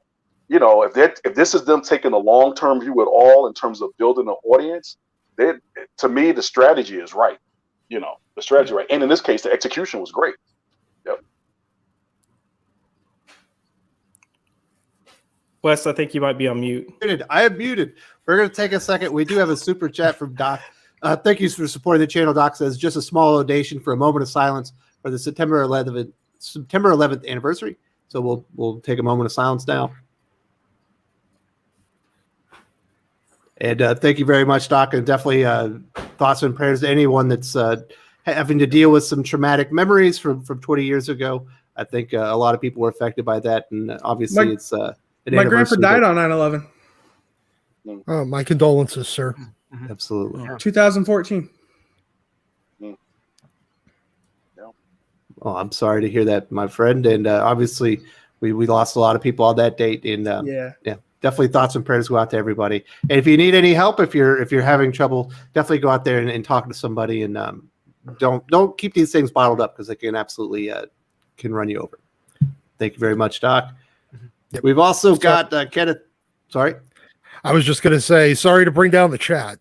if this is them taking a long-term view at all in terms of building an audience, to me, the strategy is right. The strategy right. And in this case, the execution was great. Yep. Wes, I think you might be on mute. I am muted. We're going to take a second. We do have a super chat from Doc. Thank you for supporting the channel. Doc says, just a small donation for a moment of silence for the September 11th anniversary. So we'll take a moment of silence now. And thank you very much, Doc. And definitely thoughts and prayers to anyone that's having to deal with some traumatic memories from 20 years ago. I think a lot of people were affected by that. And obviously it's my grandpa died on 9/11. Oh, my condolences, sir. Absolutely. Yeah. 2014. Oh, I'm sorry to hear that, my friend. And obviously we lost a lot of people on that date. And yeah, definitely thoughts and prayers go out to everybody. And if you need any help, if you're having trouble, definitely go out there and talk to somebody. And don't keep these things bottled up because they can absolutely can run you over. Thank you very much, Doc. Yep. We've also got Kenneth. Sorry. I was just going to say, sorry to bring down the chat.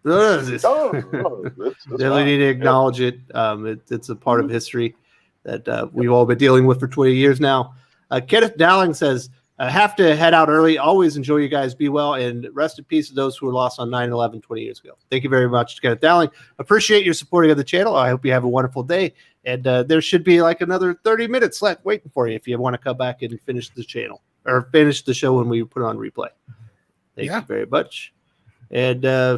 Definitely need to acknowledge it. It's a part of history that we've all been dealing with for 20 years now. Kenneth Dowling says, I have to head out early. Always enjoy you guys. Be well. And rest in peace to those who were lost on 9/11 20 years ago. Thank you very much, Kenneth Dowling. Appreciate your supporting of the channel. I hope you have a wonderful day. And there should be like another 30 minutes left waiting for you if you want to come back and finish the channel or finish the show when we put it on replay. Thank you very much. And I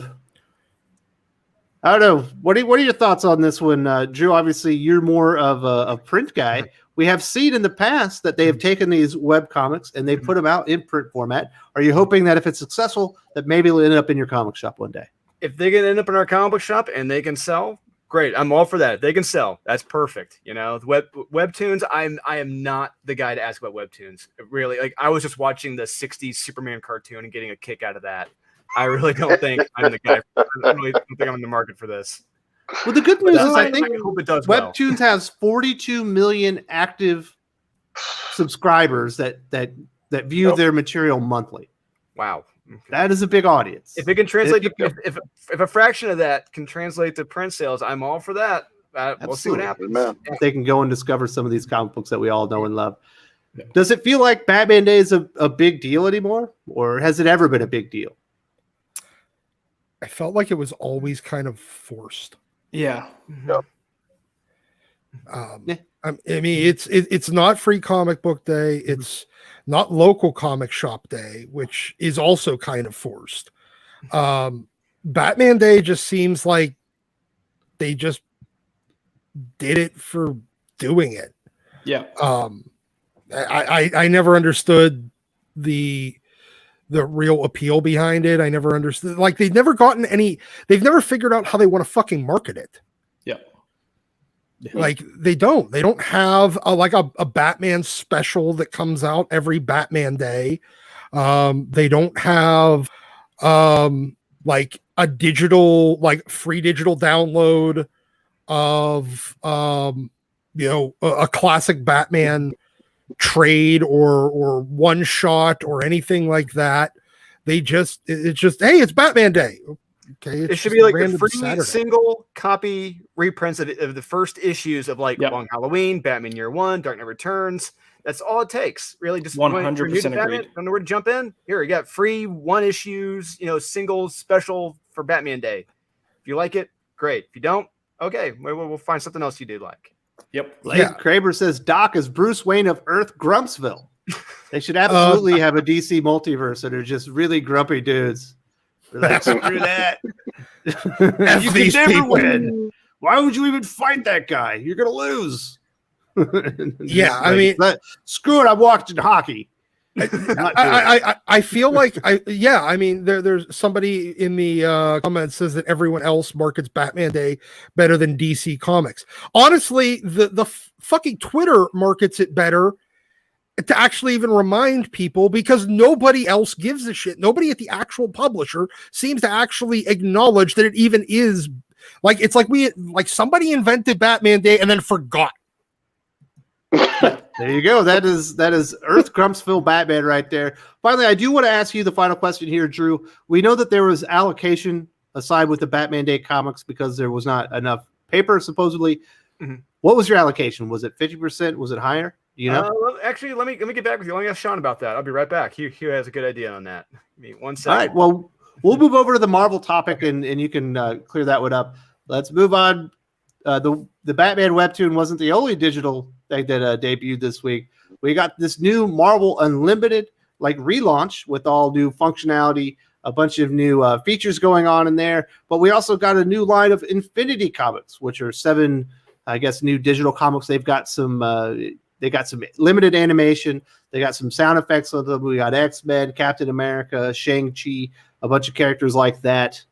don't know. What are your thoughts on this one, Drew? Obviously, you're more of a print guy. We have seen in the past that they have taken these web comics and they put them out in print format. Are you hoping that if it's successful, that maybe it'll end up in your comic shop one day? If they can end up in our comic book shop and they can sell, great. I'm all for that. If they can sell, that's perfect. Webtoons. I am not the guy to ask about Webtoons. Really, like I was just watching the '60s Superman cartoon and getting a kick out of that. I really don't think I'm the guy. I really don't think I'm in the market for this. Well, the good news is I I think hope it does well. Webtoons has 42 million active subscribers that view their material monthly. Wow. That is a big audience. If it can translate, if a fraction of that can translate to print sales, I'm all for that. We'll see what happens. Man. If they can go and discover some of these comic books that we all know and love. Does it feel like Batman Day is a big deal anymore, or has it ever been a big deal? I felt like it was always kind of forced. Yeah. Yep. I mean, it's not Free Comic Book Day. It's not Local Comic Shop Day, which is also kind of forced. Batman Day just seems like they just did it for doing it. Yeah. I never understood the real appeal behind it. I never understood, like, they've never figured out how they want to fucking market it. Yeah. Like they don't have a Batman special that comes out every Batman Day. They don't have like a digital, like free digital download of a classic Batman trade or one shot or anything like that. It's just hey, it's Batman Day. Okay, it should be like a free single copy reprints of the first issues of like Long Halloween, Batman Year One, Dark Knight Returns. That's all it takes. Really, just 100% agreed. Don't know where to jump in. Here, you got free one issues, single special for Batman Day. If you like it, great. If you don't, okay, we'll find something else you do like. Yep. Kramer says Doc is Bruce Wayne of Earth Grumpsville. They should absolutely have a DC multiverse that are just really grumpy dudes. Like, screw that. You can never win. Why would you even fight that guy? You're gonna lose. Yeah, I mean, screw it. I'm watching hockey. I feel like I mean, there's somebody in the comments says that everyone else markets Batman Day better than DC Comics. Honestly, the fucking Twitter markets it better to actually even remind people, because nobody else gives a shit. Nobody at the actual publisher seems to actually acknowledge that it even is. Like, it's like somebody invented Batman Day and then forgot. There you go. That is Earth Grumpsville Batman right there. Finally, I do want to ask you the final question here, Drew. We know that there was allocation aside with the Batman Day comics because there was not enough paper, supposedly. Mm-hmm. What was your allocation? Was it 50%? Was it higher? You know? Actually, let me get back with you. Let me ask Sean about that. I'll be right back. Hugh has a good idea on that. Give me 1 second. All right. Well, we'll move over to the Marvel topic, and you can clear that one up. Let's move on. The Batman Webtoon wasn't the only digital thing that debuted this week. We got this new Marvel Unlimited relaunch with all new functionality, a bunch of new features going on in there. But we also got a new line of Infinity comics, which are 7, I guess, new digital comics. They've got some limited animation. They got some sound effects on them. We got X-Men, Captain America, Shang-Chi, a bunch of characters like that.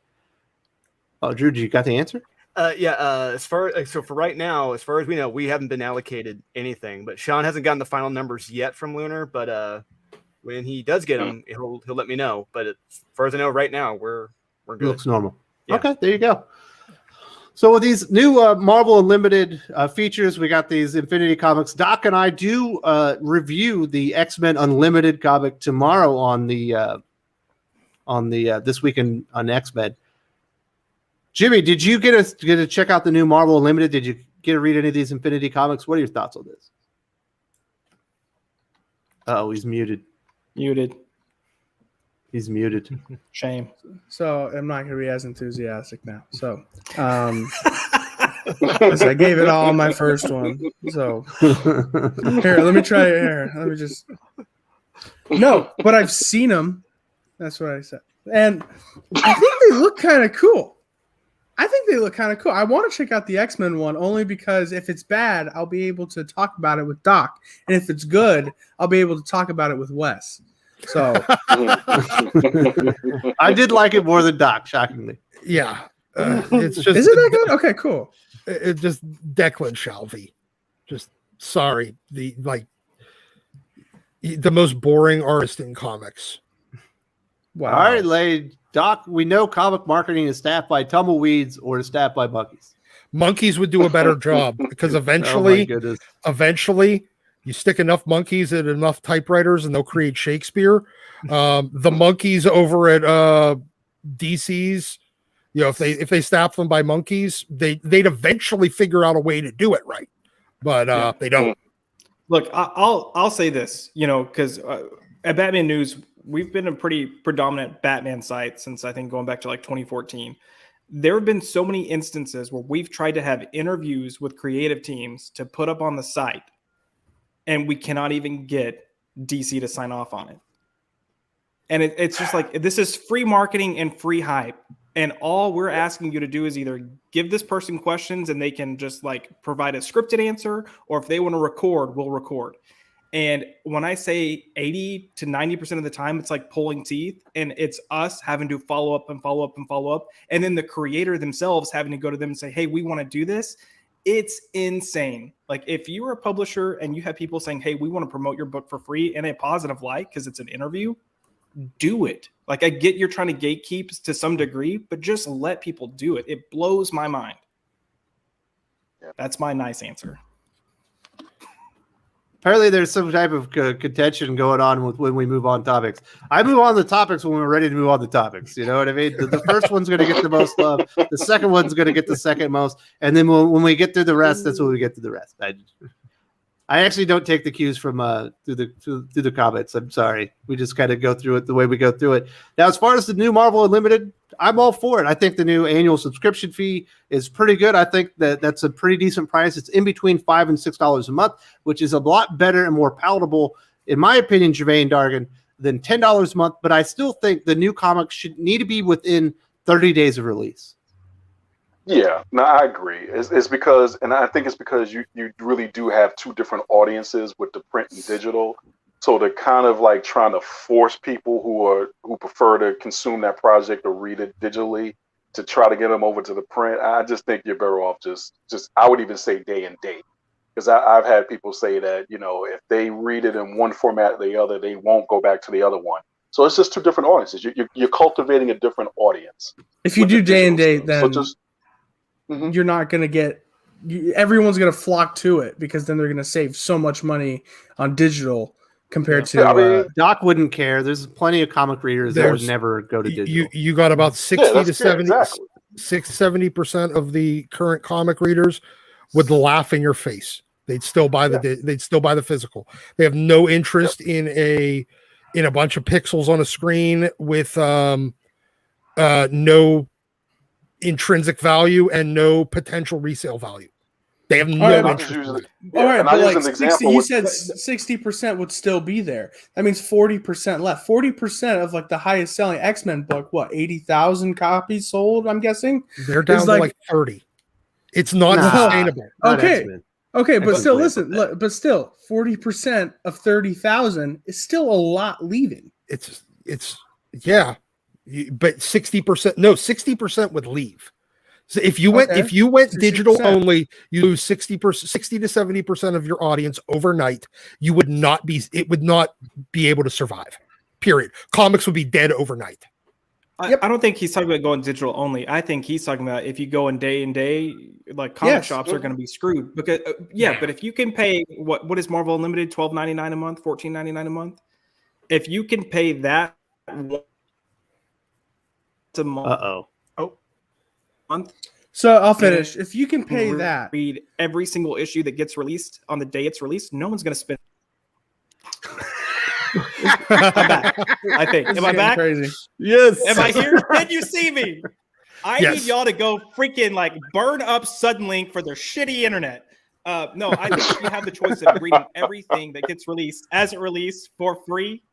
Oh, Drew, you got the answer? As far so for right now, as far as we know, we haven't been allocated anything. But Sean hasn't gotten the final numbers yet from Lunar. But when he does get them, he'll let me know. But as far as I know, right now we're good. It looks normal. Yeah. Okay, there you go. So with these new Marvel Unlimited features, we got these Infinity comics. Doc and I do review the X-Men Unlimited comic tomorrow on the This Week on X-Men. Jimmy, did you get to check out the new Marvel Unlimited? Did you get to read any of these Infinity comics? What are your thoughts on this? Oh, he's muted. He's muted. Shame. So I'm not going to be as enthusiastic now. So I gave it all my first one. So here, let me try it here. Let me just. No, but I've seen them. That's what I said. And I think they look kind of cool. I want to check out the X-Men one only because if it's bad, I'll be able to talk about it with Doc. And if it's good, I'll be able to talk about it with Wes. So I did like it more than Doc, shockingly. Yeah. It's just, is it that good? Okay, cool. It's just Declan Shalvey. Just sorry. The most boring artist in comics. Wow. All right, Doc, we know comic marketing is staffed by tumbleweeds or is staffed by monkeys. Monkeys would do a better job because Oh my goodness. eventually you stick enough monkeys at enough typewriters and they'll create Shakespeare. The monkeys over at DC's, if they staff them by monkeys, they'd eventually figure out a way to do it right, but they don't. Look, I'll say this, because at Batman News, we've been a pretty predominant Batman site since I think going back to like 2014. There have been so many instances where we've tried to have interviews with creative teams to put up on the site, and we cannot even get DC to sign off on it. And it's just like, this is free marketing and free hype. And all we're asking you to do is either give this person questions and they can just like provide a scripted answer, or if they want to record, we'll record. And when I say 80 to 90% of the time, it's like pulling teeth, and it's us having to follow up and follow up and follow up. And then the creator themselves having to go to them and say, hey, we want to do this. It's insane. Like if you are a publisher and you have people saying, hey, we want to promote your book for free in a positive light because it's an interview, do it. Like I get you're trying to gatekeep to some degree, but just let people do it. It blows my mind. That's my nice answer. Apparently, there's some type of contention going on with when we move on topics. I move on the topics when we're ready to move on the topics. You know what I mean? The first one's going to get the most love. The second one's going to get the second most. And then when we get through the rest, that's when we get to the rest. I actually don't take the cues from through the comments. I'm sorry. We just kind of go through it the way we go through it. Now, as far as the new Marvel Unlimited, I'm all for it. I think the new annual subscription fee is pretty good. I think that's a pretty decent price. It's in between $5 and $6 a month, which is a lot better and more palatable, in my opinion, Gevian Daragan, than $10 a month. But I still think the new comics should need to be within 30 days of release. Yeah, no, I agree. It's because, and I think it's because you really do have two different audiences with the print and digital. So they're kind of like trying to force people who prefer to consume that project or read it digitally to try to get them over to the print. I just think you're better off just I would even say day and date, because I've had people say that if they read it in one format or the other, they won't go back to the other one. So it's just two different audiences. You're cultivating a different audience. If you do day and date, then Mm-hmm. you're not going to get everyone's going to flock to it, because then they're going to save so much money on digital compared to Doc wouldn't care. There's plenty of comic readers that would never go to digital. You got about 60 to 70 70% of the current comic readers would laugh in your face. They'd still buy the physical. They have no interest in a bunch of pixels on a screen with no intrinsic value and no potential resale value. They have no interest. All right, but like 60, you said 60% would still be there. That means 40% left. 40% of like the highest selling X-Men book, 80,000 copies sold, I'm guessing? They're down to like 30. It's not sustainable. Okay, but still, listen, but still, 40% of 30,000 is still a lot leaving. It's but 60% would leave. So if you went 60%. Digital only, you lose 60 to 70% of your audience overnight. It would not be able to survive. Period. Comics would be dead overnight. I don't think he's talking about going digital only. I think he's talking about if you go in day and day, like comic shops are going to be screwed. Because but if you can pay what is Marvel Unlimited, $12.99 a month, $14.99 a month, if you can pay that a month. Month. So I'll finish. If you can pay that, read every single issue that gets released on the day it's released. No one's going to spend. I'm back. I think. Am I back? Crazy. Yes. Am I here? Can you see me? I need y'all to go freaking like burn up Suddenlink for their shitty internet. No, I think you have the choice of reading everything that gets released as it released for free.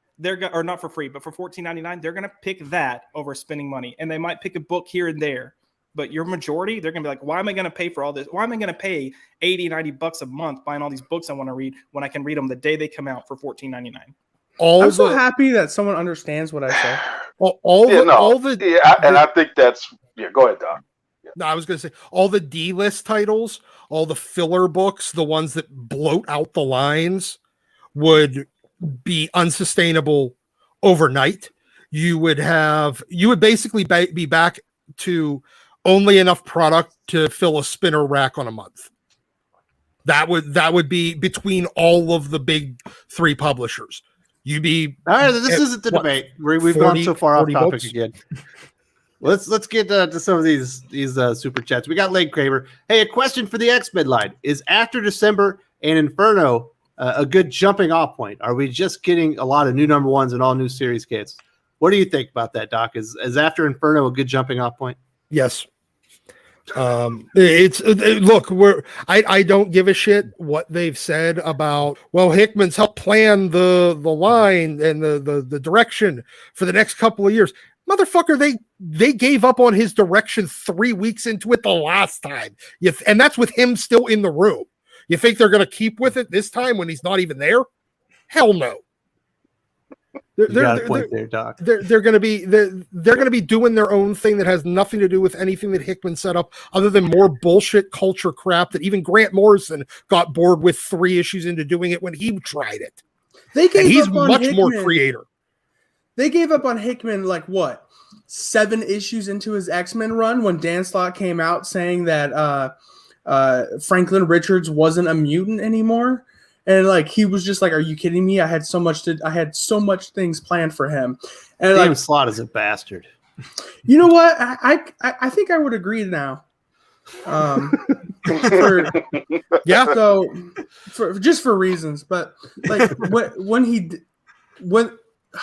Or not for free, but for $14.99, they're going to pick that over spending money. And they might pick a book here and there. But your majority, they're going to be like, why am I going to pay for all this? Why am I going to pay $80-$90 a month buying all these books I want to read when I can read them the day they come out for $14.99? I'm so happy that someone understands what I say. I think that's go ahead, Doc. Yeah. No, I was going to say all the D-list titles, all the filler books, the ones that bloat out the lines would be unsustainable overnight. you would basically be back to only enough product to fill a spinner rack on a month. That would be between all of the big 3 publishers. You'd be all right. This isn't the debate. We've gone so far off topic books? again. Let's get to some of these super chats. We got Lane Kramer. Hey, a question for the X-Men line: is After December and Inferno a good jumping off point? Are we just getting a lot of new number ones and all new series kits? What do you think about that, Doc? Is After Inferno a good jumping off point? Yes. I don't give a shit what they've said about, well, Hickman's helped plan the line and the direction for the next couple of years. Motherfucker, they gave up on his direction 3 weeks into it the last time. And that's with him still in the room. You think they're going to keep with it this time when he's not even there? Hell no. They're going to be doing their own thing that has nothing to do with anything that Hickman set up, other than more bullshit culture crap that even Grant Morrison got bored with 3 issues into doing it when he tried it. He's much more creator. They gave up on Hickman like what, 7 issues into his X-Men run when Dan Slott came out saying that Franklin Richards wasn't a mutant anymore. And like he was just like, "Are you kidding me? I had so much things planned for him." And Damn, like, Slott is a bastard. You know what? I think I would agree now. So for reasons, but like when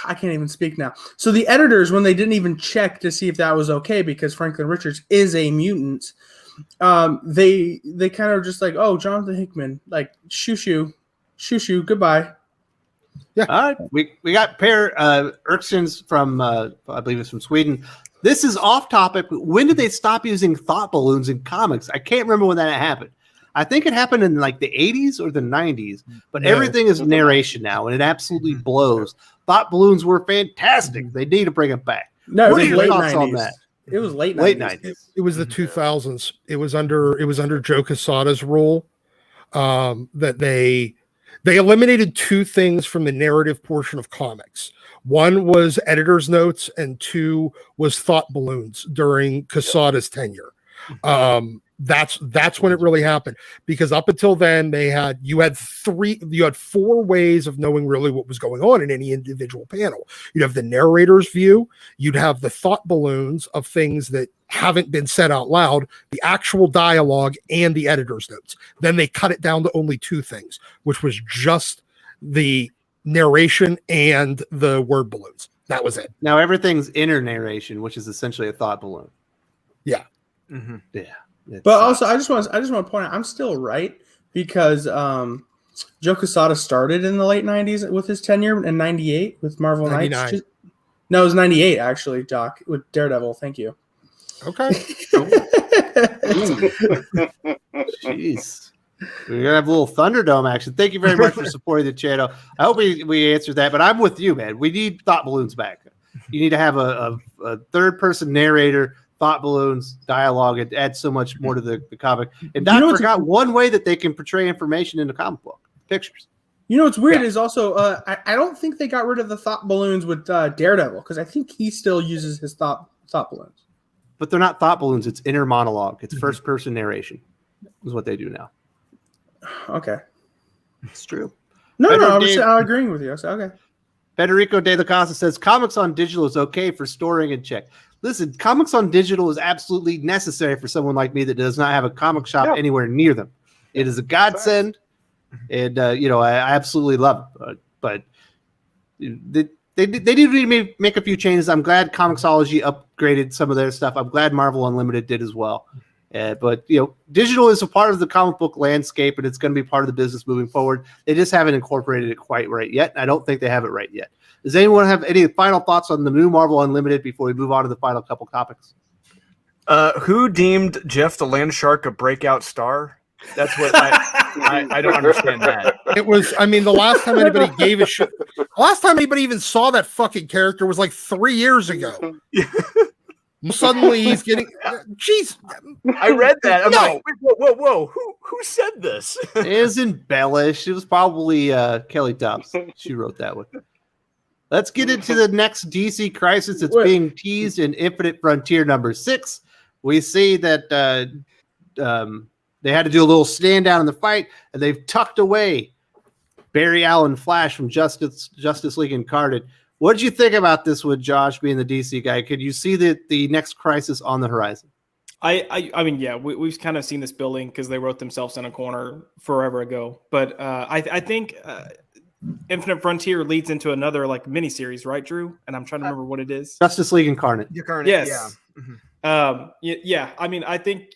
I can't even speak now. So the editors, when they didn't even check to see if that was okay, because Franklin Richards is a mutant, they kind of just like, "Oh, Jonathan Hickman, like shoo, goodbye." Yeah. All right. We got Per Erksons from I believe it's from Sweden. This is off topic. When did they stop using thought balloons in comics? I can't remember when that happened. I think it happened in like the 80s or the 90s, but everything is narration now, and it absolutely blows. Thought balloons were fantastic. They need to bring it back. No, what are your thoughts on that? It was late 90s. It was the 2000s. It was under Joe Quesada's rule that they eliminated 2 things from the narrative portion of comics. One was editor's notes, and 2 was thought balloons during Quesada's tenure. That's when it really happened, because up until then you had 4 ways of knowing really what was going on in any individual panel. You'd have the narrator's view, you'd have the thought balloons of things that haven't been said out loud, the actual dialogue, and the editor's notes. Then they cut it down to only 2 things, which was just the narration and the word balloons. That was it. Now everything's inner narration, which is essentially a thought balloon. Yeah. Mm-hmm. Yeah. But also, I just want to point out, I'm still right, because Joe Quesada started in the late 90s with his tenure in 98 with Marvel Knights. No, it was 98 actually, Doc, with Daredevil. Thank you. Okay. Jeez. We're gonna have a little Thunderdome action. Thank you very much for supporting the channel. I hope we answered that, but I'm with you, man. We need thought balloons back. You need to have a third-person narrator, thought balloons, dialogue. It adds so much more to the comic. And Doc forgot one way that they can portray information in the comic book: pictures. You know what's weird is also I don't think they got rid of the thought balloons with Daredevil, because I think he still uses his thought balloons. But they're not thought balloons. It's inner monologue. It's first-person narration. Is what they do now. Okay, it's true. No, I'm agreeing with you. So, okay. Federico De La Casa says comics on digital is okay for storing and check. Listen, comics on digital is absolutely necessary for someone like me that does not have a comic shop anywhere near them. It is a godsend, and I absolutely love it. But they do need to make a few changes. I'm glad Comixology upgraded some of their stuff. I'm glad Marvel Unlimited did as well. But digital is a part of the comic book landscape, and it's going to be part of the business moving forward. They just haven't incorporated it quite right yet. I don't think they have it right yet. Does anyone have any final thoughts on the new Marvel Unlimited before we move on to the final couple topics? Who deemed Jeff the Land Shark a breakout star? That's what I don't understand that. It was, the last time anybody gave a shit, the last time anybody even saw that fucking character was like 3 years ago. Suddenly he's getting, jeez. I read that. I'm like, whoa. Who said this? It is embellished. It was probably Kelly Dobbs. She wrote that one. Let's get into the next DC crisis. It's Wait. being teased in Infinite Frontier number 6. We see that they had to do a little stand down in the fight, and they've tucked away Barry Allen Flash from Justice League Incarnate. What did you think about this with Josh being the DC guy? Could you see the next crisis on the horizon? I mean, yeah, we've kind of seen this building because they wrote themselves in a corner forever ago. But I think Infinite Frontier leads into another like miniseries, right, Drew? And I'm trying to remember what it is. Justice League Incarnate. Yes. Yeah. Mm-hmm. Yeah. I mean, I think,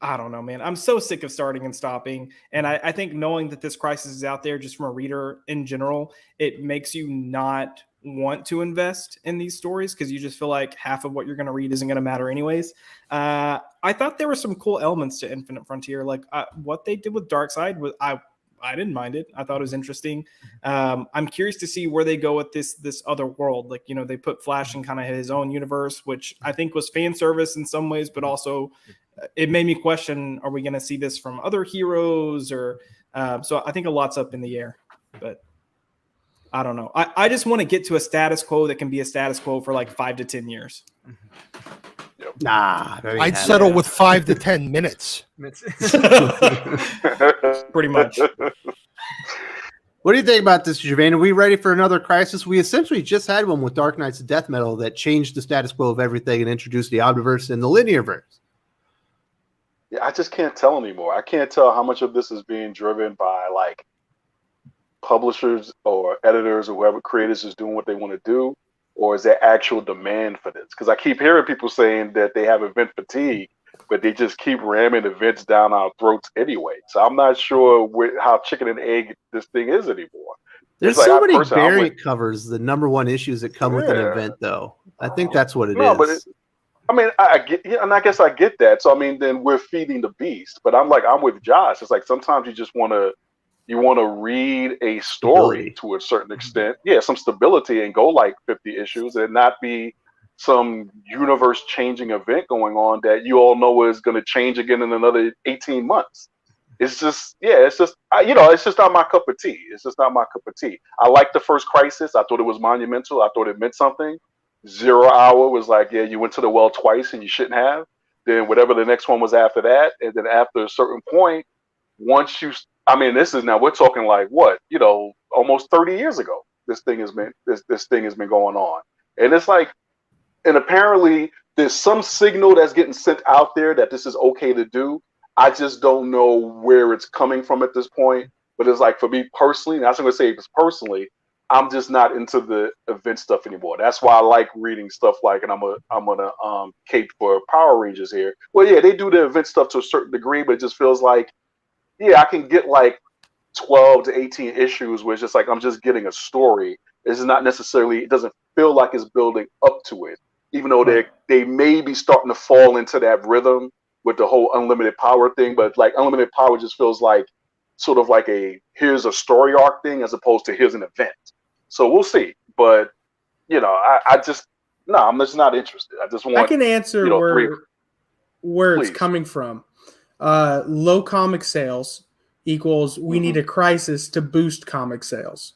I don't know, man. I'm so sick of starting and stopping. And I think knowing that this crisis is out there just from a reader in general, it makes you not want to invest in these stories because you just feel like half of what you're going to read isn't going to matter anyways. I thought there were some cool elements to Infinite Frontier. Like what they did with Darkseid was I didn't mind it. I thought it was interesting. I'm curious to see where they go with this other world. Like, they put Flash in kind of his own universe, which I think was fan service in some ways, but also it made me question, are we going to see this from other heroes or so I think a lot's up in the air, but I don't know. I just want to get to a status quo that can be a status quo for like 5 to 10 years. Nah, I'd settle with 5 to 10 minutes. Pretty much. What do you think about this, Gevian? Are we ready for another crisis? We essentially just had one with Dark Knights of Death Metal that changed the status quo of everything and introduced the Omniverse and the linear verse. Yeah, I just can't tell anymore. I can't tell how much of this is being driven by like publishers or editors or whoever creators is doing what they want to do, or is there actual demand for this? Because I keep hearing people saying that they have event fatigue, but they just keep ramming events down our throats anyway. So I'm not sure how chicken and egg this thing is anymore. There's It's so like, many personally, variant covers, the number one issues that come with an event, though. I think that's what it No, is. but I mean, I get, yeah, and I guess I get that. So I mean, then we're feeding the beast. But I'm with Josh. It's like sometimes you just want to read a story to a certain extent, some stability, and go like 50 issues, and not be some universe-changing event going on that you all know is going to change again in another 18 months. It's just, it's just not my cup of tea. It's just not my cup of tea. I liked the first Crisis. I thought it was monumental. I thought it meant something. 0 Hour was like, you went to the well twice and you shouldn't have. Then whatever the next one was after that, and then after a certain point, once you, this is now we're talking like what, almost 30 years ago. This thing has been going on, and it's like, and apparently there's some signal that's getting sent out there that this is okay to do. I just don't know where it's coming from at this point. But it's like for me personally, and I was going to say it's personally, I'm just not into the event stuff anymore. That's why I like reading stuff like, and I'm gonna cape for Power Rangers here. Well, yeah, they do the event stuff to a certain degree, but it just feels like, I can get like 12 to 18 issues where it's just like I'm just getting a story. It's not necessarily, it doesn't feel like it's building up to it, even though they may be starting to fall into that rhythm with the whole unlimited power thing. But like unlimited power just feels like sort of like here's a story arc thing as opposed to here's an event. So we'll see. But I'm just not interested. I just want, I can answer where it's coming from. Low comic sales equals we need a crisis to boost comic sales.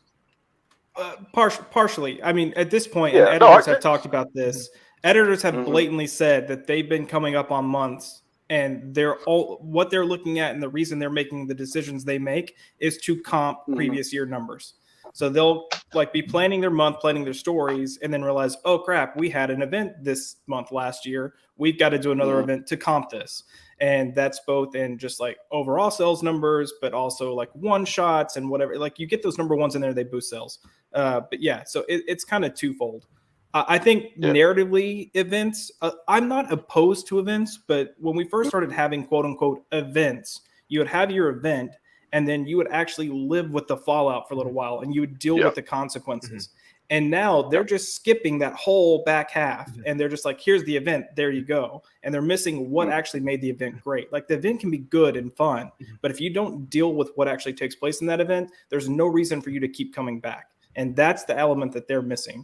Partially. I mean, at this point, and editors have talked about this. Editors have blatantly said that they've been coming up on months, and what they're looking at and the reason they're making the decisions they make is to comp previous year numbers. So they'll like be planning their month, planning their stories, and then realize, oh crap, we had an event this month last year. We've got to do another event to comp this. And that's both in just like overall sales numbers, but also like one shots and whatever. Like you get those number ones in there, they boost sales. But yeah, so it's kind of twofold. I think narratively events, I'm not opposed to events, but when we first started having quote unquote events, you would have your event and then you would actually live with the fallout for a little while and you would deal with the consequences. And now they're just skipping that whole back half and they're just like, here's the event, there you go. And they're missing what actually made the event great. Like the event can be good and fun, but if you don't deal with what actually takes place in that event, there's no reason for you to keep coming back. And that's the element that they're missing.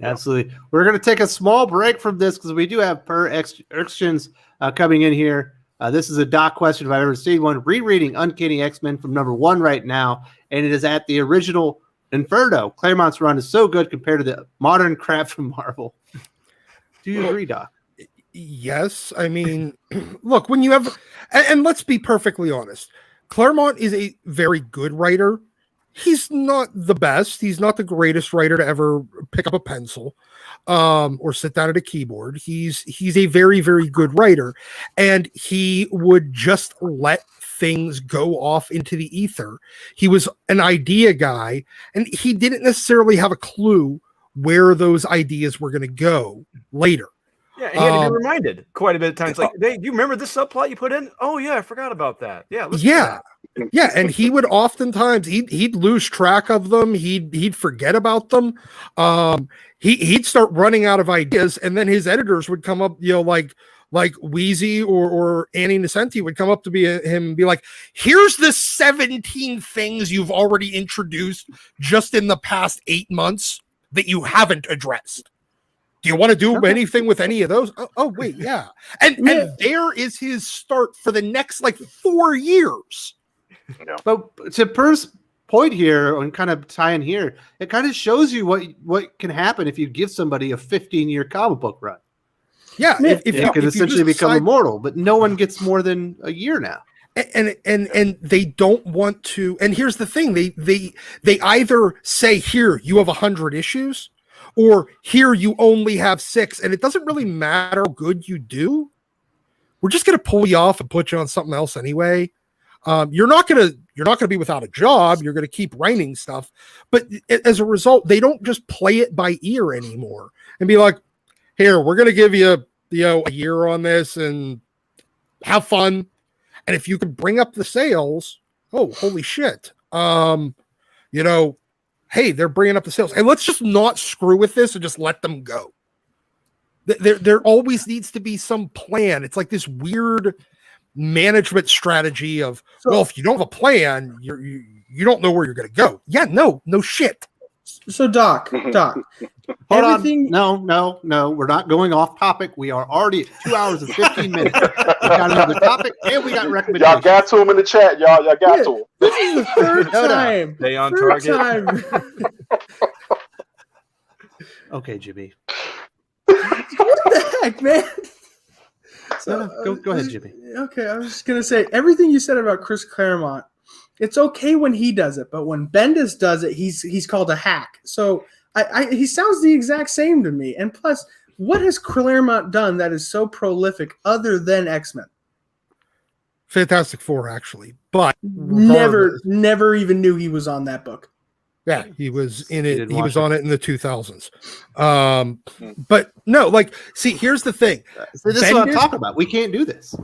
Absolutely. We're going to take a small break from this because we do have questions coming in here. This is a doc question if I've ever seen one. Rereading Uncanny X-Men from number 1 right now, and it is at the original Inferno, Claremont's run is so good compared to the modern crap from Marvel. Do you agree, Doc? Yes. I mean, look, when you have, and let's be perfectly honest, Claremont is a very good writer. He's not the best. He's not the greatest writer to ever pick up a pencil or sit down at a keyboard. He's a very, very good writer, and he would just let things go off into the ether. He was an idea guy, and he didn't necessarily have a clue where those ideas were going to go later. Yeah, he had to be reminded quite a bit of times. Like, hey, do you remember this subplot you put in? Oh yeah, I forgot about that. Yeah, let's do that. Yeah, and he would oftentimes he'd lose track of them. He'd forget about them. He'd start running out of ideas, and then his editors would come up, like Wheezy or Annie Nesenti would come up to him and be like, "Here's the 17 things you've already introduced just in the past 8 months that you haven't addressed. Do you want to do anything with any of those?" Oh wait, yeah. And there is his start for the next 4 years. Yeah. But to Per's point here, and kind of tie in here, it kind of shows you what can happen if you give somebody a 15-year comic book run. Yeah, if you can essentially become immortal, but no one gets more than a year now. And they don't want to. And here's the thing: they either say, "Here, you have 100 issues," or "Here, you only have 6," and it doesn't really matter how good you do. We're just going to pull you off and put you on something else anyway. You're not gonna be without a job. You're gonna keep writing stuff, but as a result, they don't just play it by ear anymore and be like, "Here, we're gonna give you a year on this and have fun." And if you can bring up the sales, oh holy shit, hey, they're bringing up the sales, and let's just not screw with this and just let them go. There always needs to be some plan. It's like this weird management strategy of, well, if you don't have a plan, you don't know where you're going to go. Yeah, no shit. So Doc, Hold on. No, we're not going off topic. We are already at 2 hours and 15 minutes. We got another topic, and we got recommendations. Y'all got to him in the chat, y'all. Y'all got to him. This is the third time. Stay on Third target. time. Okay, Jimmy. What the heck, man? So, go ahead, Jimmy. Okay, I was just gonna say everything you said about Chris Claremont. It's okay when he does it, but when Bendis does it, he's called a hack. So he sounds the exact same to me. And plus, what has Claremont done that is so prolific other than X-Men? Fantastic Four, actually, but never even knew he was on that book. Yeah, he was in it. He was on it in the 2000s. But no, see, here's the thing. This is what I'm talking about. We can't do this.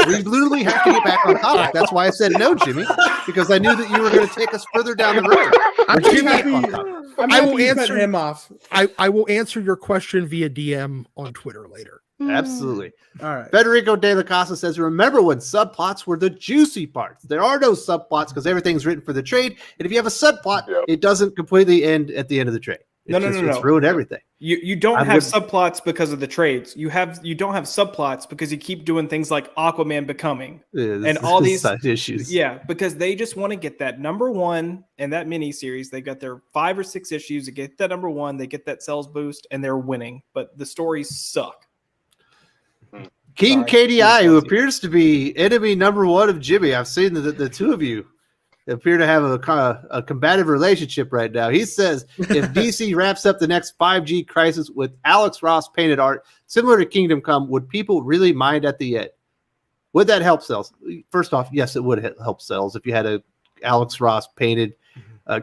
We literally have to get back on topic. That's why I said no, Jimmy, because I knew that you were going to take us further down the road. I will answer him off. I will answer your question via DM on Twitter later. Absolutely. All right. Federico De La Casa says, remember when subplots were the juicy parts. There are no subplots because everything's written for the trade. And if you have a subplot, it doesn't completely end at the end of the trade. No. It's ruined everything. You don't have subplots because of the trades. You don't have subplots because you keep doing things like Aquaman becoming and all these side issues. Yeah, because they just want to get that number one in that mini series. They got their 5 or 6 issues to get that number one. They get that sales boost and they're winning, but the stories suck. King KDI, who appears to be enemy number one of Jimmy. I've seen the two of you appear to have a combative relationship right now. He says, if DC wraps up the next 5G crisis with Alex Ross painted art similar to Kingdom Come, would people really mind at the end? Would that help sales? First off, yes, it would help sales if you had a Alex Ross painted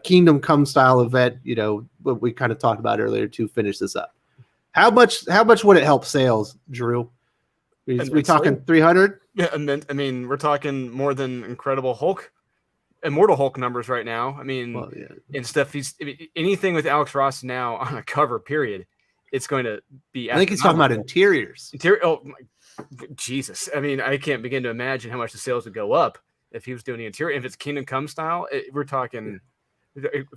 Kingdom Come style event, what we kind of talked about earlier to finish this up. How much would it help sales, Drew? We talking 300? Yeah, I mean, we're talking more than Incredible Hulk, Immortal Hulk numbers right now. I mean, and stuff. Anything with Alex Ross now on a cover, period. It's going to be. I think he's talking about interiors. Oh, Jesus! I mean, I can't begin to imagine how much the sales would go up if he was doing the interior. If it's Kingdom Come style, we're talking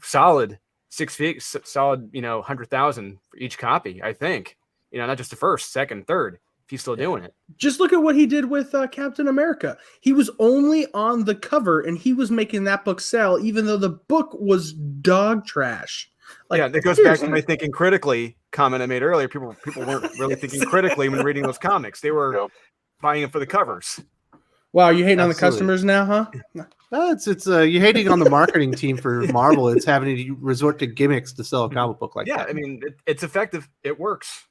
solid 6 feet, solid 100,000 for each copy. I think not just the first, second, third. if he's still doing it. Just look at what he did with Captain America. He was only on the cover, and he was making that book sell, even though the book was dog trash. Like, yeah, that goes back to my thinking critically comment I made earlier. People weren't really thinking critically when reading those comics. They were buying them for the covers. Wow, you hating on the Absolutely. customers now, huh? Well, it's you hating on the marketing team for Marvel. It's having to resort to gimmicks to sell a comic book like that. Yeah, I mean, it's effective. It works.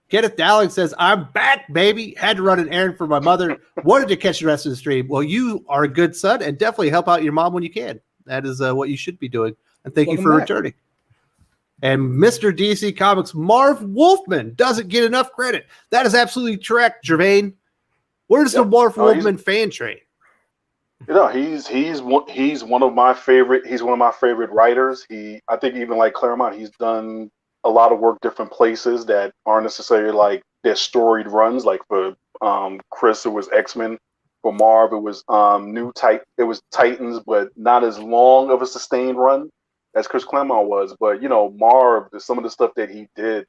Get it, Dalek says, I'm back, baby. Had to run an errand for my mother. Wanted to catch the rest of the stream. Well, you are a good son, and definitely help out your mom when you can. That is what you should be doing. And thank you for returning. And Mr. DC Comics, Marv Wolfman doesn't get enough credit. That is absolutely correct, Gervain. Where's the Marv Wolfman fan train? You know, he's one of my favorite. He's one of my favorite writers. I think even like Claremont, he's done a lot of work different places that aren't necessarily like their storied runs. Like for Chris, it was X-Men. For Marv, it was it was Titans, but not as long of a sustained run as Chris Claremont was. But you know, Marv, some of the stuff that he did,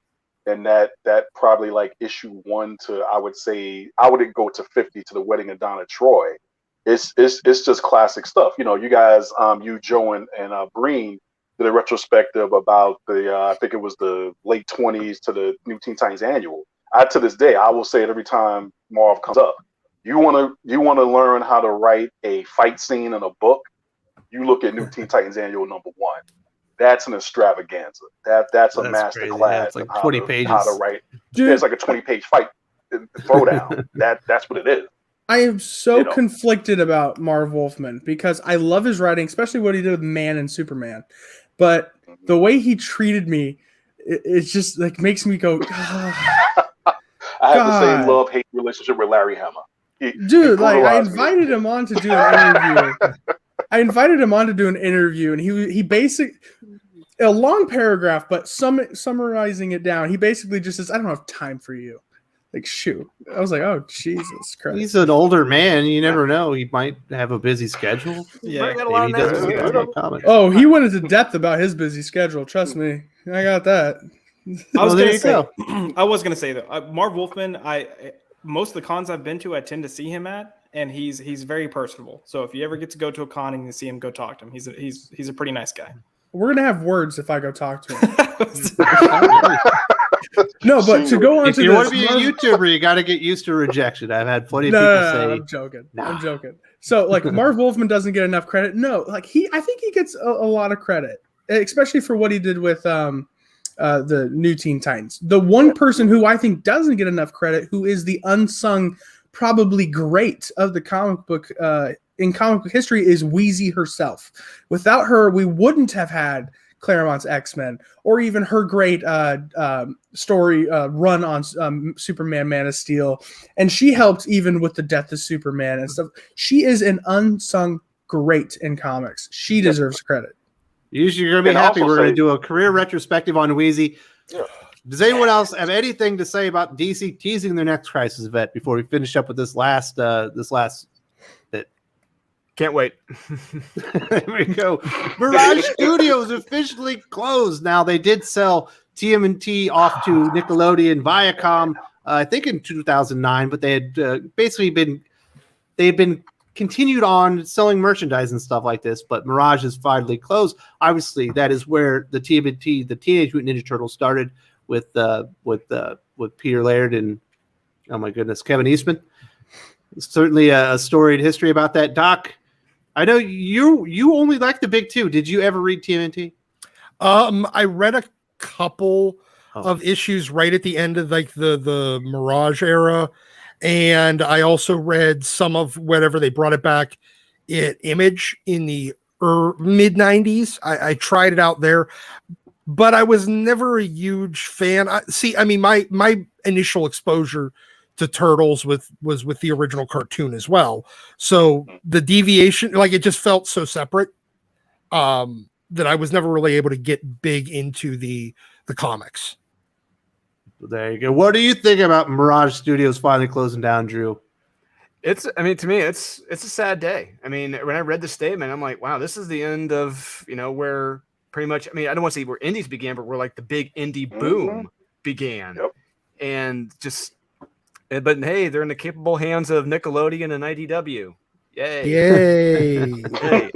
and that probably like issue 1 to I would go to 50 to the Wedding of Donna Troy. It's just classic stuff. You know, you guys, you, Joe, and Breen did a retrospective about the I think it was the late 20s to the New Teen Titans Annual. To this day, I will say it every time Marv comes up. You want to learn how to write a fight scene in a book? You look at New Teen Titans Annual #1. That's an extravaganza. That's a master class. Yeah, it's like 20 pages. How to write. It's like a 20-page fight throwdown. That's what it is. I am so conflicted about Marv Wolfman because I love his writing, especially what he did with Man and Superman. But the way he treated me, it's just like makes me go. I have the same love-hate relationship with Larry Hama. I invited him on to do an interview. And he basically a long paragraph, but summarizing it down, he basically just says, "I don't have time for you." Like, shoot. I was like, oh, Jesus Christ. He's an older man. You never know. He might have a busy schedule. Yeah. Maybe he doesn't comment. Oh, he went into depth about his busy schedule. Trust me. I got that. I was going to say that Marv Wolfman, most of the cons I've been to, I tend to see him at, and he's very personable. So if you ever get to go to a con and you see him, go talk to him. He's a pretty nice guy. We're going to have words if I go talk to him. No, but to go on if to you this, want to be a YouTuber, you got to get used to rejection. I've had plenty of people say, I'm joking. I'm joking. So, like, Marv Wolfman doesn't get enough credit. No, like I think he gets a lot of credit, especially for what he did with the New Teen Titans. The one person who I think doesn't get enough credit, who is the unsung, probably great of the comic book in comic book history, is Wheezy herself. Without her, we wouldn't have had Claremont's X-Men, or even her great story run on Superman, Man of Steel. And she helped even with the death of Superman and stuff. She is an unsung great in comics. She deserves credit. Usually you're going to be happy. We're going to do a career retrospective on Wheezy. Yeah. Does anyone else have anything to say about DC teasing their next Crisis event before we finish up with this last bit? Can't wait. There we go. Mirage Studios officially closed. Now, they did sell TMNT off to Nickelodeon, Viacom, I think in 2009, but they had basically been continued on selling merchandise and stuff like this, but Mirage is finally closed. Obviously, that is where the TMNT, the Teenage Mutant Ninja Turtles, started with Peter Laird and, oh my goodness, Kevin Eastman. Certainly a storied history about that. Doc, I know you only like the big two. Did you ever read TMNT? I read a couple of issues right at the end of like the Mirage era, and I also read some of whatever they brought it back at Image in the mid 90s. I tried it out there, but I was never a huge fan. My initial exposure to Turtles was with the original cartoon as well. So the deviation, like, it just felt so separate that I was never really able to get big into the comics. There you go. What do you think about Mirage Studios finally closing down, Drew? To me, it's a sad day. I mean, when I read the statement, I'm like, wow, this is the end of, where pretty much, I don't want to say where indies began, but where like the big indie boom began. Yep. And just, But hey, they're in the capable hands of Nickelodeon and IDW. Yay! Yay! Hey,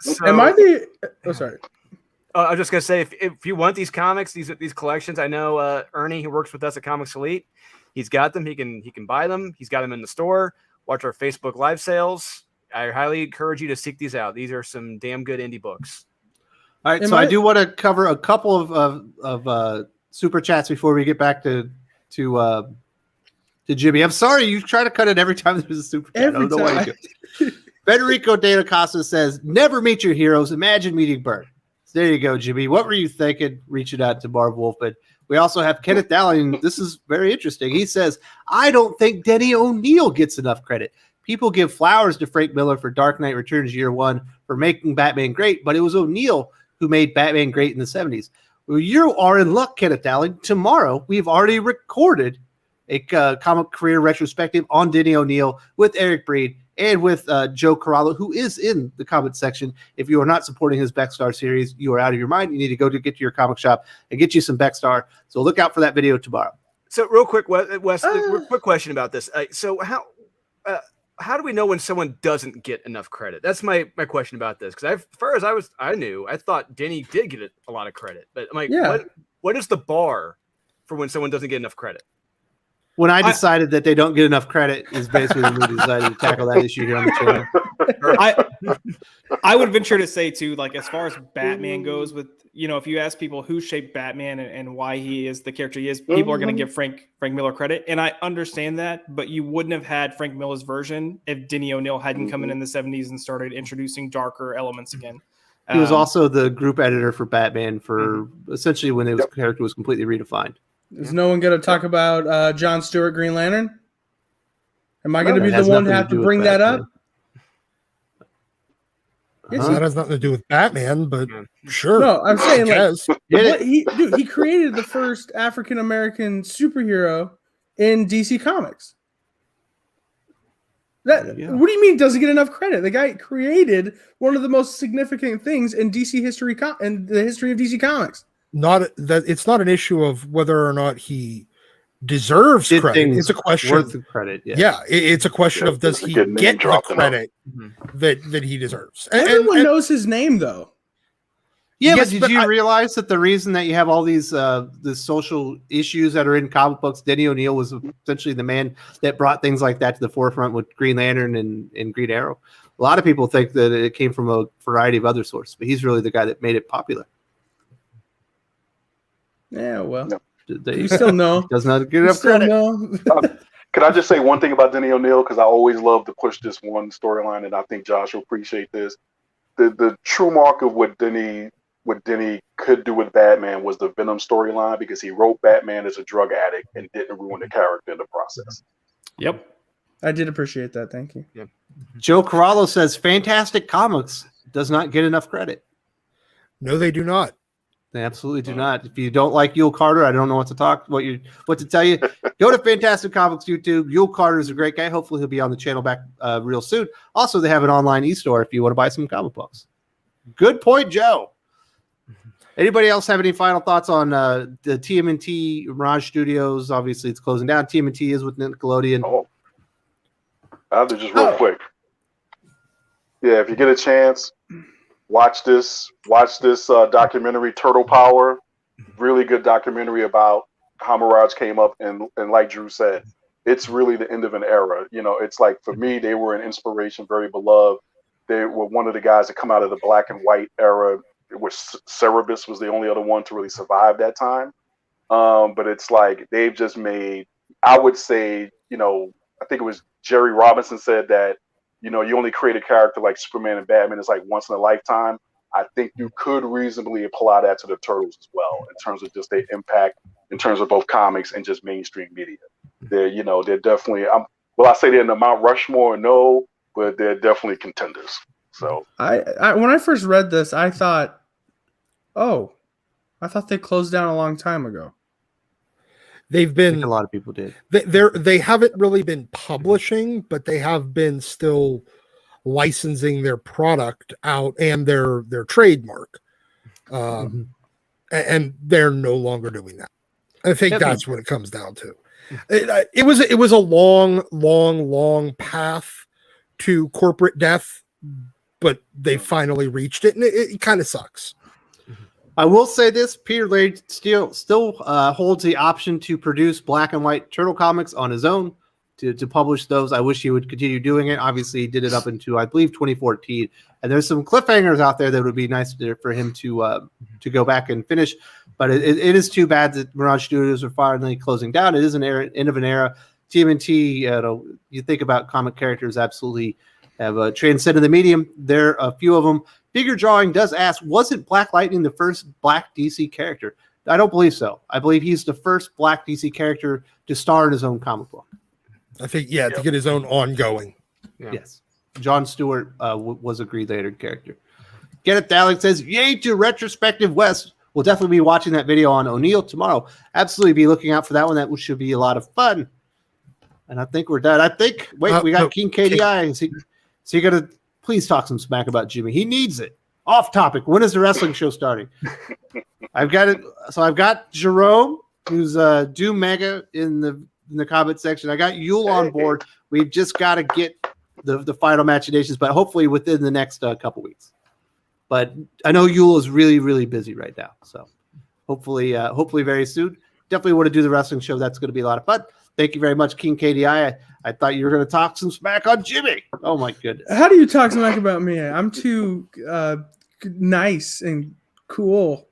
so, Am I the? Oh, sorry. I was just gonna say, if you want these comics, these collections, I know Ernie, who works with us at Comics Elite, he's got them. He can buy them. He's got them in the store. Watch our Facebook live sales. I highly encourage you to seek these out. These are some damn good indie books. All right, so I do want to cover a couple of super chats before we get back to Jimmy. I'm sorry, you try to cut it every time there's a super chat. I don't know why you do. Federico De La Costa says, "Never meet your heroes. Imagine meeting Bert." So there you go, Jimmy. What were you thinking? Reaching out to Barb Wolfman. We also have Kenneth Dowling. This is very interesting. He says, "I don't think Denny O'Neil gets enough credit. People give flowers to Frank Miller for Dark Knight Returns Year One for making Batman great, but it was O'Neil who made Batman great in the 70s. Well, you are in luck, Kenneth Dowling. Tomorrow, we've already recorded a comic career retrospective on Denny O'Neil with Eric Breed and with Joe Corallo, who is in the comment section. If you are not supporting his Beckstar series, you are out of your mind. You need to go to get to your comic shop and get you some Beckstar. So look out for that video tomorrow." So real quick, Wes, quick question about this. So how do we know when someone doesn't get enough credit? That's my question about this. Because as far as I knew, I thought Denny did get a lot of credit. But I'm like, what is the bar for when someone doesn't get enough credit? When I decided that they don't get enough credit is basically when we decided to tackle that issue here on the channel. I would venture to say too, like as far as Batman goes, with if you ask people who shaped Batman and why he is the character he is, people are going to give Frank Miller credit, and I understand that. But you wouldn't have had Frank Miller's version if Denny O'Neil hadn't come in the 70s and started introducing darker elements again. He was also the group editor for Batman for essentially when his character was completely redefined. Is no one going to talk about John Stewart Green Lantern? Am I going to be the one to have to bring that up? That has nothing to do with Batman, but sure. No, I'm saying he created the first African American superhero in DC Comics. What do you mean doesn't get enough credit? The guy created one of the most significant things in DC history in the history of DC Comics. It's not an issue of whether or not he deserves credit. It's a question worth the credit. It's a question of does he get the credit that he deserves. Everyone knows his name though. Yeah, yes, but did you realize that the reason that you have all these the social issues that are in comic books, Denny O'Neil was essentially the man that brought things like that to the forefront with Green Lantern and Green Arrow. A lot of people think that it came from a variety of other sources, but he's really the guy that made it popular. Yeah, well, you still know. Does not get enough credit. Can I just say one thing about Denny O'Neil? Because I always love to push this one storyline, and I think Josh will appreciate this. The true mark of what Denny could do with Batman was the Venom storyline, because he wrote Batman as a drug addict and didn't ruin the character in the process. Yep. I did appreciate that. Thank you. Yeah. Joe Corallo says Fantastic Comics does not get enough credit. No, they do not. They absolutely do not. If you don't like Yul Carter, I don't know what to tell you. Go to Fantastic Comics YouTube. Yul Carter is a great guy. Hopefully he'll be on the channel back real soon. Also, they have an online e-store if you want to buy some comic books. Good point, Joe. Anybody else have any final thoughts on the TMNT Mirage Studios? Obviously, it's closing down. TMNT is with Nickelodeon. Oh, I'll have to just real quick. Yeah, if you get a chance, watch this documentary, Turtle Power. Really good documentary about how Mirage came up, and like Drew said, it's really the end of an era. It's like, for me, they were an inspiration, very beloved. They were one of the guys that come out of the black and white era, which Cerebus was the only other one to really survive that time. But it's like they've just made, I would say, I think it was Jerry Robinson said that, you only create a character like Superman and Batman is like once in a lifetime. I think you could reasonably apply that to the Turtles as well, in terms of just their impact, in terms of both comics and just mainstream media. They're definitely, will I say they're in the Mount Rushmore? No, but they're definitely contenders. So I when I first read this, I thought they closed down a long time ago. They've been, a lot of people did. They haven't really been publishing, but they have been still licensing their product out and their trademark. And they're no longer doing that. I think that's what it comes down to. It was a long path to corporate death, but they finally reached it, and it kind of sucks. I will say this: Peter Laird still holds the option to produce black and white Turtle comics on his own to publish those. I wish he would continue doing it. Obviously, he did it up into, I believe, 2014. And there's some cliffhangers out there that would be nice for him to go back and finish. But it is too bad that Mirage Studios are finally closing down. It is an end of an era. TMNT, you think about comic characters, absolutely have transcended the medium. There are a few of them. Figure Drawing does ask, wasn't Black Lightning the first Black DC character? I don't believe so. I believe he's the first Black DC character to star in his own comic book. I think, to get his own ongoing. Yeah. Yes. John Stewart was a Green Lantern character. Get It Dalek says, yay to Retrospective West. We'll definitely be watching that video on O'Neill tomorrow. Absolutely be looking out for that one. That should be a lot of fun. And I think we're done. We got King KDI. Is he going to please talk some smack about Jimmy? He needs it. Off topic. When is the wrestling show starting? I've got it. So I've got Jerome, who's Doom Mega in the comment section. I got Yule on board. We've just got to get the final machinations, but hopefully within the next couple weeks. But I know Yule is really, really busy right now. So hopefully very soon. Definitely want to do the wrestling show. That's going to be a lot of fun. Thank you very much, King KDI. I thought you were going to talk some smack on Jimmy. Oh, my goodness. How do you talk smack about me? I'm too nice and cool.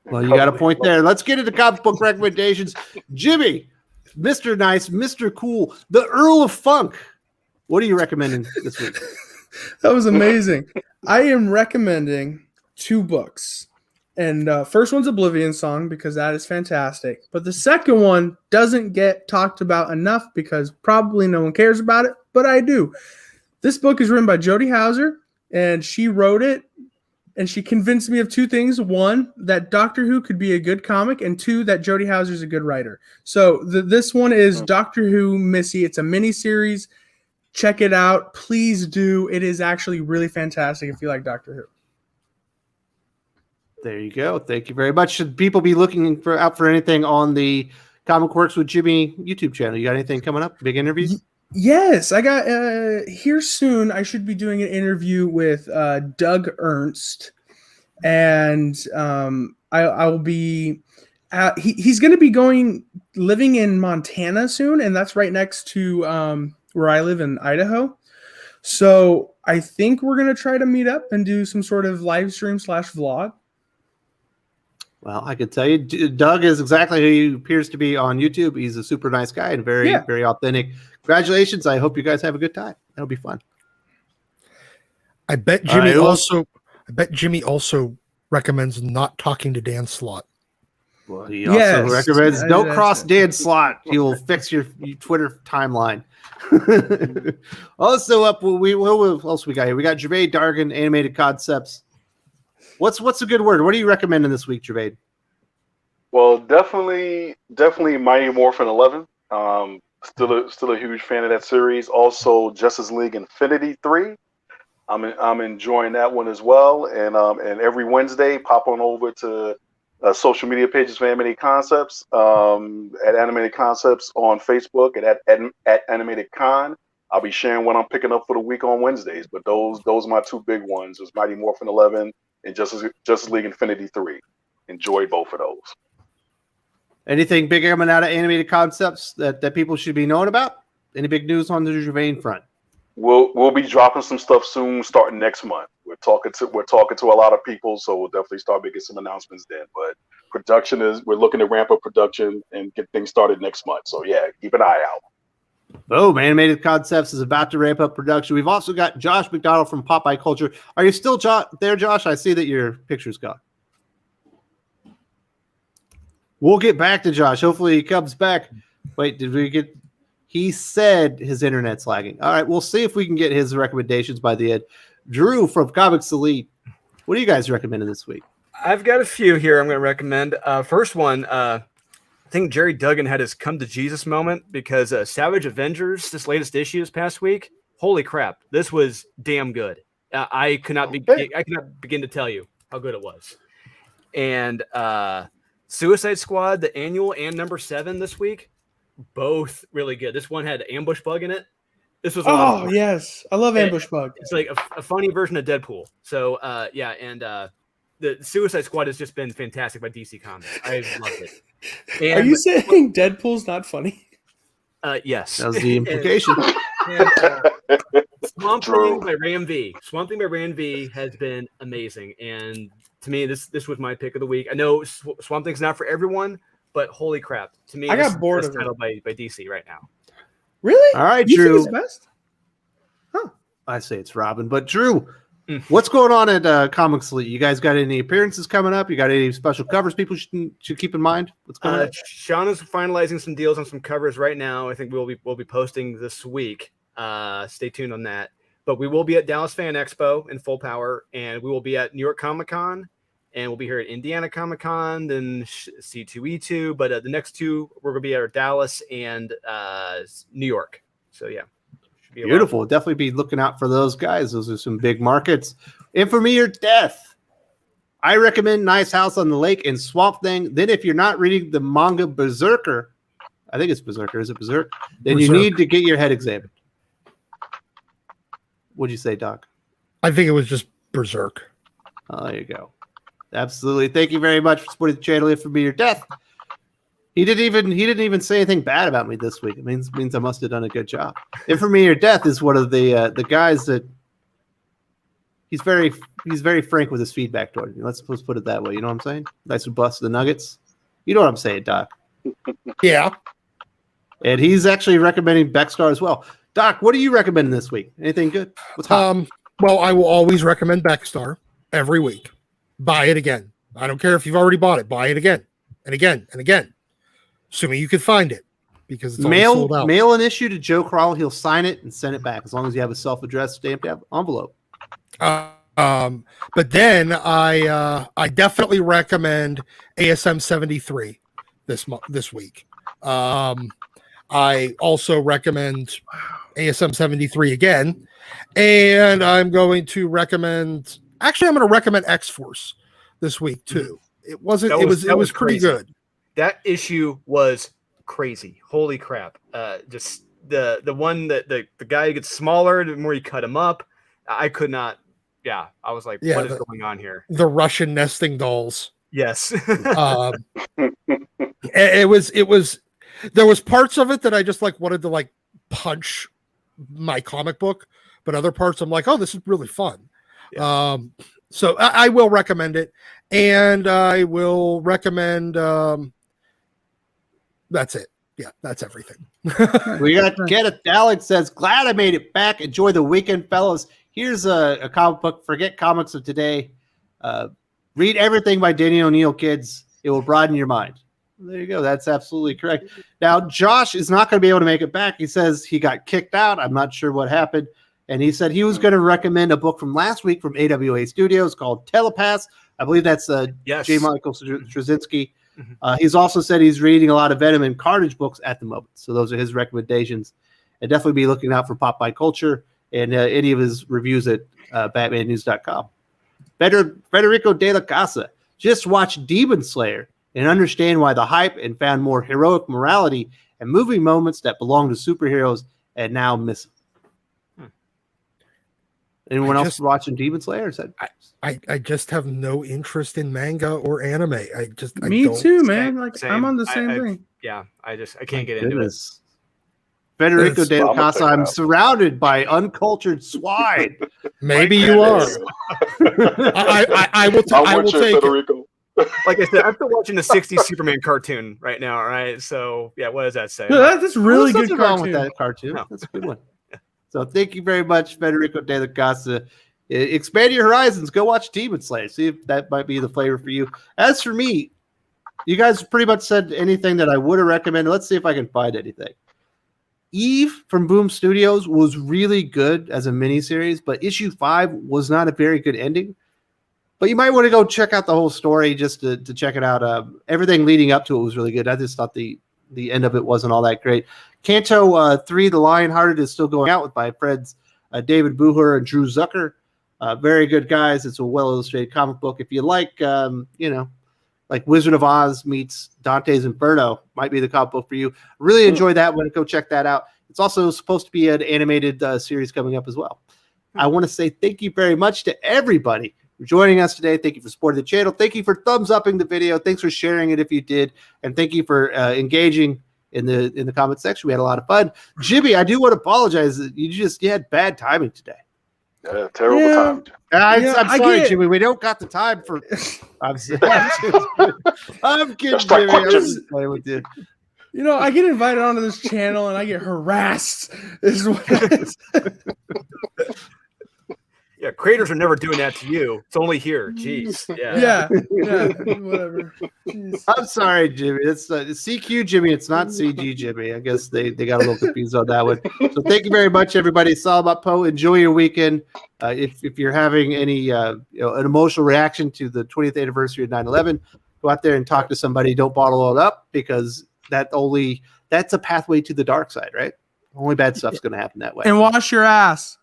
Well, you got a point there. Let's get into comic book recommendations. Jimmy, Mr. Nice, Mr. Cool, the Earl of Funk. What are you recommending this week? That was amazing. I am recommending 2 books. And first one's Oblivion Song because that is fantastic. But the second one doesn't get talked about enough because probably no one cares about it, but I do. This book is written by Jody Houser, and she wrote it, and she convinced me of 2 things. 1, that Doctor Who could be a good comic, and 2, that Jody Houser is a good writer. So this one is Doctor Who Missy. It's a mini-series. Check it out. Please do. It is actually really fantastic if you like Doctor Who. There you go. Thank you very much. Should people be looking out for anything on the Comic Quirks with Jimmy YouTube channel? You got anything coming up? Big interviews? Yes, I got here soon. I should be doing an interview with Doug Ernst, and I'll be. He's going to be living in Montana soon, and that's right next to where I live in Idaho. So I think we're going to try to meet up and do some sort of live stream / vlog. Well, I could tell you, Doug is exactly who he appears to be on YouTube. He's a super nice guy and very authentic. Congratulations. I hope you guys have a good time. That'll be fun. I bet Jimmy also recommends not talking to Dan Slott. Well, he also recommends don't cross Dan Slott. He will fix your Twitter timeline. Also up, what else we got here? We got Gevian Daragan, Animated Concepts. What's a good word? What are you recommending this week, Gevian? Well, definitely Mighty Morphin 11. Still a huge fan of that series. Also, Justice League Infinity 3. I'm enjoying that one as well. And every Wednesday, pop on over to social media pages for Animated Concepts at Animated Concepts on Facebook and at Animated Con. I'll be sharing what I'm picking up for the week on Wednesdays. But those are my 2 big ones. There's Mighty Morphin 11 and Justice League Infinity 3. Enjoy both of those. Anything big coming out of Animated Concepts that people should be knowing about? Any big news on the Gevian front? We'll be dropping some stuff soon, starting next month. We're talking to a lot of people, so we'll definitely start making some announcements then. But we're looking to ramp up production and get things started next month. So yeah, keep an eye out. Oh, Animated Concepts is about to ramp up production. We've also got Josh McDonald from Popeye Culture. Are you still there, Josh? I see that your picture's gone. We'll get back to Josh. Hopefully he comes back. Wait, he said his internet's lagging. All right, we'll see if we can get his recommendations by the end. Drew from Comics Elite. What are you guys recommending this week? I've got a few here I'm going to recommend. First one, I think Jerry Duggan had his come to Jesus moment because Savage Avengers, this latest issue this past week, holy crap, this was damn good. I cannot begin to tell you how good it was. And Suicide Squad, the annual and number 7 this week, both really good. This one had ambush bug in it. This was a lot of Oh fun. yes, I love Ambush Bug. It's like a funny version of Deadpool. So yeah, and the Suicide Squad has just been fantastic by DC Comics. I loved it. And, Are you saying Deadpool's not funny? Yes. That was the implication. And, Swamp Thing by Ram V. Swamp Thing by Ram V has been amazing, and to me, this was my pick of the week. I know Swamp Thing's not for everyone, but holy crap, to me, I got this bored is of the it. title by DC right now. Really? All right, You Drew. think it's best? I say it's Robin, but Drew, what's going on at Comics Elite? You guys got any appearances coming up? You got any special covers people should keep in mind? What's going on? Sean is finalizing some deals on some covers right now. I think we'll be posting this week. Stay tuned on that. But we will be at Dallas Fan Expo in full power, and we will be at New York Comic Con, and we'll be here at Indiana Comic Con, then C2E2. But the next two we're going to be at Dallas and New York. So yeah, should be a lot of Beautiful. Definitely be looking out for those guys. Those are some big markets. And for me or death, I recommend Nice House on the Lake and Swamp Thing. Then if you're not reading the manga Berserker, I think it's Berserker. Is it Berserk? Then you Berserk. need to get your head examined. What'd you say, Doc? I think it was just Berserk. Oh, there you go. Absolutely. Thank you very much for supporting the channel. If for me or death. He didn't even say anything bad about me this week. It means I must have done a good job. If for me or death is one of the guys that he's very frank with his feedback toward me. Let's put it that way. You know what I'm saying? Nice to bust the nuggets. You know what I'm saying, Doc. Yeah. And he's actually recommending Beckstar as well. Doc, what are you recommending this week? Anything good? What's hot? Well, I will always recommend Beckstar every week. Buy it again. I don't care if you've already bought it. Buy it again and again and again. Assuming you can find it, because it's always sold out. Mail an issue to Joe Crawl. He'll sign it and send it back as long as you have a self-addressed stamped envelope. But then I definitely recommend ASM 73 this week. I also recommend ASM 73 again, and I'm going to recommend. Actually, I'm going to recommend X Force this week too. It was pretty crazy. good. That issue was crazy. Holy crap. Just the one that the guy gets smaller the more you cut him up. I could not. Yeah, I was like, what is going on here? The Russian nesting dolls. Yes. It was there was parts of it that I just like wanted to like punch my comic book, but other parts I'm like, oh, this is really fun. Yeah. So I will recommend it, and I will recommend that's it. Yeah, that's everything. We got Kenneth Dalek says, glad I made it back. Enjoy the weekend, fellows. Here's a comic book. Forget comics of today. Read everything by Danny O'Neill, kids. It will broaden your mind. There you go. That's absolutely correct. Now, Josh is not going to be able to make it back. He says he got kicked out. I'm not sure what happened. And he said he was going to recommend a book from last week from AWA Studios called Telepath. I believe that's J. Michael Straczynski. He's also said he's reading a lot of Venom and Carnage books at the moment. So those are his recommendations. And definitely be looking out for Pop by Culture and any of his reviews at BatmanNews.com. Federico de la Casa. Just watch Demon Slayer and understand why the hype, and found more heroic morality and moving moments that belong to superheroes and now missing. Anyone else watching Demon Slayer? Is that... I just have no interest in manga or anime. Me too, man. Like Same. I'm on the same thing. Yeah, I can't get into it. Federico de la Casa, I'm surrounded by uncultured swine. Maybe you are. I will take Federico. Like I said, I'm still watching the 60s Superman cartoon right now, right? So, yeah, what does that say? No, that's really good cartoon. Wrong with that cartoon. No. That's a good one. So, thank you very much, Federico de la Casa. Expand your horizons. Go watch Demon Slayer. See if that might be the flavor for you. As for me, you guys pretty much said anything that I would have recommended. Let's see if I can find anything. Eve from Boom Studios was really good as a miniseries, but issue 5 was not a very good ending. But you might want to go check out the whole story just to check it out. Everything leading up to it was really good. I just thought the end of it wasn't all that great. Canto 3, The Lionhearted, is still going out with my friends David Bucher and Drew Zucker. Very good guys. It's a well-illustrated comic book. If you like, like Wizard of Oz meets Dante's Inferno might be the comic book for you. Really enjoyed that one. Go check that out. It's also supposed to be an animated series coming up as well. I want to say thank you very much to everybody for joining us today. Thank you for supporting the channel. Thank you for thumbs upping the video. Thanks for sharing it if you did. And thank you for engaging in the comment section. We had a lot of fun. Jimmy, I do want to apologize. You had bad timing today. Yeah, terrible time. I'm sorry, Jimmy. We don't got the time for. I'm kidding, Jimmy. I'm just playing with you. You know, I get invited onto this channel and I get harassed. Is what it is. Yeah, creators are never doing that to you. It's only here. Jeez. Yeah. Yeah, whatever. Jeez. I'm sorry, Jimmy. It's CQ Jimmy. It's not CG Jimmy. I guess they got a little confused on that one. So thank you very much, everybody. It's all about Poe. Enjoy your weekend. If you're having any an emotional reaction to the 20th anniversary of 9/11, go out there and talk to somebody. Don't bottle it up, because that's a pathway to the dark side, right? Only bad stuff's going to happen that way. And wash your ass.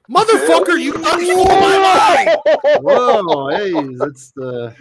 Motherfucker, you stole my line! Whoa, hey, that's the